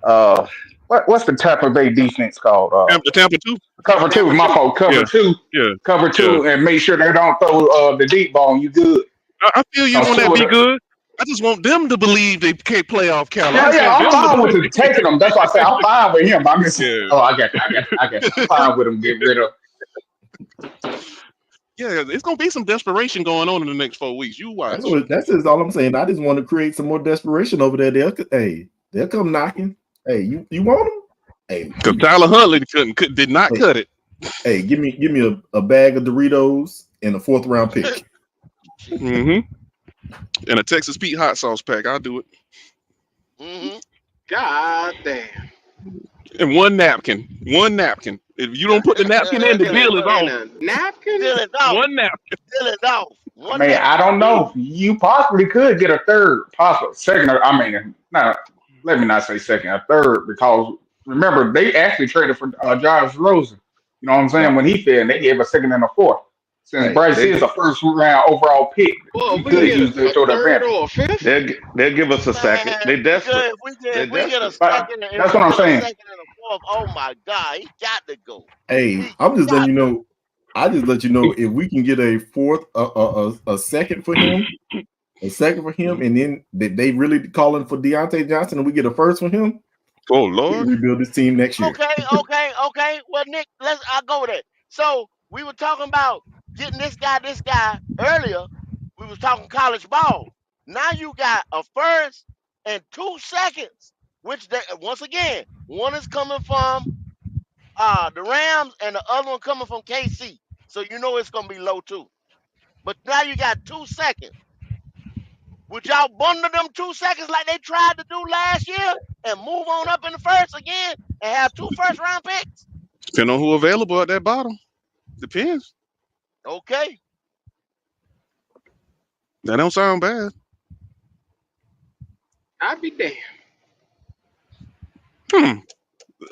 G: Uh, what's the Tampa Bay defense called?
L: Tampa too.
G: Cover two.
K: Tampa
G: My
K: 2.
G: fault.
L: Yeah, yeah,
G: Cover
L: yeah.
G: two, and make sure they don't throw the deep ball. And you good.
L: I feel you
G: Cause
L: on
G: two
L: that.
G: of
L: Be
G: the
L: good. I just want them to believe they can't playoff caliber. I
G: yeah,
L: just
G: yeah,
L: want
G: I'm
L: them to
G: fine with
L: believe.
G: the taking them. That's why I say I'm fine with him. I'm just
L: Yeah,
G: oh, I got you. I'm fine with him. Get rid of.
L: yeah. It's gonna be some desperation going on in the next 4 weeks. You watch.
P: That's just all I'm saying. I just want to create some more desperation over there. They'll come knocking. Hey, you want them? Hey,
L: Because Tyler Huntley did not
P: hey,
L: cut it.
P: hey, give me a bag of Doritos and a 4th round pick.
L: Mm-hmm. And a Texas Pete hot sauce pack. I'll do it.
A: Mm-hmm.
K: God damn.
L: And one napkin. One napkin. If you don't put the napkin in, the
K: And
L: deal is off.
K: a napkin?
A: Still is off.
L: One napkin.
A: Still is off.
G: I
A: One
G: mean,
A: nap.
G: I don't know. You possibly could get a third, possible second. I mean, no, let me not say second, a third, because remember they actually traded for Josh Rosen. You know what I'm saying?
P: No,
G: When he fell, they gave a second and a fourth. Since
P: hey,
G: Bryce is a first round overall pick,
K: Well,
G: you
K: if we can
G: could
K: get
G: use this
K: a
G: to the
K: third
G: advantage.
K: or a fifth,
I: They'll give us a second.
A: Man,
I: They desperate. They're
A: if we get a
I: desperate.
G: But
A: second, if
G: that's
A: we
G: what I'm
A: get a
G: saying.
A: second and a fourth, oh my God, he got to go.
P: hey,
A: He
P: I'm just letting
A: got
P: you
A: to.
P: know. I just let you know if we can get a second for him, and then they really calling for Deontay Johnson, and we get a first for him.
L: Oh
P: We
L: Lord.
P: can rebuild this team next year.
A: Okay. Well, Nick, I'll go with it. So we were talking about getting this guy earlier. We was talking college ball. Now you got a first and 2 seconds, which once again, one is coming from the Rams and the other one coming from KC. So you know it's gonna be low too. But now you got 2 seconds. Would y'all bundle them 2 seconds like they tried to do last year and move on up in the first again and have 2 first round picks?
L: Depending on who available at that bottom. Depends.
A: Okay.
L: That don't sound bad.
K: I'd be damned.
L: Hmm.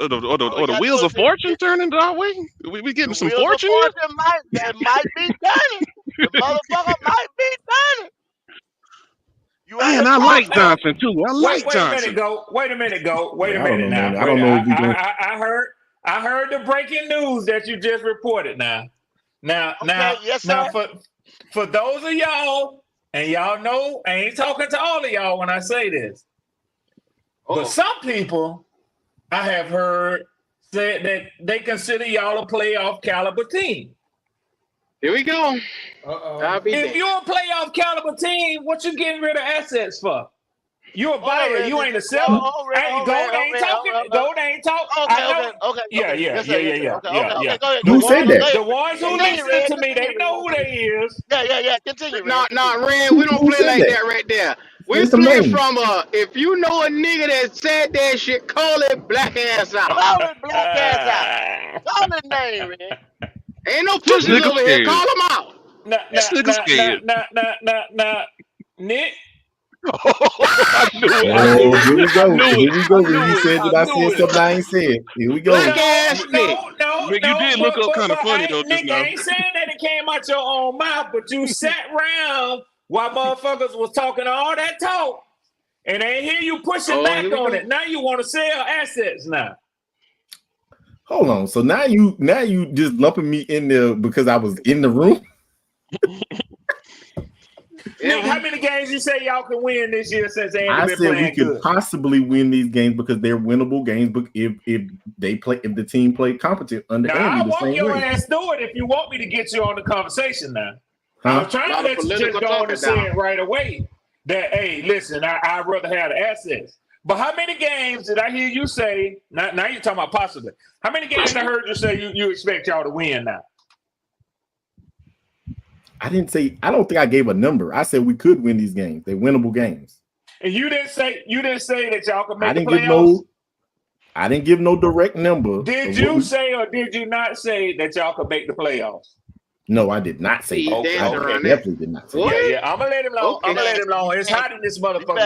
L: Or
A: All we
L: the
A: gotta do
L: wheels
A: is
L: of fortune turning our way. We
A: the
L: getting some
A: wheels of
L: fortune here.
A: fortune might be turning. The motherfucker might be turning. You
L: Man, I like
A: understand?
L: Johnson too. I like
N: Wait a minute,
L: Johnson.
N: go. Wait a minute, go. Wait a
P: Yeah, I don't
N: minute
P: know,
N: now.
P: man. I
N: Wait,
P: don't know if we going.
N: I heard the breaking news that you just reported. Now,
A: Okay, yes, sir.
N: for those of y'all, and y'all know, I ain't talking to all of y'all when I say this, but some people I have heard said that they consider y'all a playoff caliber team.
K: Here we go.
N: I'll be if you're a playoff caliber team, what you getting rid of assets for? You a buyer, you ain't a seller. Hey, Gold ain't talking. Gold ain't talking.
A: Okay.
N: Yeah.
A: Yes, sir. Okay, go ahead.
P: Who said that?
N: The ones who listening to me, they know who they is.
A: Yeah. Continue, Red.
K: Nah, Red, we don't
P: Who
K: play
P: said
K: like
P: that?
K: that right there. We
P: Say some
K: play
P: names.
K: from if you know a nigga that said that shit, call it black ass out.
A: Call it black ass out. Call his name, Red.
K: Ain't no
L: This
K: pussies
L: nigga
K: over here.
L: scared.
K: Call them out.
L: This nigga scared.
N: Nick.
L: I knew it.
P: Oh, here we go.
L: When
P: You said that I said something I ain't said. Here we go.
K: Black ass Nick.
L: Nick, you did look up kind of funny though just
N: Nick,
L: now.
N: I ain't saying that it came out your own mouth, but you sat around while motherfuckers was talking all that talk, and they hear you pushing back on it. Now you want to sell assets now.
P: Hold on. So now you just lumping me in there because I was in the room.
N: Nick, how many games you say y'all can win this year since Andy
P: I
N: been
P: said we
N: playing
P: could
N: good?
P: possibly win these games because they're winnable games. But if the team played competent under
N: Now,
P: Andy
N: I
P: the
N: want
P: same
N: your
P: way.
N: ass through it if you want me to get you on the conversation now.
P: Huh?
N: I was trying to let you just go on and say
K: down.
N: it right away that, hey, listen, I'd rather have the assets. But how many games did I hear you say? Now you're talking about possibly. How many games I heard you say you expect y'all to win now?
P: I didn't say. I don't think I gave a number. I said we could win these games. They're winnable games.
N: And you didn't say that y'all could make
P: I didn't
N: the playoffs.
P: I didn't give no direct number.
N: Did you say or did you not say that y'all could make the playoffs?
P: No, I did not say that. I definitely did not say that.
N: Yeah. I'm gonna let him alone. I'm gonna let him alone. It's hot in this motherfucker.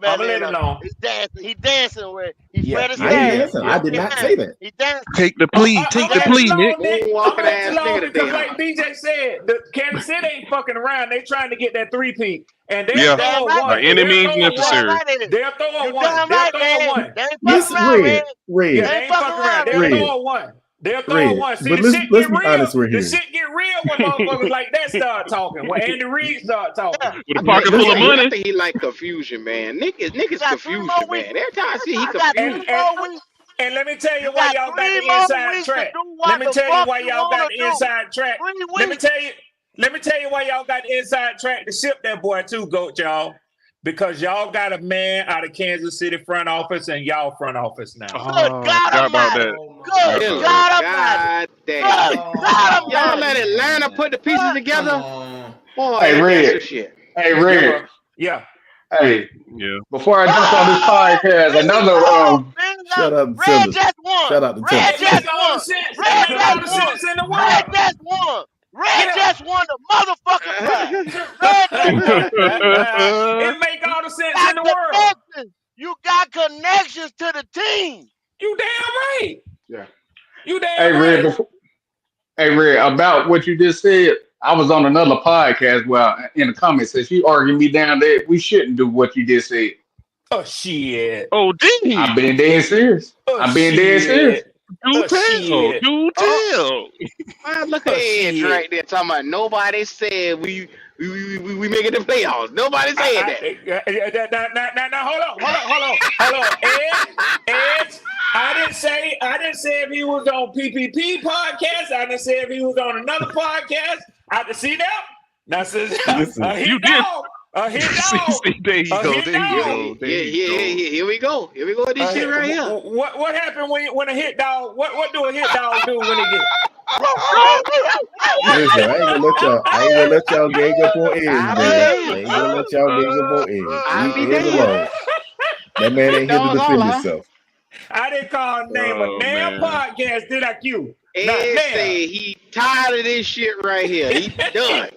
N: I'm gonna let him alone.
A: He's dancing with. He's
P: I ain't dancing. I did not say that.
A: He dancing.
Q: Take the plea. Take the plea, Nick.
N: I'm gonna let you alone because, like BJ said, the Kansas City ain't fucking around. They trying to get that 3-peat, and they'll throw one.
Q: By any means necessary.
N: They'll throw one. They'll throw one.
P: Listen, Red.
N: Yeah, they ain't fucking around. They'll throw one. They'll throw one. See,
P: but
N: the
P: let's
N: shit
P: be
N: get real.
P: honest right
N: The
P: here.
N: shit get real when motherfuckers like that start talking. When Andy Reid start talking.
Q: With a pocket full of money.
K: I think he like confusion, man. Nick is confusion, man. Every time I see he confused.
N: And let me tell you why y'all got the inside track. Let me tell you why y'all got the inside track. Let me tell you why y'all got the inside track to ship that boy too, Goat, y'all. Because y'all got a man out of Kansas City front office and y'all front office now.
Q: Oh, God about that.
A: Good God Almighty.
K: Y'all let Atlanta put the pieces together. Boy,
G: Hey, Red.
K: Shit.
G: Hey, Red.
N: Yeah.
G: Hey.
Q: Yeah.
G: Before I jump on this podcast, another
P: Shut up,
A: Red just won.
P: Shut up,
A: Red just won. Red just won. Red just won the motherfucking prize.
N: It make all the sense in the world.
A: You got connections to the team.
N: You damn right.
G: Yeah.
N: You damn right.
G: Hey, Red, about what you just said, I was on another podcast where in the comments said she argued me down there. We shouldn't do what you just said.
N: Oh shit.
Q: Oh, did he?
G: I've been dead serious. I've been dead serious.
Q: Do tell. Do tell.
K: Man, look at Edge right there talking about nobody said we making the playoffs. Nobody said that.
N: Now hold on. Edge. I didn't say if he was on PPP podcast. I didn't say if he was on another podcast. I see that. Now says
Q: you did.
N: See,
Q: there you go.
K: Here we go. Here we go with this shit right here.
N: What happened when a hit dog? What do a hit dog do when he get?
P: Listen, I ain't gonna let y'all gang up on Edge, man. I ain't gonna let y'all gang up on Edge. Leave Edge alone. That man ain't here to defend himself.
N: I didn't call name a damn podcast, did I, Q?
K: Ed said he tired of this shit right here. He done.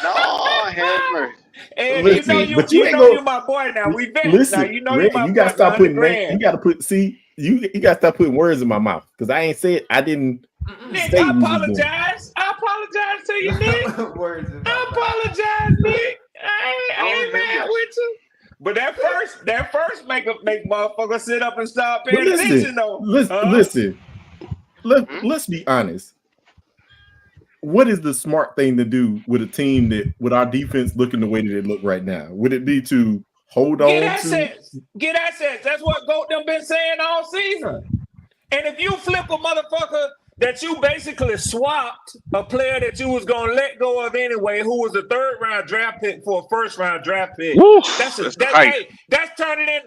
K: Lord have mercy.
N: And
P: listen,
N: you know you my boy now. We bet.
P: Listen,
N: now. You know
P: Red,
N: you
P: gotta stop putting you gotta stop putting words in my mouth because I ain't said I didn't.
N: Nick, I apologize. I apologize to you, Nick. I apologize, Nick. I ain't mad with you. But that first make motherfuckers sit up and start paying attention though.
P: Listen. Let's be honest. What is the smart thing to do with a team with our defense looking the way that it look right now? Would it be to hold on
N: Get assets. That's what Goat them been saying all season. And if you flip a motherfucker that you basically swapped a player that you was gonna let go of anyway, who was a 3rd round draft pick for a 1st round draft pick. That's turning in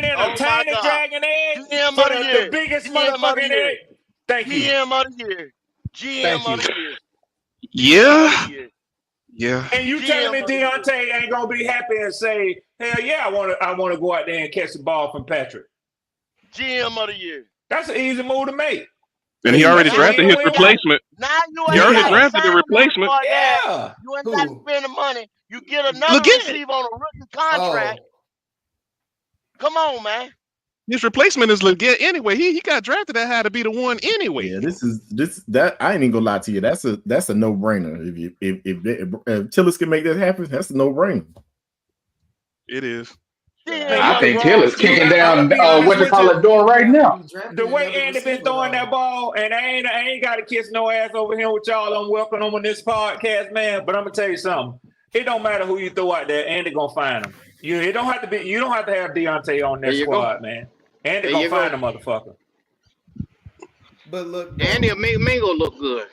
N: a tiny dragon egg for the biggest motherfucking egg. Thank you.
A: GM of the year. GM of the
Q: year. Yeah.
N: And you telling me Deontay ain't gonna be happy and say, hell yeah, I wanna go out there and catch the ball from Patrick.
A: GM of the year.
N: That's an easy move to make.
Q: And he already drafted his replacement.
A: Now you
Q: he already drafted the replacement.
N: Yeah.
A: You ain't got to spend the money. You get another receiver on a rookie contract. Come on, man.
Q: His replacement is legit anyway. He got drafted that high to be the one anyway.
P: Yeah, that I ain't even gonna lie to you. That's a no-brainer. If Tillis can make that happen, that's a no-brainer.
Q: It is.
G: I think Tillis kicking down what they call a door right now.
N: The way Andy been throwing that ball, and I ain't got to kiss no ass over here with y'all. I'm welcoming them on this podcast, man. But I'm gonna tell you something. It don't matter who you throw out there. Andy gonna find them. You don't have to have Deontay on that squad, man. Andy gonna find a motherfucker.
M: But look,
K: Andy Mingo look good.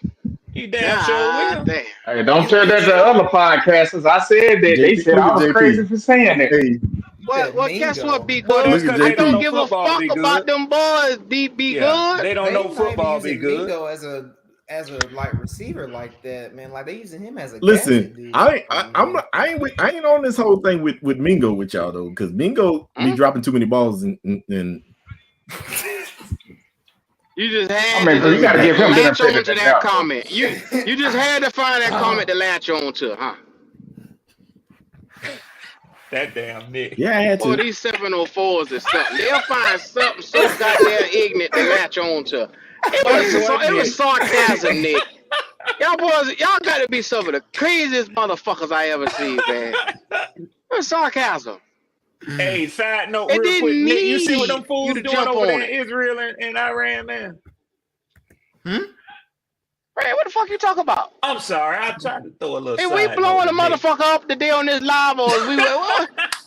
N: He damn sure
K: God
N: will.
K: damn.
G: Hey, don't
M: You
G: tell
M: you
G: that to
M: sure?
G: other podcasters. I said that. They
P: JP,
G: said
P: look
G: I
P: at
G: was crazy
P: JP.
G: for saying that.
P: Hey,
M: You
K: Well,
M: said
K: well, guess what,
M: Mingo.
K: be
N: Well,
K: good?
N: that's
P: look at
N: because
K: I
N: they don't
K: don't
N: know
P: JP.
K: give a
N: football
K: fuck
N: be
K: about
N: good.
K: them boys. Be
N: Yeah,
K: good.
N: they don't
M: They
N: know
M: not even
N: football be
M: using
N: good.
M: Mingo as a like receiver like that, man. Like they using him as a
P: Listen,
M: gadget dude
P: I
M: right
P: I'm
M: now.
P: I ain't on this whole thing with Mingo with y'all though, because Mingo be
K: Hmm?
P: dropping too many balls and
K: You just
G: I
K: had to
G: mean, bro, you
K: just
G: got to give him
K: latch
G: benefit
K: on
G: of
K: to
G: the
K: that
G: doubt, bro.
K: comment. You just had to find that comment to latch on to, huh?
N: That damn Nick.
P: yeah, I had
K: Boy,
P: to.
K: these 704s is something. They'll find something so goddamn ignorant to latch on to.
N: My boy
K: It was
N: Nick.
K: sarcasm, Nick. Y'all boys, y'all got to be some of the craziest motherfuckers I ever seen, man. It was sarcasm.
N: Hey, side note,
K: It
N: real quick,
K: didn't
N: Nick. You see what
K: need
N: them
K: you
N: fools
K: to
N: doing
K: jump
N: over
K: on
N: there
K: it.
N: in Israel and Iran, man?
K: Man, what the fuck you talking about?
N: I'm sorry. I tried to throw a little
K: Hey, we
N: side note
K: blowing
N: to
K: a
N: Nick.
K: motherfucker up today on this live, or what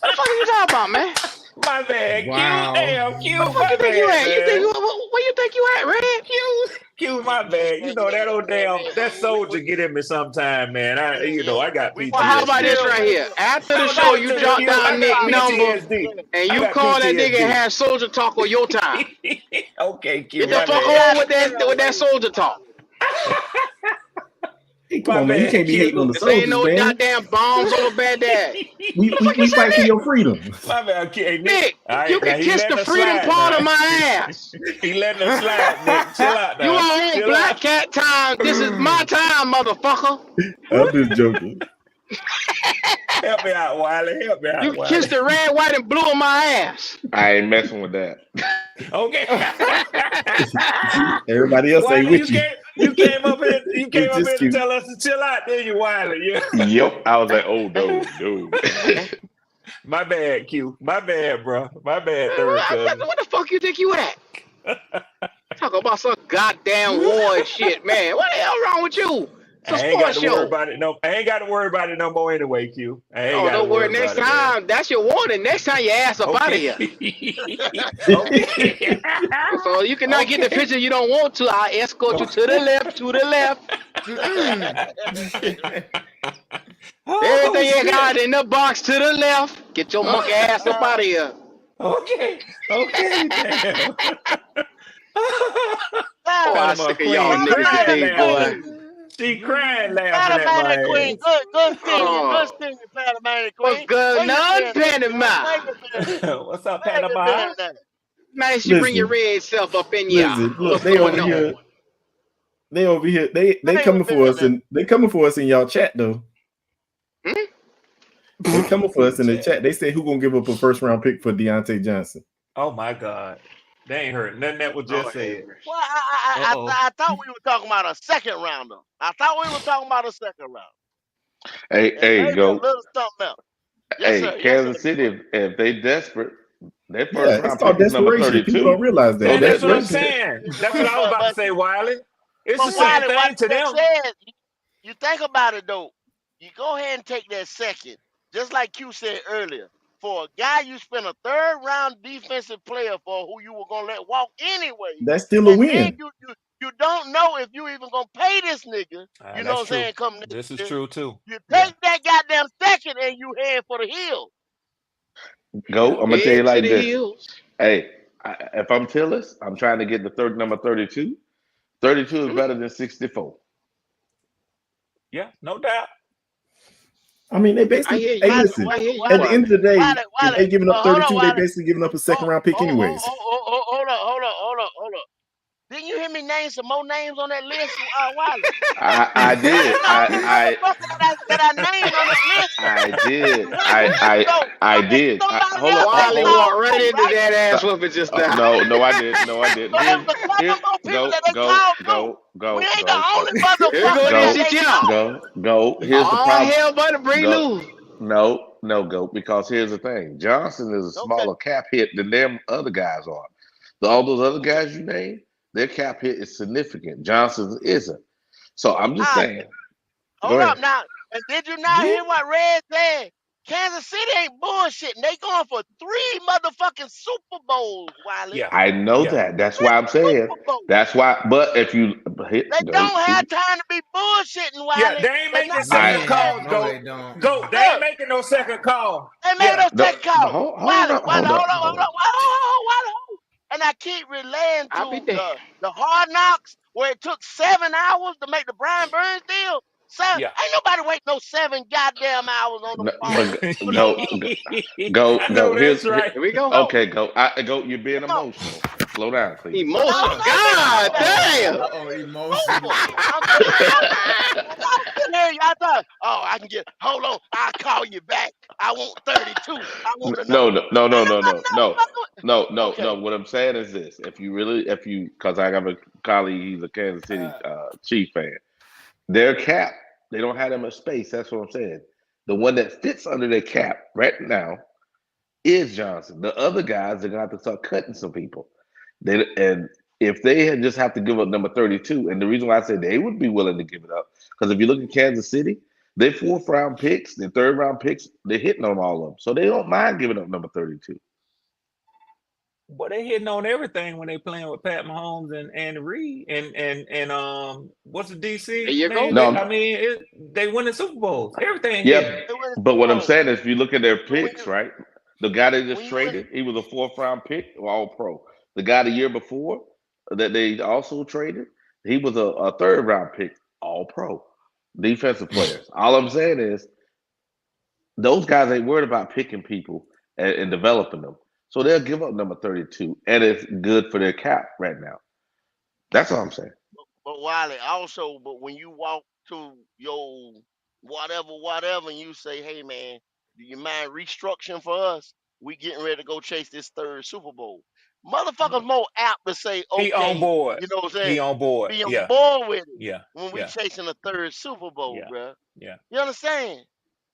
K: the fuck are you talking about, man?
N: My bad, Q.
M: Wow.
N: Damn,
K: Where the
N: Q.
K: fuck
N: My
K: you think you
N: bad,
K: at?
N: man.
K: Where you think you at, Red?
N: Q, my bad. You know that old damn that soldier get in me sometime, man. I got
K: Well, how about
N: PTSD,
K: this
N: man.
K: right here? After the
N: No,
K: show,
N: don't
K: you
N: do that,
K: jot
N: Q. I
K: down
N: got
K: Nick number,
N: PTSD.
K: and
N: I
K: you
N: got
K: call that nigga and
N: PTSD.
K: have soldier talk on your time.
N: Okay, Q.
K: Get the
N: My
K: fuck
N: bad.
K: on with that soldier talk.
P: Hey, come
N: My
P: on, man. You
N: bad,
P: can't be hating on
N: Q.
P: the
K: This ain't
P: soldiers,
K: no
P: man.
K: goddamn bombs on a bad dad.
P: We
K: What the
P: we,
K: fuck you
P: we
K: say,
P: fight for
K: Nick?
P: your freedom.
N: My bad, Q. Hey, Nick.
K: Nick,
N: All
K: you
N: right,
K: can
N: now he
K: kiss the
N: letting us
K: freedom
N: slide
K: part
N: now.
K: of my ass.
N: He letting us slide, Nick. Chill out
K: You
N: now.
K: are on
N: Chill
K: black
N: out.
K: cat time. This is my time, motherfucker.
P: I'm just joking.
N: Help me out, Wiley. Help me
K: You
N: out,
K: can kiss
N: Wiley.
K: the red, white, and blue of my ass.
I: I ain't messing with that.
N: Okay.
P: See, everybody else ain't
N: Wiley,
P: with you.
N: you came up here
P: It's
N: to
P: just cute.
N: tell us to chill out, didn't you, Wiley? Yeah.
I: Yep. I was like, oh no, no.
N: My bad, Q. My bad, bro. My bad, third cousin.
K: What the fuck you think you at? Talk about some goddamn war and shit, man. What the hell wrong with you? It's a
N: I ain't got
K: sports
N: to worry
K: show.
N: about it. No, I ain't got to worry about it no more anyway, Q. I ain't
K: Oh,
N: got to
K: don't worry.
N: worry
K: Next
N: about it, man.
K: time, that's your warning. Next time, your ass up out of here.
N: Okay. Okay.
K: So you cannot get the
N: Okay.
K: picture you don't want to. I escort you to the left, to the left.
N: Oh
K: Everything you got
N: shit.
K: in the box to the left. Get your monkey ass up out of here.
N: Okay. Okay. Damn.
K: Oh, I'm
N: Panama
K: sick of y'all
N: Queen
K: niggas
N: crying
K: today, boy.
N: laughing. She crying laughing at
A: Panamanian
N: my
A: Queen,
N: ass.
A: good
K: Oh,
A: singing, Panamanian
K: what's
A: Queen.
K: good?
A: Where you
K: None
A: been,
K: Panama.
A: Where you been?
N: What's up,
A: Where you been
N: Panama?
A: at?
K: Nice you bring your
P: Listen,
K: red self up in here.
P: listen. Look,
K: What's going on?
P: they over here. They
A: Where you
P: coming for
A: been
P: us,
A: at?
P: and they coming for us in y'all chat though.
K: Hmm?
P: They coming for us in the
N: Chat.
P: chat. They say who gonna give up a first round pick for Deontay Johnson.
N: Oh my God. They ain't heard nothing that was just
K: Lord have
N: said.
K: mercy.
A: Well,
N: Uh-oh.
A: I thought we were talking about a second rounder. I thought we were talking about a second round, and
I: Hey,
A: maybe a
I: go.
A: little something else. Yes,
I: Hey,
A: sir. Yes, sir.
I: Kansas City, if they desperate, their first
P: Yeah, it's
I: round
P: called
I: pick is number
P: desperation. People don't
I: 32.
P: realize that
N: And
I: So
N: that's what I'm
I: listen,
P: desperation.
N: saying. That's what I was about to
A: But
N: say, Wiley. It's the
A: but
N: same
A: Wiley,
N: thing
A: what
N: to
A: that
N: them.
A: says, you think about it though. You go ahead and take that second, just like Q said earlier. For a guy you spent a third round defensive player for who you were gonna let walk anyway,
P: That's still a
A: and then
P: win.
A: you don't know if you even gonna pay this nigga, you know
N: That's
A: what I'm
N: true.
A: saying, come next
N: This is
A: year.
N: true too.
A: You
N: Yeah.
A: take that goddamn second and you head for the hill.
I: go.
N: Yeah.
I: I'm gonna tell you
K: Head to
I: like
K: the
I: this.
K: hills.
I: Hey, if I'm Tillis, I'm trying to get the third number 32. 32 is
K: Hmm?
I: better than 64.
N: Yeah, no doubt.
P: I mean, they
K: I
P: basically.
K: hear
P: Hey,
K: you.
P: listen.
K: I hear you,
P: At the end
K: Wiley.
P: of the day, if
A: Wiley,
P: they giving up
A: hold on,
P: 32, they
A: Wiley.
P: basically giving up a
A: Oh,
P: second round pick anyways.
A: hold up. Didn't you hear me name some more names on that list, Wiley?
I: I
A: There's
I: did.
A: not one motherfucker that I named on that list.
I: I
A: You
I: did.
A: hear me? So
I: I
A: if
I: did.
A: somebody
I: Hold
A: else
I: up.
A: ain't
K: Wiley
I: Hold up.
K: walked
A: called
K: right
A: too,
K: into
A: right?
K: that ass whooping just now.
I: No, no, I didn't. No, I didn't.
A: So
I: Here's
A: there's a
I: here.
A: couple more people
I: Go,
A: that they
I: go,
A: called too.
I: go,
A: We
I: go,
A: ain't the
I: go, go,
A: only
K: Here
A: motherfucker
K: go
A: that
I: go,
K: this
A: they
K: shit, y'all.
A: called.
I: go. Here's the
K: All
I: problem.
K: hell but break
I: Go.
K: loose.
I: No, no, go. Because here's the thing. Johnson is a
A: Okay,
I: smaller cap hit than them other guys are. All those other
A: okay.
I: guys you named, their cap hit is significant. Johnson's isn't. So I'm just
A: All right,
I: saying. Go
A: hold up
I: ahead.
A: now. And did you not hear what Red said? Kansas City ain't bullshitting. They going for 3 motherfucking Super Bowls, Wiley.
N: Yeah.
I: I know
N: Yeah.
I: that. That's
A: 3
I: why I'm saying.
A: Super Bowls.
I: That's why. But if you hit.
A: They
I: No,
A: don't have time to be bullshitting,
N: Yeah,
A: Wiley.
N: they ain't
A: They
N: making
A: not gonna
N: second
A: do that.
M: Man,
N: calls,
M: no,
N: go.
M: they don't.
N: Go. They ain't
A: Look,
N: making no second call.
A: they made
N: Yeah.
A: no second call.
I: hold
A: Wiley,
I: up, hold up, hold up.
A: Wiley. And I keep relaying
K: I'll be
A: to
K: there.
A: the hard knocks where it took 7 hours to make the Brian Burns deal.
N: Yeah.
A: Ain't nobody waiting no 7 goddamn hours on the
I: No,
A: phone
I: but
A: for no.
N: I know that's right.
K: Here we go.
A: No,
I: okay, go. You're being
A: no,
I: emotional. Slow down, please.
A: no,
K: Emotional.
A: I'm not being
K: God
A: emotional.
K: damn.
A: Move.
M: Emotional.
A: I'm just talking. Y'all sit here, y'all thought, oh, I can get, hold on, I'll call you back. I want 32. I want to know.
I: No, no, no, no,
A: Ain't
I: no,
A: nobody
I: no, no, no, no,
A: okay.
I: no. What I'm saying is this: because I have a colleague, he's a Kansas City Chief fan. Their cap, they don't have that much space. That's what I'm saying. The one that fits under their cap right now is Johnson. The other guys are gonna have to start cutting some people. And if they had just have to give up number 32, and the reason why I said they would be willing to give it up, because if you look at Kansas City, their fourth round picks, their third round picks, they're hitting on all of them. So they don't mind giving up number 32.
N: Boy, they hitting on everything when they playing with Pat Mahomes and Andy Reid and what's the
K: There
N: DC
K: you go.
N: man?
I: No,
N: I mean, they winning Super Bowls. Everything hitting.
I: yep.
A: They win the
I: But
A: Super
I: what I'm
A: Bowl.
I: saying is, if you look at their
A: But
I: picks, right? The guy they
A: when
I: just
A: you win,
I: traded, he was a fourth round pick, all pro. The guy the year before that they also traded, he was a third round pick, all pro. Defensive players. All I'm saying is, those guys ain't worried about picking people and developing them. So they'll give up number 32, and it's good for their cap right now. That's all I'm saying.
A: but Wiley also, but when you walk to your whatever, and you say, hey man, do you mind restructuring for us? We getting ready to go chase this third Super Bowl. Motherfuckers more apt to say,
N: He on
A: okay,
N: board.
A: you know what I'm saying?
N: He on board.
A: Be on
N: Yeah.
A: board with it
N: Yeah.
A: when we
N: Yeah.
A: chasing a third Super Bowl,
N: Yeah.
A: bruh.
N: Yeah.
A: You understand?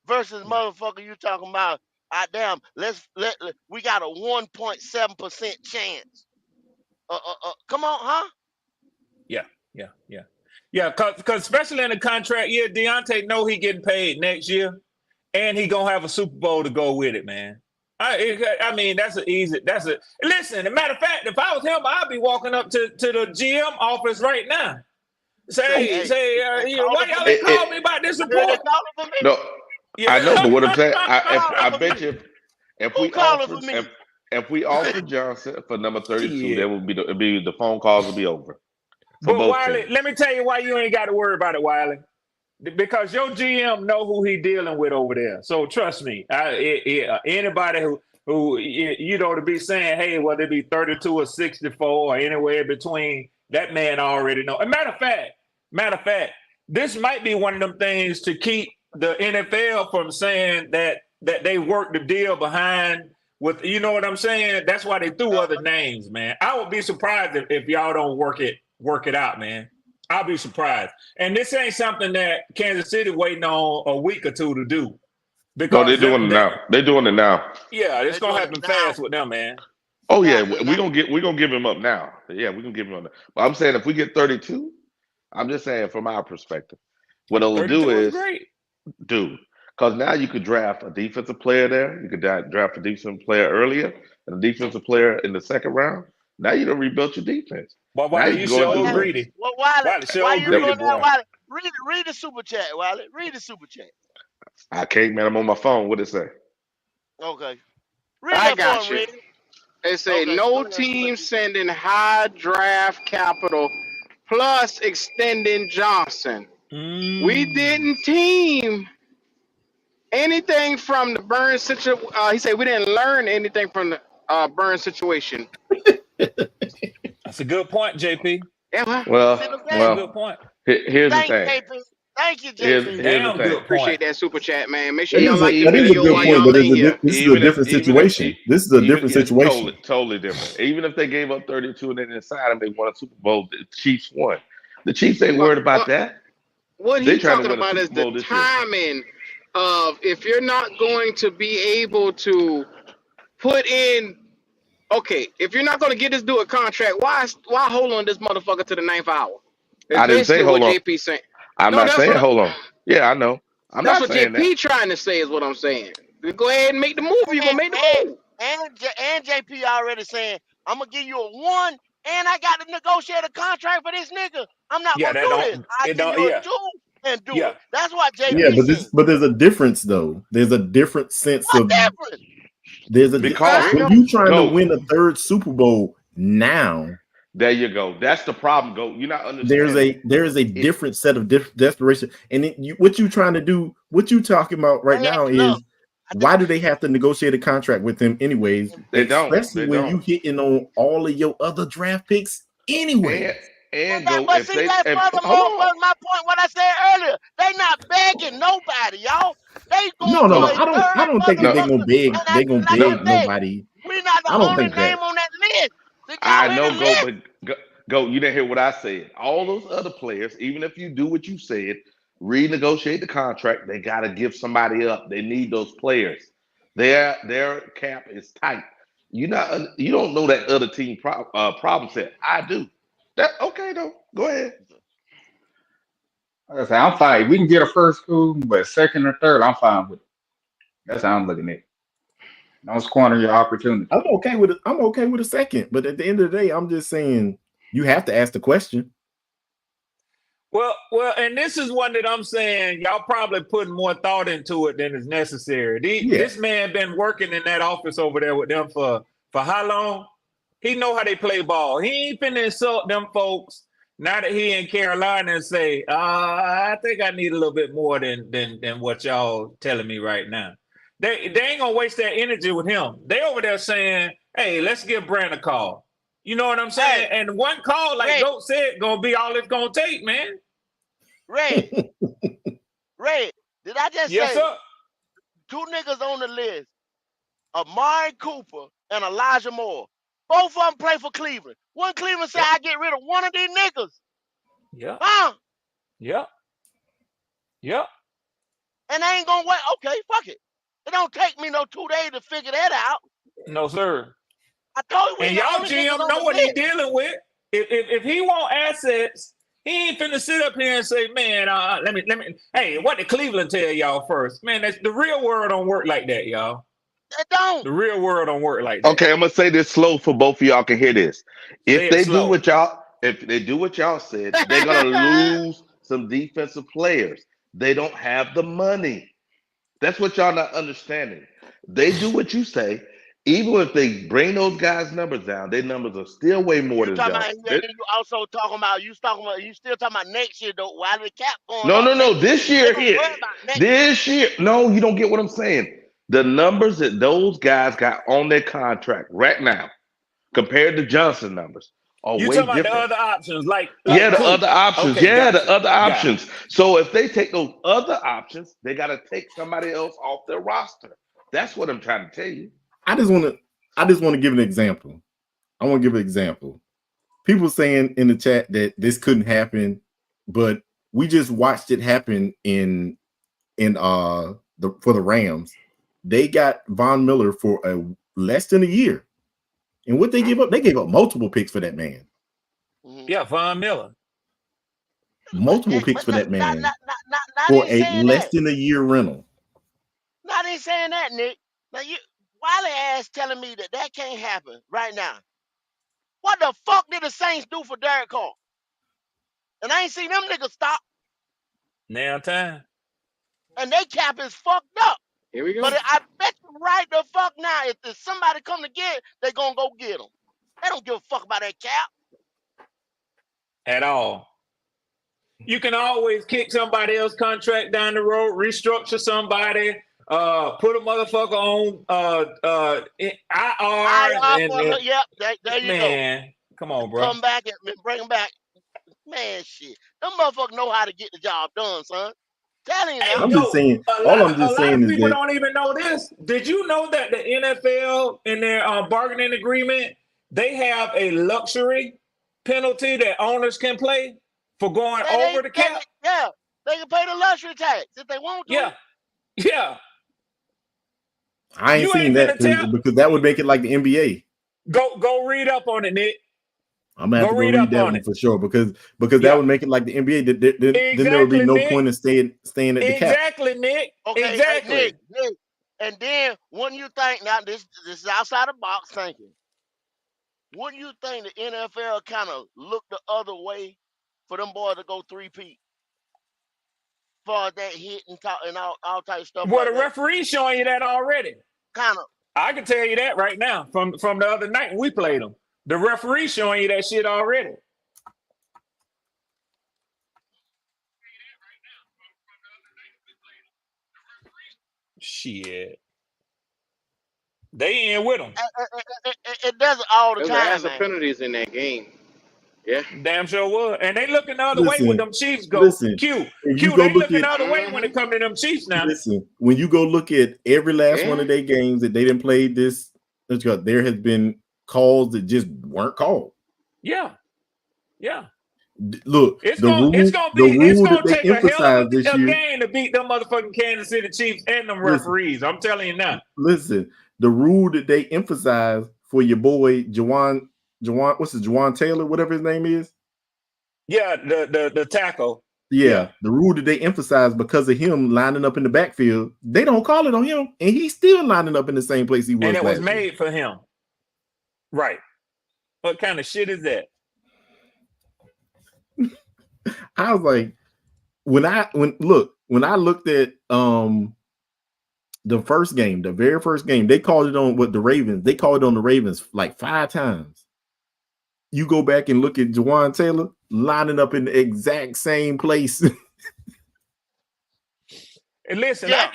A: Versus
N: Yeah.
A: motherfucker, you talking about, damn, we got a 1.7% chance. Come on, huh?
N: Yeah. Yeah. Yeah. Yeah. Cause especially in the contract year, Deontay know he getting paid next year, and he gonna have a Super Bowl to go with it, man. I mean, that's a easy. That's a listen. As a matter of fact, if I was him, I'd be walking up to the GM office right now.
A: Hey, they
N: Why
A: calling for
N: y'all
A: me.
N: ain't called me about this
A: I heard they
N: report?
A: calling for me.
I: No,
N: Yeah.
I: I know, but what I'm saying,
A: Who calling
I: I
A: for
I: bet
A: me?
I: you if
A: Who
I: we
A: calling for
I: offered
A: me?
I: if we offered Johnson for number 32,
N: Shit.
I: there would be the phone calls would be over for
N: But
I: both
N: Wiley,
I: teams.
N: let me tell you why you ain't got to worry about it, Wiley. Because your GM know who he dealing with over there. So trust me, anybody who to be saying, hey, whether it be 32 or 64 or anywhere in between, that man already know. Matter of fact, this might be one of them things to keep the NFL from saying that they worked the deal behind with, you know what I'm saying? That's why they threw other names, man. I would be surprised if y'all don't work it out, man. I'll be surprised. And this ain't something that Kansas City waiting on a week or two to do.
I: No, they're
N: Because
I: doing it now. They're doing it now.
N: yeah, it's
A: They
N: gonna
A: doing it
N: happen
A: now.
N: fast with them, man.
I: Oh
A: Now,
I: yeah,
A: now.
I: we're gonna give him up now. Yeah, we're gonna give him up. Now. But I'm saying if we get 32, I'm just saying from our perspective, what it'll do
N: 32 is
I: is,
N: great.
I: dude, because now you could draft a defensive player there. You could draft a defensive player earlier and a defensive player in the second round. Now you done rebuilt your defense.
N: But
I: Now
N: Wiley,
I: you
N: you
I: can go and
A: Well,
I: do
N: sure
A: hey,
I: that.
N: greedy.
A: well, Wiley,
N: Wiley,
A: why
N: sure
A: you
N: greedy,
A: doing that,
N: boy.
A: Wiley? Read the super chat, Wiley. Read the super chat.
I: I can't, man. I'm on my phone. What it say?
A: Okay. Read
K: I
A: that for
K: got
A: him,
K: you.
A: Red.
K: They say
A: Okay,
K: no
A: go ahead.
K: team sending high draft capital plus extending Johnson. We didn't team anything from the Burns situation. He said we didn't learn anything from the Burns situation.
N: That's a good point, JP.
K: Yeah, well,
A: See what I'm
N: That's a
A: saying?
N: good point.
I: Here's the
A: Thank
I: thing.
A: JP. Thank you,
N: That's a
A: JP.
I: Here's the
N: damn
I: thing.
N: good point.
K: appreciate that super chat, man. Make sure
P: That
K: y'all
P: is a
K: like the
P: that is a
K: video
P: good
K: while
P: point,
K: y'all
P: but
K: in here.
P: this is a different situation. This is a different
I: Yeah,
P: situation.
I: totally different. Even if they gave up 32 and they didn't sign him, they won a Super Bowl. The Chiefs won. The Chiefs ain't
K: What
I: worried about that.
K: what
I: They
K: he
I: trying to
K: talking
I: win a
K: about
I: Super
K: is the
I: Bowl this year.
K: timing of if you're not going to be able to put in. Okay, if you're not going to get this dude a contract, why hold on this motherfucker to the ninth hour? It's
I: I didn't say
K: basically what
I: hold on.
K: JP saying.
I: I'm
K: No,
I: not saying hold on. Yeah, I know. I'm
K: that's
I: not
K: what
I: saying that.
K: JP trying to say is what I'm saying. You go ahead and make the move. You're gonna
A: And
K: make the
A: and
K: move.
A: and JP already saying, I'm gonna give you a 1 and I got to negotiate a contract for this nigga. I'm not
N: Yeah,
A: gonna
N: that
A: do this.
N: don't
A: I
N: it
A: give
N: don't
A: you a
N: yeah.
A: tool and do
N: Yeah.
A: it. That's what
N: Yeah.
P: Yeah,
A: JP said.
P: but there's a difference though. There's a different sense
A: What
P: of
A: difference?
I: Because
A: I
P: when
A: don't.
P: you trying to
I: go,
P: win a third Super Bowl now.
I: there you go. That's the problem. Go. You're not
P: There
I: understanding
P: is a
I: it.
P: different set of desperation, and what you trying to do, what you talking about right
A: Man,
P: now
A: look,
P: is why do they have to negotiate a contract with him anyways,
I: They don't.
P: especially
I: They
P: when
I: don't.
P: you hitting on all of your other draft picks
I: And
P: anyways.
I: and go
A: but
I: if
A: see,
I: they
A: that's
I: and hold
A: furthermore
I: on.
A: was my point. What I said earlier, they not begging nobody, y'all. They going
P: No, no,
A: for
P: no.
A: a
I: No,
P: I
A: third
P: don't think that
I: no.
A: motherfucker. And
P: they gonna
A: like I
I: No,
P: beg
A: said,
P: nobody.
A: we not the
P: I don't
A: only
P: think
A: name
P: that.
A: on that list. Did
I: I
A: y'all hear the
I: know,
A: list?
I: go. You didn't hear what I said. All those other players, even if you do what you said, renegotiate the contract. They got to give somebody up. They need those players. Their cap is tight. You don't know that other team problem set. I do. That okay though. Go ahead.
G: Like I say, I'm fine. We can get a first cool, but second or third, I'm fine with it. That's how I'm looking at it. Don't squander your opportunity.
P: I'm okay with it. I'm okay with a second, but at the end of the day, I'm just saying you have to ask the question.
N: Well, and this is one that I'm saying y'all probably putting more thought into it than is necessary.
P: Yeah,
N: This man been working in that office over there with them for how long? He know how they play ball. He ain't finna insult them folks now that he in Carolina and say, I think I need a little bit more than what y'all telling me right now. They ain't gonna waste their energy with him. They over there saying, hey, let's give Brand a call. You know what I'm saying?
A: Hey,
N: And one call, like
A: Ray,
N: Goat said, gonna be all it's gonna take, man.
A: Ray, did I just
N: Yes,
A: say
N: sir.
A: two niggas on the list? Amari Cooper and Elijah Moore. Both of them play for Cleveland. One Cleveland said
N: Yep.
A: I get rid of one of these niggas.
N: Yep.
A: Huh?
N: Yep. Yep.
A: And I ain't gonna wait. Okay, fuck it. It don't take me no 2 days to figure that out.
N: No, sir.
A: I told you we
N: And
A: the
N: y'all
A: only niggas
N: GM
A: on
N: know
A: the
N: what he
A: list.
N: dealing with. If he want assets, he ain't finna sit up here and say, man, let me. Hey, what did Cleveland tell y'all first? Man, that's the real world don't work like that, y'all.
A: It don't.
N: The real world don't work like that.
I: Okay, I'm gonna say this slow for both of y'all can hear this.
N: Say it slow.
I: If they do what y'all said, they're gonna lose some defensive players. They don't have the money. That's what y'all not understanding. They do what you say. Even if they bring those guys' numbers down, their numbers are still way more
A: You
I: than
A: talking
I: them.
A: about, and then you also talking about, you still talking about next year though. Why the cap going
I: No,
A: up?
I: no, no. This
A: They
I: year
A: gonna
I: here,
A: worry about next year.
I: this year. No, you don't get what I'm saying. The numbers that those guys got on their contract right now, compared to Johnson numbers, are
N: You
I: way
N: talking about the
I: different.
N: other options, like
I: Yeah, the
N: Coop.
I: other options.
N: Okay,
I: Yeah, the
N: gotcha.
I: other
N: Got it.
I: options. So if they take those other options, they got to take somebody else off their roster. That's what I'm trying to tell you.
P: I just want to give an example. I want to give an example. People saying in the chat that this couldn't happen, but we just watched it happen in for the Rams. They got Von Miller for less than a year. And what they give up? They gave up multiple picks for that man.
A: Mm-hmm.
N: Yeah, Von Miller.
P: Multiple picks
A: But
P: for that man
A: not
P: for
A: even
P: a
A: saying
P: less
A: that.
P: than a year rental.
A: Not even saying that, Nick. Now you Wiley ass telling me that can't happen right now. What the fuck did the Saints do for Derek Carr? And I ain't seen them niggas stop.
N: Now time.
A: And they cap is fucked up.
K: Here we
A: But
K: go.
A: I bet you right the fuck now, if somebody come to get it, they gonna go get them. They don't give a fuck about that cap.
N: At all. You can always kick somebody else's contract down the road, restructure somebody, put a motherfucker on IR, and
A: Yep, there you go.
N: man, come on, bro.
A: Come back and bring them back. Man, shit. Them motherfuckers know how to get the job done, son. Telling you
N: Hey,
A: now.
P: I'm just
N: go.
P: saying.
N: A
P: All
N: lot
P: I'm
N: of a
P: just
N: lot
P: saying
N: of
P: is
N: people
P: that
N: don't even know this. Did you know that the NFL in their bargaining agreement they have a luxury penalty that owners can play for going over the cap?
A: Yeah, they can pay the luxury tax if they want to.
N: Yeah, yeah.
P: I ain't
N: You
P: seen
N: ain't
P: that
N: finna tell.
P: because that would make it like the NBA.
N: Go read up on it, Nick.
P: I'm gonna have
N: Go
P: to go
N: read
P: read
N: up
P: that
N: on
P: one
N: it.
P: for sure because that
N: Yeah,
P: would make it like the NBA. Then there would be
N: exactly,
P: no
N: Nick.
P: point in staying at the cap.
N: Exactly, Nick.
A: Okay, hey,
N: Exactly.
A: Nick. And then when you think now this is outside the box thinking. Wouldn't you think the NFL kind of look the other way for them boys to go 3-peat for that hit and talk and all type of stuff
N: Well,
A: like
N: the
A: that?
N: referee's showing you that already.
A: Kind of.
N: I can tell you that right now from the other night when we played them. The referee's showing you that shit already. Shit. They in with them.
A: It does it all the
K: There's an
A: time,
K: ass of
A: man.
K: penalties in that game. Yeah.
N: Damn sure was. And they looking the other way when
P: Listen,
N: them Chiefs go.
P: listen.
N: Q.
P: If you
N: Q,
P: go
N: they
P: look
N: looking
P: at
N: the other way when
K: Mm-hmm.
N: it come to them Chiefs now.
P: listen, when you go look at every last one
K: Yeah.
P: of their games that they didn't play this, there has been calls that just weren't called.
N: Yeah. Yeah.
P: Look,
N: It's
P: the
N: gonna
P: rule that they
N: take a hell of
P: emphasized this
N: a
P: year.
N: game to beat them motherfucking Kansas City Chiefs and them
P: Listen,
N: referees. I'm telling you now.
P: listen, the rule that they emphasize for your boy Jawan, what's his Jawan Taylor, whatever his name is.
N: Yeah, the tackle.
P: Yeah, the rule that they emphasize because of him lining up in the backfield, they don't call it on him, and he's still lining up in the same place he was
N: And it was
P: last year.
N: made for him. Right. What kind of shit is that?
P: I was like, when I looked at the first game, the very first game, they called it on the Ravens. They called it on the Ravens like 5 times. You go back and look at Jawan Taylor lining up in the exact same place.
N: And listen,
A: Yeah.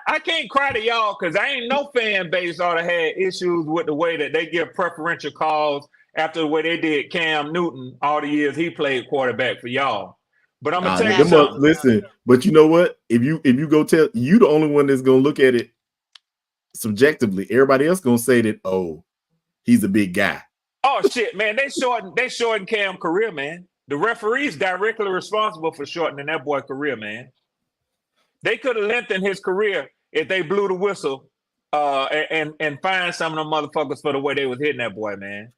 N: I can't cry to y'all because I ain't no fan base ought to had issues with the way that they give preferential calls after the way they did Cam Newton all the years he played quarterback for y'all. But I'm gonna tell you something.
P: Listen, but you know what? If you go tell you the only one that's gonna look at it subjectively, everybody else gonna say that, oh, he's a big guy.
N: Oh shit, man! They shortened Cam's career, man. The referee's directly responsible for shortening that boy's career, man. They could have lengthened his career if they blew the whistle and fined some of them motherfuckers for the way they was hitting that boy, man.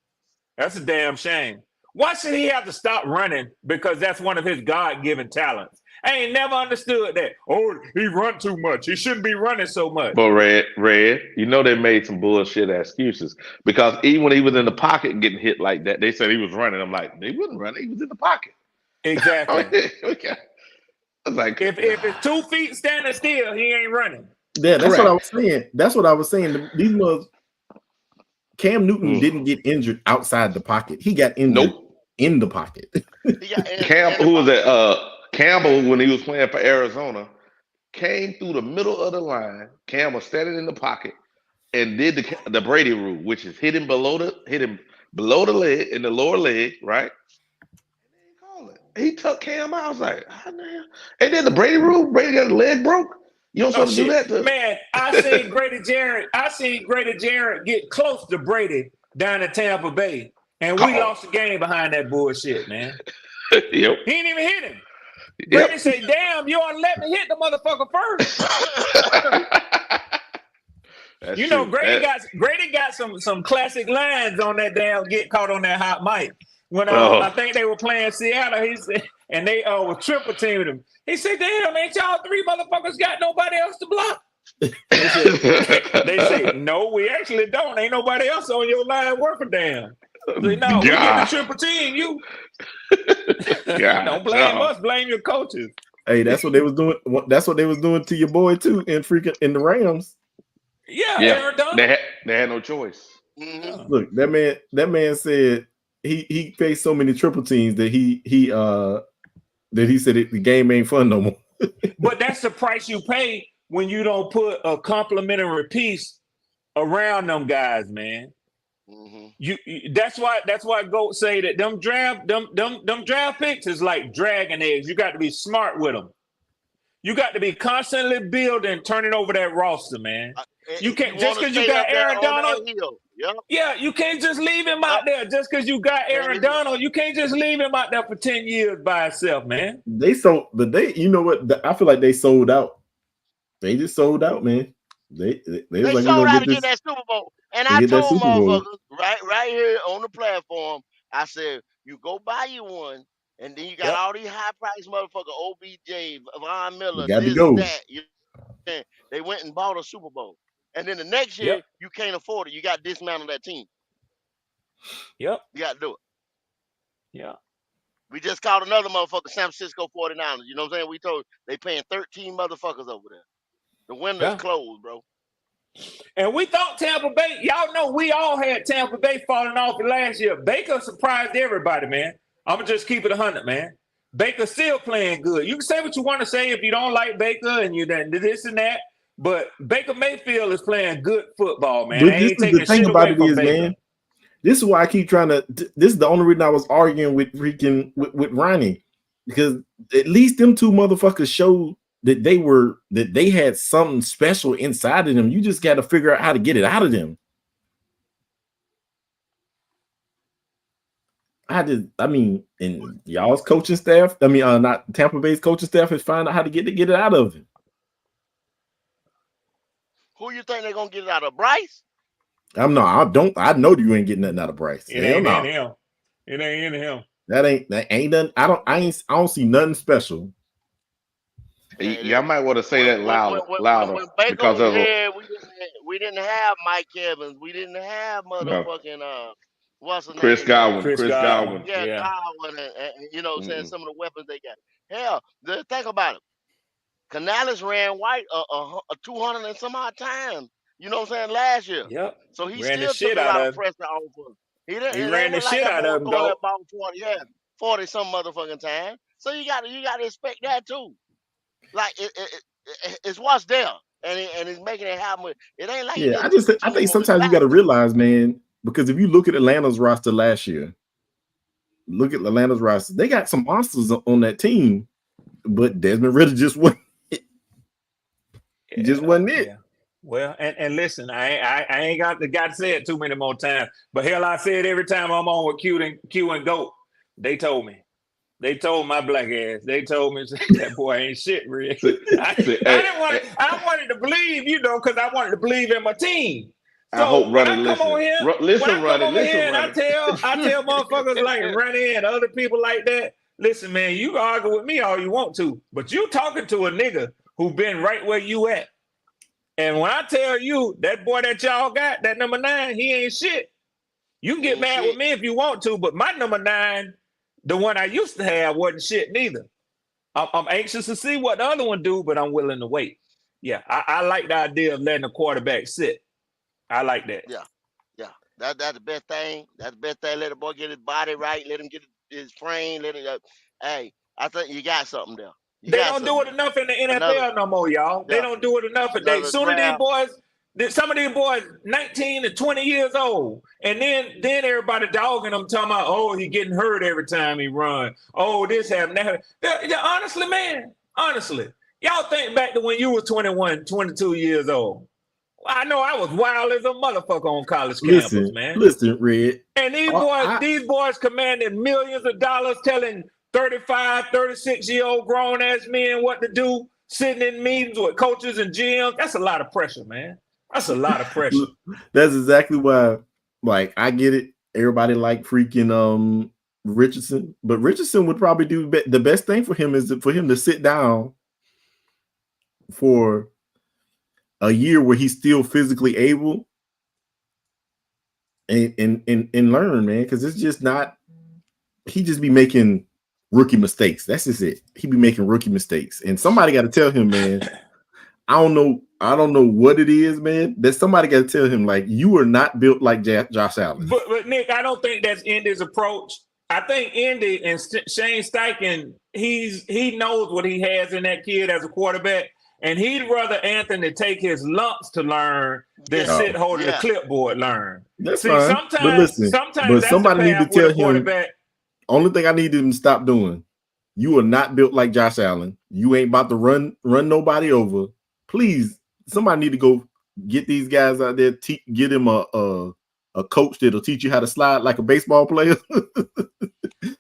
N: That's a damn shame. Why should he have to stop running? Because that's one of his God-given talents. I ain't never understood that. Oh, he run too much. He shouldn't be running so much.
I: But Red, you know they made some bullshit excuses because even when he was in the pocket and getting hit like that, they said he was running. I'm like, he wasn't running. He was in the pocket.
N: Exactly.
I: I mean, I was like,
N: if it's 2 feet standing still, he ain't running.
P: Yeah, that's what I was saying. That's what I was saying. These was Cam Newton didn't get injured outside the pocket. He got injured in the pocket.
I: Who was that? Campbell, when he was playing for Arizona, came through the middle of the line. Cam was standing in the pocket and did the Brady rule, which is hit him below the leg, in the lower leg, right? He took Cam out. I was like, oh, damn. And then the Brady rule, Brady got his leg broke. You don't supposed to do that.
N: Man, I seen Grady Jarrett get close to Brady down in Tampa Bay, and we lost the game behind that bullshit, man.
I: Yep.
N: He didn't even hit him. Brady said, damn, you ought to let me hit the motherfucker first. You know, Grady got some classic lines on that damn get caught on that hot mic. When I think they were playing Seattle, he said, and they were triple teaming him. He said, damn, ain't y'all 3 motherfuckers got nobody else to block? They said, no, we actually don't. Ain't nobody else on your line worth a damn. Say, no, we get the triple team, you. Don't blame us, blame your coaches.
P: Hey, that's what they was doing. That's what they was doing to your boy too in the Rams.
N: Yeah. Aaron Donald.
I: They had no choice.
A: Mm-hmm.
P: Look, that man said he faced so many triple teams that he said the game ain't fun no more.
N: But that's the price you pay when you don't put a complimentary piece around them guys, man. Mm-hmm. That's why GOAT say that them draft picks is like dragon eggs. You got to be smart with them. You got to be constantly building, turning over that roster, man. You can't just because you got Aaron Donald. Yeah, you can't just leave him out there just because you got Aaron Donald. You can't just leave him out there for 10 years by himself, man.
P: You know what? I feel like they sold out. They just sold out, man. They like,
A: sold out to get that Super Bowl. And I told motherfuckers right here on the platform, I said, you go buy you one, and then you got all these high price motherfuckers, OBJ, Von Miller, that. They went and bought a Super Bowl. And then the next year, you can't afford it. You got to dismantle that team.
N: Yep.
A: You got to do it.
N: Yeah.
A: We just called another motherfucker, San Francisco 49ers. You know what I'm saying? We told they paying 13 motherfuckers over there. The window is
N: Yeah.
A: closed, bro.
N: And we thought Tampa Bay, y'all know we all had Tampa Bay falling off last year. Baker surprised everybody, man. I'm going to just keep it 100, man. Baker's still playing good. You can say what you want to say if you don't like Baker and you this and that, but Baker Mayfield is playing good football, man.
P: But
N: I
P: this
N: ain't
P: is the
N: taking
P: thing
N: shit
P: about
N: away
P: it
N: from
P: is,
N: Baker.
P: man. This is why I keep trying to. This is the only reason I was arguing with freaking with Ronnie, because at least them two motherfuckers showed that they had something special inside of them. You just got to figure out how to get it out of them. I mean, and y'all's coaching staff. I mean, not Tampa Bay's coaching staff is finding out how to get it out of him.
A: Who you think they're gonna get it out of? Bryce?
P: I know you ain't getting nothing out of Bryce.
N: It
P: Hell
N: ain't in
P: no.
N: him. It ain't in him.
P: That ain't nothing. I don't see nothing special.
I: Y'all might want to say that louder
A: When Baker
I: because
A: was
I: of
A: here, we didn't have Mike Evans. We didn't have
I: no.
A: motherfucking what's the
I: Chris
A: name?
I: Godwin.
N: Chris Godwin.
A: Yeah,
N: Yeah.
A: Godwin, and you know what I'm saying, some of the weapons they got. Hell, think about it. Canales ran White 200 and some odd times. You know what I'm saying? Last year,
N: Yep.
A: so he
N: Ran the
A: still took
N: shit
A: a
N: out
A: lot of
N: of him.
A: pressure off of him. He didn't.
N: He
A: It
N: ran
A: ain't
N: the
A: like
N: shit
A: that
N: out
A: boy
N: of
A: was
N: him,
A: throwing
N: go.
A: that ball 40 some motherfucking time. So you got to expect that too. Like it's what's there, and he's making it happen. It ain't like he
P: Yeah,
A: just took the
P: I
A: team
P: think
A: on his
P: sometimes you got
A: back.
P: to realize, man, because if you look at Atlanta's roster last year, look at Atlanta's roster, they got some monsters on that team, but Desmond Ritter just wasn't. He just wasn't it.
N: Yeah. Well, and listen, I ain't got to say it too many more times. But hell, I say it every time I'm on with Q and Goat. They told me. They told my black ass. They told me that boy ain't shit, really. I wanted to believe, because I wanted to believe in my team. So
I: I hope
N: when
I: Ronnie
N: I come
I: listen.
N: on here, and I tell motherfuckers like Ronnie and other people like that, listen, man, you can argue with me all you want to, but you talking to a nigga who been right where you at. And when I tell you that boy that y'all got, that number 9, he ain't shit. You can get mad with me if you want to, but my number 9, the one I used to have, wasn't shit neither. I'm anxious to see what the other one do, but I'm willing to wait. Yeah, I like the idea of letting the quarterback sit. I like that.
A: Yeah. That's the best thing. That's the best thing. Let the boy get his body right. Let him get his frame. Hey, I think you got something there.
N: They don't do it enough in the NFL no more, y'all. They don't do it enough. Soon as these boys, some of these boys, 19 to 20 years old, and then everybody dogging them, talking about, oh, he getting hurt every time he run. Oh, this happened, that happened. Honestly, man, y'all think back to when you was 21, 22 years old. I know I was wild as a motherfucker on college campus, man.
P: Listen, Red.
N: And these boys commanded millions of dollars telling 35, 36-year-old grown-ass men what to do, sitting in meetings with coaches and GMs. That's a lot of pressure, man. That's a lot of pressure.
P: That's exactly why, like, I get it. Everybody like freaking Richardson, but Richardson would probably do the best thing for him is for him to sit down for a year where he's still physically able and learn, man, because it's just not. He just be making rookie mistakes. That's just it. He be making rookie mistakes, and somebody got to tell him, man. I don't know what it is, man. That somebody got to tell him, like, you are not built like Josh Allen.
N: But Nick, I don't think that's Indy's approach. I think Indy and Shane Steichen, he knows what he has in that kid as a quarterback, and he'd rather Anthony take his lumps to learn than sit holding the clipboard learn.
P: That's
N: See,
P: fine.
N: sometimes that's
P: somebody need to tell him.
N: Quarterback.
P: Only thing I need him to stop doing. You are not built like Josh Allen. You ain't about to run nobody over. Please, somebody need to go get these guys out there. Get him a coach that'll teach you how to slide like a baseball player.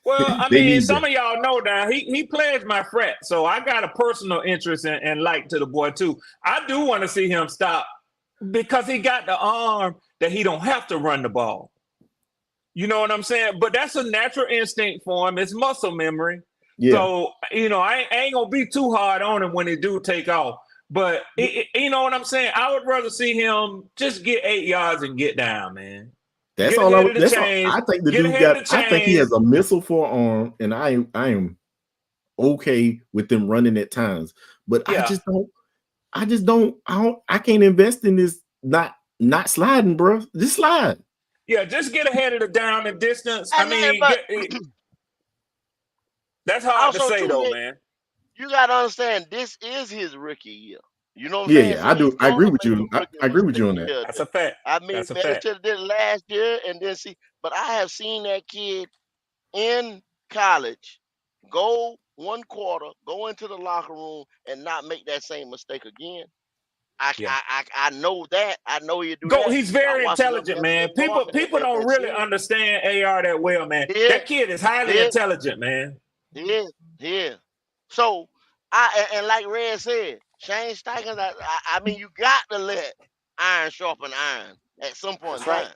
N: Well, I mean, some of y'all know now he plays my frat, so I got a personal interest and like to the boy too. I do want to see him stop because he got the arm that he don't have to run the ball. You know what I'm saying? But that's a natural instinct for him. It's muscle memory. Yeah. So, I ain't going to be too hard on him when he do take off. But, you know what I'm saying? I would rather see him just get 8 yards and get down, man.
P: That's
N: Get
P: all
N: ahead of the
P: that's all.
N: chains.
P: I think the
N: Get
P: dude
N: ahead of
P: got.
N: the
P: I think he
N: chains.
P: has a missile forearm, and I am okay with them running at times. But I
N: Yeah.
P: just don't. I just don't. I can't invest in this. Not sliding, bro. Just slide.
N: Yeah, just get ahead of the down and distance. I
A: And then,
N: mean,
A: but
N: that's hard to
A: also
N: say
A: too,
N: though,
A: Nick,
N: man.
A: you gotta understand this is his rookie year. You know what I'm
P: Yeah,
A: saying?
P: yeah.
A: So
P: I do.
A: he's
P: I agree
A: gonna
P: with
A: make
P: you.
A: some rookie
P: I agree with you
A: mistakes
P: on that.
A: here.
N: That's a fact.
A: I mean,
N: That's a
A: maybe
N: fact.
A: should have did it last year and then see. But I have seen that kid in college go one quarter, go into the locker room, and not make that same mistake again.
N: Yeah.
A: I know that. I know he'll do
N: Go.
A: that.
N: He's
A: I
N: very
A: watched enough
N: intelligent, man.
A: yesterday
N: People
A: morning
N: people don't
A: and
N: really
A: seen
N: understand AR that well, man.
A: he is,
N: That kid is
A: he
N: highly
A: is,
N: intelligent, man.
A: he is, he is. So and like Red said, Shane Steichen. I mean, you got to let iron sharpen iron at some point in
N: That's right.
A: time.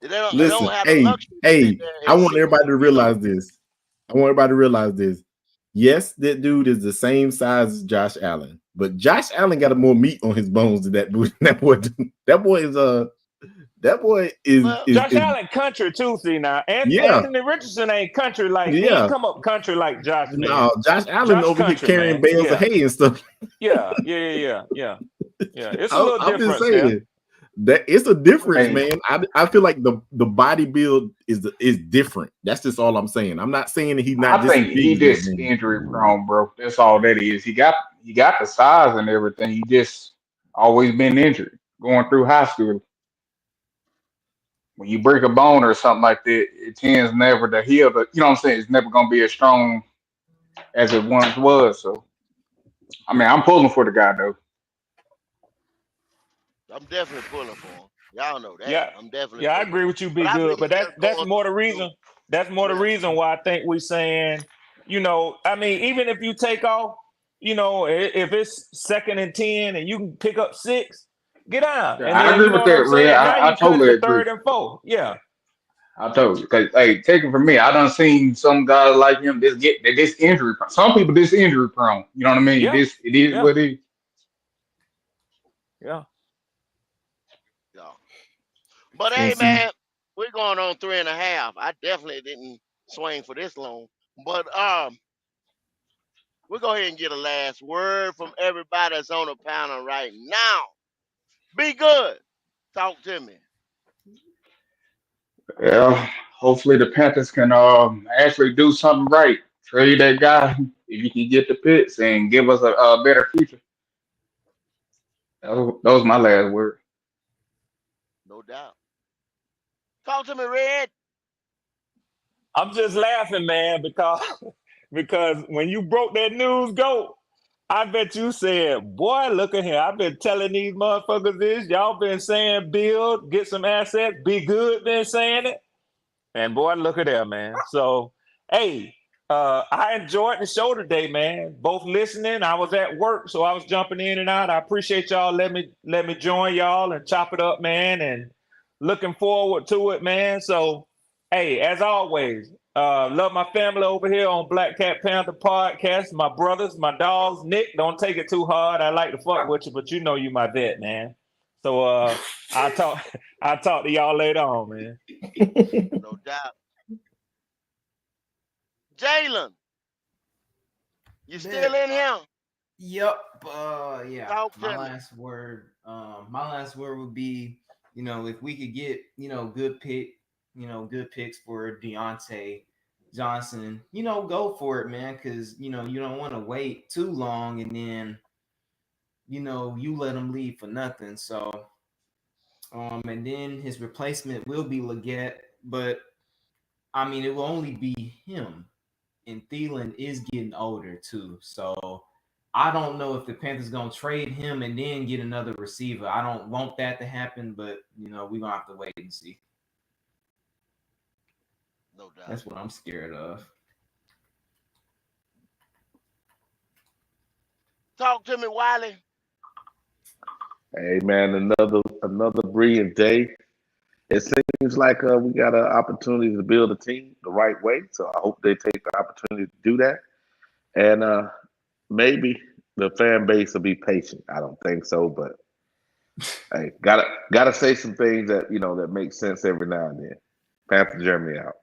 A: They
P: Listen,
A: don't have the
P: hey,
A: luxury to sit
P: hey.
A: there
P: I
A: and
P: want
A: sit
P: everybody to
A: and you know.
P: realize this. I want everybody to realize this. Yes, that dude is the same size as Josh Allen, but Josh Allen got a more meat on his bones than that dude. That boy is that boy
A: Well,
N: Josh Allen country too, see now.
P: yeah,
N: Anthony Richardson ain't country like he ain't
P: yeah.
N: come up country like Josh, man.
P: No, Josh Allen
N: Josh
P: over here
N: country,
P: carrying
N: man.
P: bales of
N: Yeah.
P: hay and stuff.
N: Yeah. It's a little
P: I'm just
N: difference there.
P: saying that it's a difference,
G: Hey,
P: man. I feel like the body build is different. That's just all I'm saying. I'm not saying that he's not
G: I
P: just as
G: think
P: big
G: he
P: as that
G: just
P: man.
G: injury prone, bro. That's all that is. He got the size and everything. He just always been injured going through high school. When you break a bone or something like that, it tends never to heal. But you know what I'm saying? It's never gonna be as strong as it once was. So I mean, I'm pulling for the guy though.
A: I'm definitely pulling for him. Y'all know that.
N: Yeah.
A: I'm definitely
N: Yeah, I
A: pulling
N: agree
A: for him.
N: with you,
A: But
N: be
A: I
N: good.
A: believe
N: But
A: he's just
N: that's
A: going
N: more the
A: through.
N: reason. That's more the
A: Yeah.
N: reason why I think we saying, I mean, even if you take off, if it's 2nd and 10 and you can pick up 6, get down.
G: Yeah,
N: And
G: I
N: then
G: agree
N: you know
G: with
N: what I'm
G: that, Red.
N: saying? Now
G: I
N: you cut it
G: totally
N: to
G: agree.
N: 3rd and 4th. Yeah.
G: I told you, cause hey, take it from me. I done seen some guys like him this injury prone. Some people this injury prone. You know what I mean?
N: Yeah.
G: This it is
N: Yeah.
G: what it is.
N: Yeah.
A: Yeah. But
P: And
A: hey,
P: see,
A: man, we're going on 3.5. I definitely didn't swing for this long. But we'll go ahead and get a last word from everybody that's on the panel right now. Be good. Talk to me.
G: Yeah, hopefully the Panthers can actually do something right. Trade that guy if you can get the picks and give us a better future. That was my last word.
A: No doubt. Talk to me, Red.
N: I'm just laughing, man, because because when you broke that news, I bet you said, boy, look at here. I've been telling these motherfuckers this. Y'all been saying build, get some assets, be good, been saying it. And boy, look at that, man. So, hey, I enjoyed the show today, man. Both listening. I was at work, so I was jumping in and out. I appreciate y'all let me join y'all and chop it up, man. And looking forward to it, man. So, hey, as always, love my family over here on Black Cat Panther Podcast. My brothers, my dogs. Nick, don't take it too hard. I like to fuck with you, but you know you my vet, man. So I'll talk I'll talk to y'all later on, man.
A: No doubt. Jalen, you still
M: Bet.
A: in here?
M: Yep. Yeah.
A: Talk
M: My
A: to me.
M: last word. My last word would be, if we could get, good picks for Deontay Johnson, go for it, man. Cause you don't want to wait too long and then, you let him leave for nothing. So, and then his replacement will be Leggett, but I mean, it will only be him. And Thielen is getting older too. So I don't know if the Panthers gonna trade him and then get another receiver. I don't want that to happen, but we're gonna have to wait and see.
A: No doubt.
M: That's what I'm scared of.
A: Talk to me, Wiley.
I: Hey man, another brilliant day. It seems like we got an opportunity to build a team the right way. So I hope they take the opportunity to do that. And maybe the fan base will be patient. I don't think so, but Hey, gotta say some things that that make sense every now and then. Panther Germany out.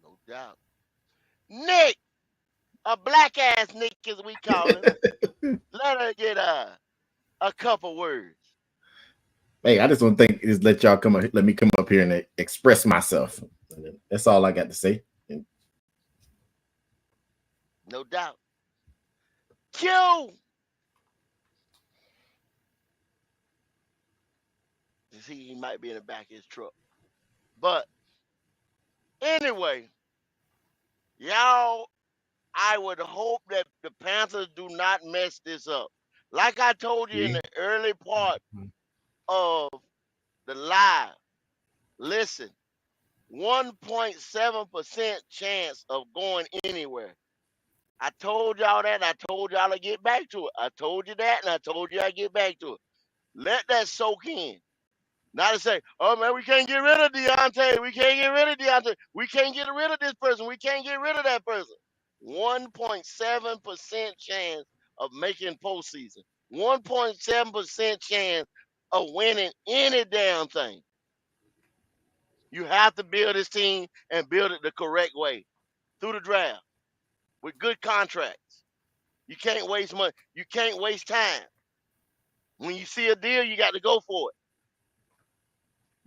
A: No doubt. Nick, a black ass Nick as we call him. Let her get a couple words.
P: Hey, I just want to just let y'all let me come up here and express myself. That's all I got to say.
A: No doubt. Q. You see, he might be in the back of his truck. But anyway, y'all, I would hope that the Panthers do not mess this up. Like I told you in the early part of the live, listen, 1.7% chance of going anywhere. I told y'all that, and I told y'all to get back to it. I told you that, and I told you I'd get back to it. Let that soak in. Not to say, oh man, we can't get rid of Deontay. We can't get rid of Deontay. We can't get rid of this person. We can't get rid of that person. 1.7% chance of making postseason. 1.7% chance of winning any damn thing. You have to build this team and build it the correct way through the draft with good contracts. You can't waste money. You can't waste time. When you see a deal, you got to go for it.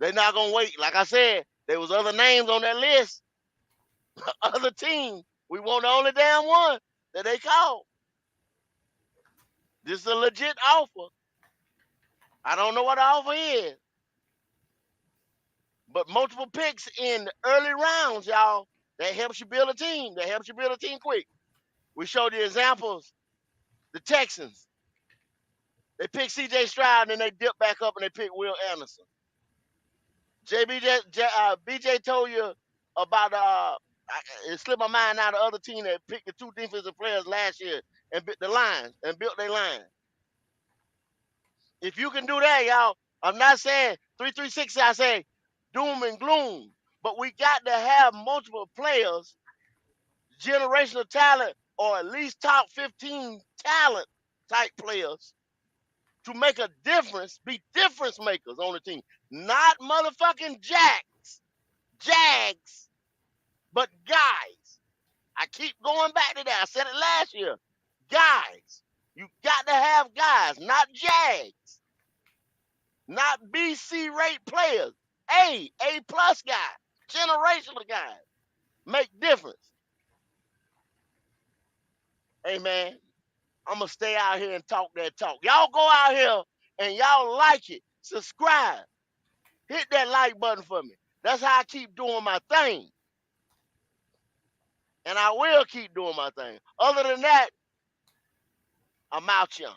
A: They're not gonna wait. Like I said, there was other names on that list, other teams. We want the only damn one that they called. This is a legit offer. I don't know what the offer is, but multiple picks in the early rounds, y'all. That helps you build a team. That helps you build a team quick. We showed you examples. The Texans, they picked C.J. Stroud, and then they dipped back up and they picked Will Anderson. BJ told you about it slipped my mind now the other team that picked the two defensive players last year and built their line. If you can do that, y'all, I'm not saying 3-3-6, I say doom and gloom, but we got to have multiple players, generational talent, or at least top 15 talent type players to make a difference, be difference makers on the team, not motherfucking Jags, but guys. I keep going back to that. I said it last year. Guys. You got to have guys, not Jags. Not BC rate players. A plus guys. Generational guys. Make difference. Hey, man, I'm going to stay out here and talk that talk. Y'all go out here and y'all like it. Subscribe. Hit that like button for me. That's how I keep doing my thing. And I will keep doing my thing. Other than that, I'm out, y'all.